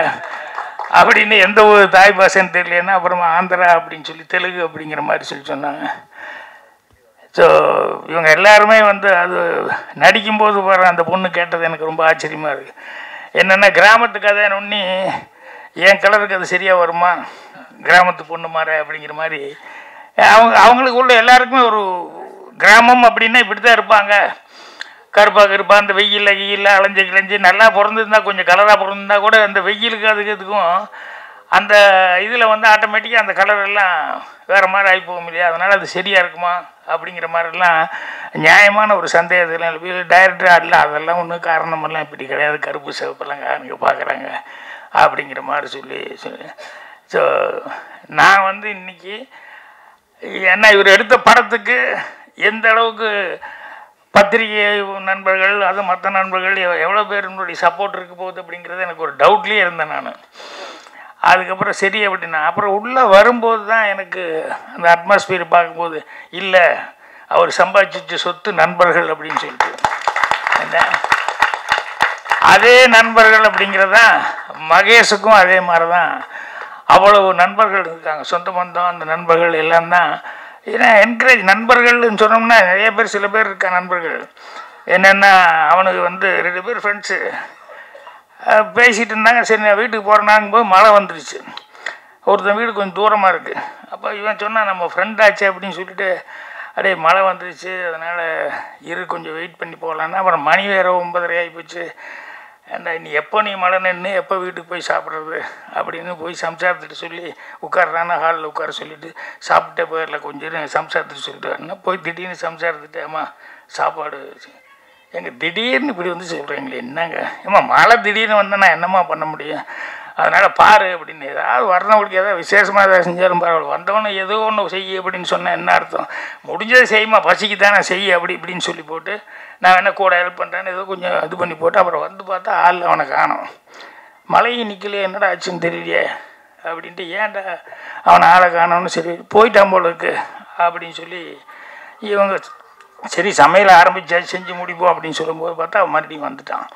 I: அப்படின்னு. எந்த ஒரு தாய் பாஷைன்னு தெரியலன்னா அப்புறமா ஆந்திரா அப்படின்னு சொல்லி தெலுங்கு அப்படிங்கிற மாதிரி சொன்னாங்க. ஸோ இவங்க எல்லாருமே வந்து அது நடிக்கும்போது வர அந்த பொண்ணு கேட்டது எனக்கு ரொம்ப ஆச்சரியமாக இருக்குது. என்னென்னா கிராமத்து கதைன்னு ஒன்று என் கலருக்கு அது சரியாக வருமா, கிராமத்து பொண்ணு மாதிரி அப்படிங்கிற மாதிரி அவங்களுக்கு உள்ள எல்லாருக்குமே ஒரு கிராமம் அப்படின்னா இப்படி தான் இருப்பாங்க. கருப்பாக இருப்பா, அந்த வெயிலில் அலைஞ்சு கிளைஞ்சி நல்லா பிறந்திருந்தா, கொஞ்சம் கலராக பிறந்திருந்தா கூட அந்த வெயிலுக்கு அதுக்கும் அந்த இதில் வந்து ஆட்டோமேட்டிக்காக அந்த கலர் எல்லாம் வேறு மாதிரி ஆகி போகும் இல்லையா. அதனால் அது சரியாக இருக்குமா அப்படிங்கிற மாதிரிலாம் நியாயமான ஒரு சந்தேகத்தில் டைரக்டராக இல்லை, அதெல்லாம் ஒன்றும் காரணமெல்லாம் இப்படி கிடையாது, கருப்பு சிவப்பெல்லாம் காரங்க பார்க்குறாங்க அப்படிங்கிற மாதிரி சொல்லி. ஸோ நான் வந்து இன்றைக்கி ஏன்னா இவர் எடுத்த படத்துக்கு எந்த அளவுக்கு பத்திரிகை நண்பர்கள் அது மற்ற நண்பர்கள் எவ்வளோ பேர் என்னுடைய சப்போர்ட் இருக்க போகுது அப்படிங்கிறது எனக்கு ஒரு டவுட்லேயே இருந்தேன் நான். அதுக்கப்புறம் சரி அப்படின்னா அப்புறம் உள்ளே வரும்போது தான் எனக்கு அந்த அட்மாஸ்பியர் பார்க்கும்போது இல்லை அவர் சம்பாதிச்ச சொத்து நண்பர்கள் அப்படின்னு சொல்லிட்டு என்ன அதே நண்பர்கள் அப்படிங்கிறதான் மகேஷுக்கும் அதே மாதிரி தான் அவ்வளவு நண்பர்கள் இருக்காங்க, சொந்த பந்தம் அந்த நண்பர்கள் எல்லாம் தான். ஏன்னா என்கரேஜ் நண்பர்கள்னு சொன்னோம்னா நிறைய பேர் சில பேர் இருக்கா நண்பர்கள். என்னென்னா அவனுக்கு வந்து 2 பேர் ஃப்ரெண்ட்ஸு பேசிகிட்டு இருந்தாங்க. சரி நான் வீட்டுக்கு போகிறேன்னாங்கும்போது மழை வந்துருச்சு. ஒருத்தன் வீடு கொஞ்சம் தூரமாக இருக்குது. அப்போ இவன் சொன்னான் நம்ம ஃப்ரெண்ட் ஆச்சு அப்படின்னு சொல்லிட்டு அப்படியே மழை வந்துருச்சு அதனால் கொஞ்சம் வெயிட் பண்ணி போகலான்னா அப்புறம் மணி வேறு 9:30 ஆகி போச்சு. ஏண்டா நீ எப்போ நீ மழை நின்று எப்போ வீட்டுக்கு போய் சாப்பிட்றது அப்படின்னு போய் சம்சாரத்துட்டு சொல்லி உட்கார்றானா ஹாலில் உட்கார சொல்லிவிட்டு சாப்பிட்டே போயிடல கொஞ்சம் சம்சாரத்துட்டு சொல்லிட்டு வரேன்னா போய் திடீர்னு சம்சாரத்துட்டு அம்மா சாப்பாடு எங்கள் திடீர்னு இப்படி வந்து சொல்கிறீங்களே என்னங்க ஏம்மா மழை திடீர்னு வந்தால் நான் என்னம்மா பண்ண முடியும், அதனால் பாரு அப்படின்னு. ஏதாவது வர்றவங்களுக்கு ஏதாவது விசேஷமாக ஏதாவது செஞ்சாலும் பரவாயில்ல, வந்தவொன்னே ஏதோ ஒன்று செய்ய அப்படின்னு சொன்னால் என்ன அர்த்தம், முடிஞ்சதை செய்யுமா பசிக்கு தானே செய்ய அப்படி இப்படின்னு சொல்லி போட்டு நான் என்ன கூட ஹெல்ப் பண்ணுறேன்னு ஏதோ கொஞ்சம் இது பண்ணி போட்டு அப்புறம் வந்து பார்த்தா ஆள் அவனை காணோம். மழையும் நிற்கலையே என்னடா ஆச்சுன்னு தெரியலையே அப்படின்ட்டு ஏன்டா அவனை ஆளை காணோன்னு சரி போயிட்டான் போல இருக்கு அப்படின்னு சொல்லி இவங்க சரி சமையல் ஆரம்பிச்சா செஞ்சு முடிப்போம் அப்படின்னு சொல்லும்போது பார்த்தா அவன் மறுபடியும் வந்துட்டான்.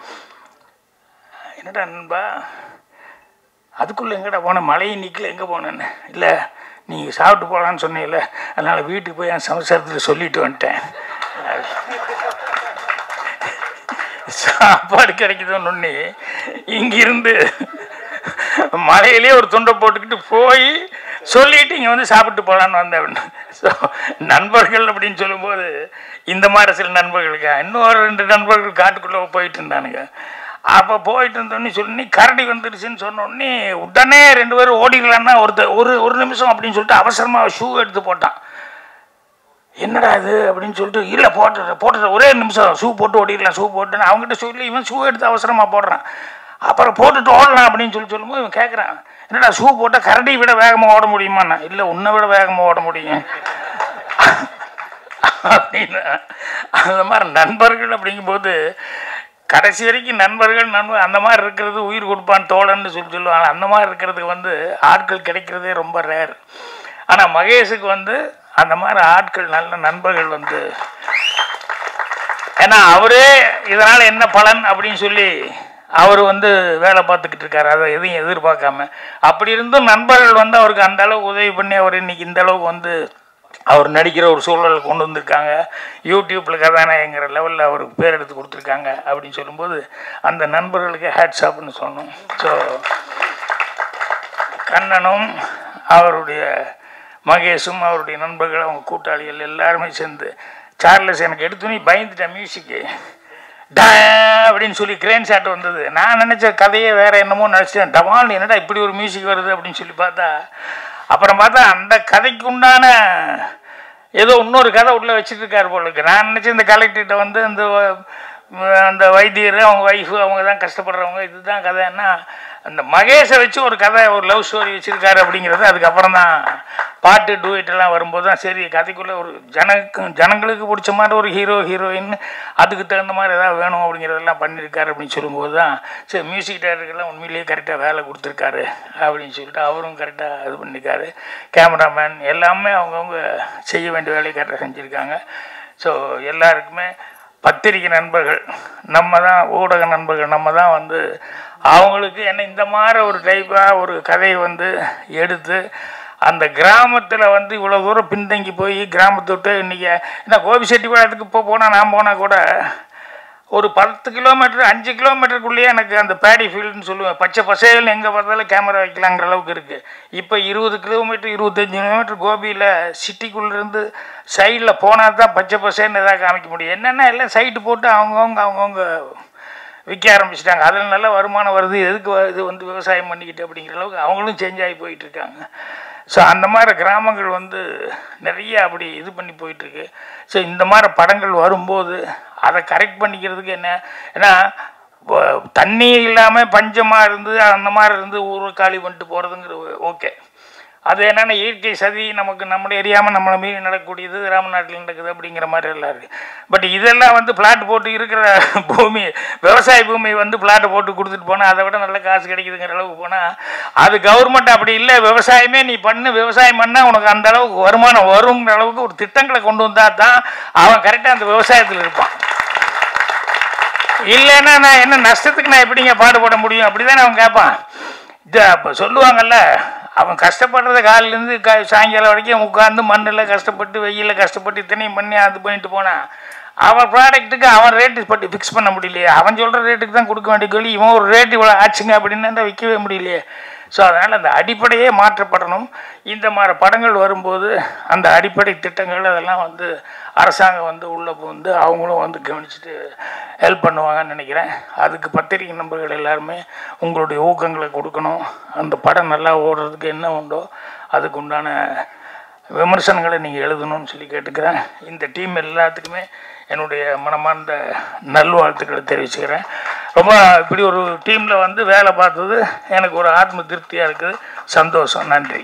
I: என்னடா நண்பா அதுக்குள்ளே எங்கடா போனேன், மழையும் நிற்கல எங்கே போனேன்னு. இல்லை நீங்கள் சாப்பிட்டு போகலான்னு சொன்னீங்கல்ல அதனால் வீட்டுக்கு போய் என் சம்சாரத்தில் சொல்லிட்டு வந்துட்டேன். சாப்பாடு கிடைக்குதுன்னு ஒன்று இங்கிருந்து மலையிலே ஒரு துண்டை போட்டுக்கிட்டு போய் சொல்லிட்டு இங்கே வந்து சாப்பிட்டு போகலான்னு வந்தேன். ஸோ நண்பர்கள் அப்படின்னு சொல்லும்போது இந்த மாதிரி சில நண்பர்களுக்கு இன்னொரு 2 நண்பர்கள் காட்டுக்குள்ளே போயிட்டு இருந்தானுங்க. அப்போ போயிட்டு இருந்தோடனே சொல்லி கரடி வந்துடுச்சுன்னு சொன்னோடனே உடனே 2 பேரும் ஓடிடலான்னா ஒரு நிமிஷம் அப்படின்னு சொல்லிட்டு அவசரமாக ஷூ எடுத்து போட்டான். என்னடா இது அப்படின்னு சொல்லிட்டு இல்லை போட்டுற ஒரே நிமிஷம் ஷூ போட்டு ஓடிடலாம் ஷூ போட்டுன்னு அவங்ககிட்ட சொல்லி இவன் ஷூ எடுத்து அவசரமாக போடுறான். அப்புறம் போட்டுட்டு ஓடலாம் அப்படின்னு சொல்லும்போது இவன் கேட்குறான் என்னடா ஷூ போட்டால் கரடியை விட வேகமாக ஓட முடியுமாண்ணா. இல்லை உன்னை விட வேகமாக ஓட முடியும் அப்படின்னு. அந்த மாதிரி நண்பர்கள் அப்படிங்கும்போது கடைசி வரைக்கும் நண்பர்கள் அந்த மாதிரி இருக்கிறது உயிர் கொடுப்பான் தோழன்னு சொல்லுவாங்க. அந்த மாதிரி இருக்கிறதுக்கு ஆட்கள் கிடைக்கிறதே ரொம்ப ரேர். ஆனால் மகேஷுக்கு அந்த மாதிரி ஆட்கள் நல்ல நண்பர்கள் ஏன்னா அவரே இதனால் என்ன பலன் அப்படின்னு சொல்லி அவர் வேலை பார்த்துக்கிட்டு இருக்காரு, அதை எதையும் எதிர்பார்க்காம. அப்படி இருந்தும் நண்பர்கள் அவருக்கு அந்த அளவுக்கு உதவி பண்ணி அவர் இன்னைக்கு இந்த அளவுக்கு அவர் நடிக்கிற ஒரு சூழலை கொண்டு வந்திருக்காங்க. யூடியூப்பில் கதாநாயகங்கிற லெவலில் அவருக்கு பேர் எடுத்து கொடுத்துருக்காங்க அப்படின்னு சொல்லும்போது அந்த நண்பர்களுக்கு ஹேட்ஸ் ஆப்னு சொல்லணும். ஸோ கண்ணனும் அவருடைய மகேஷும் அவருடைய நண்பர்கள் அவங்க கூட்டாளிகள் எல்லாருமே சேர்ந்து சார்லஸ் எனக்கு எடுத்துனே பயந்துட்டேன் மியூசிக்கு டா அப்படின்னு சொல்லி கிரேன் ஷாட் வந்தது. நான் நினச்ச கதையே வேறு என்னமோ நினச்சிட்டேன். டமால் என்னடா இப்படி ஒரு மியூசிக் வருது அப்படின்னு சொல்லி பார்த்தா அப்புறம் பார்த்தா அந்த கதைக்கு உண்டான ஏதோ இன்னொரு கதை உள்ளே வச்சுட்டு இருக்காரு போல இருக்கு. நான் நினச்சேன் இந்த கலெக்டர்கிட்ட வந்து அந்த வைத்தியர் அவங்க ஒய்ஃபு அவங்க தான் கஷ்டப்படுறவங்க இதுதான் கதைன்னா அந்த மகேஷை வச்சு ஒரு கதை ஒரு லவ் ஸ்டோரி வச்சுருக்காரு அப்படிங்கிறது அதுக்கப்புறம் தான் பாட்டு டூயிட்டெல்லாம் வரும்போது தான் சரி கதைக்குள்ளே ஒரு ஜனங்களுக்கு பிடிச்ச மாதிரி ஒரு ஹீரோயின் அதுக்கு தகுந்த மாதிரி எதாவது வேணும் அப்படிங்கிறதெல்லாம் பண்ணியிருக்காரு அப்படின்னு சொல்லும்போது தான் சரி மியூசிக் டைரக்டர்லாம் உண்மையிலேயே கரெக்டாக வேலை கொடுத்துருக்காரு அப்படின்னு சொல்லிட்டு அவரும் கரெக்டாக இது பண்ணியிருக்காரு. கேமராமேன் எல்லாமே அவங்கவுங்க செய்ய வேண்டிய வேலையை கரெக்டாக செஞ்சுருக்காங்க. ஸோ எல்லாருக்குமே பத்திரிகை நண்பர்கள் நம்ம தான் ஊடக நண்பர்கள் நம்ம தான் வந்து அவங்களுக்கு என்ன இந்த மாதிரி ஒரு டைப்பாக ஒரு கதையை வந்து எடுத்து அந்த கிராமத்தில் வந்து இவ்வளோ தூரம் பின்தங்கி போய் கிராமத்தை விட்டு இன்றைக்கி என்ன கோபிச்செட்டிப்பாளையத்துக்கு இப்போ போனால் நான் போனால் கூட ஒரு 10 கிலோமீட்டர் 5 கிலோமீட்டருக்குள்ளேயே எனக்கு அந்த பேடி ஃபீல்டுன்னு சொல்லுவேன் பச்சை பசையில் எங்கே பார்த்தாலும் கேமரா வைக்கலாங்கிற அளவுக்கு இருக்குது. இப்போ 20 கிலோமீட்டர் 25 கிலோமீட்டர் கோபியில் சிட்டிக்குள்ளேருந்து சைடில் போனால் தான் பச்சை பசைன்னு எதாவது காமிக்க முடியும். என்னென்னா எல்லாம் சைட்டு போட்டு அவங்கவுங்க விற்க ஆரம்பிச்சிட்டாங்க. அதில் நல்ல வருமானம் வருது எதுக்கு இது வந்து விவசாயம் பண்ணிக்கிட்டு அப்படிங்கிற அளவுக்கு அவங்களும் சேஞ்ச் ஆகி போயிட்டுருக்காங்க. ஸோ அந்த மாதிரி கிராமங்கள் வந்து நிறைய அப்படி இது பண்ணி போயிட்டுருக்கு. ஸோ இந்த மாதிரி படங்கள் வரும்போது அதை கரெக்ட் பண்ணிக்கிறதுக்கு என்ன ஏன்னா தண்ணி இல்லாமல் பஞ்சமாக இருந்து அந்த மாதிரி இருந்து ஊரை காலி பண்ணிட்டு போகிறதுங்கிற ஓகே அது என்னென்னா இயற்கை சதி நமக்கு நம்மளை எரியாமல் நம்மளை மீறி நடக்கக்கூடியது ராமநாட்டில் நடக்குது அப்படிங்கிற மாதிரி எல்லாம் இருக்குது. பட் இதெல்லாம் வந்து பிளாட் போட்டு இருக்கிற பூமி விவசாய பூமி வந்து பிளாட்டை போட்டு கொடுத்துட்டு போனால் அதை விட நல்ல காசு கிடைக்குதுங்கிற அளவுக்கு போனால் அது கவர்மெண்ட் அப்படி இல்லை விவசாயமே நீ பண்ணு விவசாயம் பண்ணால் உனக்கு அந்த அளவுக்கு வருமானம் வருங்கிற அளவுக்கு ஒரு திட்டங்களை கொண்டு வந்தால் தான் அவன் கரெக்டாக அந்த விவசாயத்தில் இருப்பான். இல்லைன்னா நான் என்ன நஷ்டத்துக்கு நான் எப்படிங்க பாடுபட முடியும் அப்படி தானே அவன் கேட்பான். இது அப்போ சொல்லுவாங்கல்ல அவன் கஷ்டப்படுறத காலிலேருந்து சாயங்காலம் வரைக்கும் உட்காந்து மண்ணில் கஷ்டப்பட்டு வெயிலில் கஷ்டப்பட்டு இத்தனையும் பண்ணி அது பண்ணிட்டு போனான். அவன் ப்ராடக்ட்டுக்கு அவன் ரேட்டு பட்டு ஃபிக்ஸ் பண்ண முடியலையே அவன் சொல்கிற ரேட்டுக்கு தான் கொடுக்க வேண்டிய கேள்வி இவன் ஒரு ரேட்டு இவ்வளோ ஆச்சுங்க அப்படின்னு விற்கவே முடியலையே. ஸோ அதனால் அந்த அடிப்படையே மாற்றப்படணும். இந்த மாதிரி படங்கள் வரும்போது அந்த அடிப்படை திட்டங்கள் அதெல்லாம் வந்து அரசாங்கம் வந்து உள்ளே வந்து அவங்களும் வந்து கவனிச்சுட்டு ஹெல்ப் பண்ணுவாங்கன்னு நினைக்கிறேன். அதுக்கு பத்திரிகை நண்பர்கள் எல்லாருமே உங்களுடைய ஊக்கங்களை கொடுக்கணும். அந்த படம் நல்லா ஓடுறதுக்கு என்ன உண்டோ அதுக்கு உண்டான விமர்சனங்களை நீங்கள் எழுதணும்னு சொல்லி கேட்டுக்கிறேன். இந்த டீம் எல்லாத்துக்குமே என்னுடைய மனமார்ந்த நல்வாழ்த்துக்களை தெரிவிச்சுக்கிறேன். ரொம்ப இப்படி ஒரு டீமில் வந்து வேலை பார்த்தது எனக்கு ஒரு ஆத்ம திருப்தியாக இருக்குது. சந்தோஷம். நன்றி.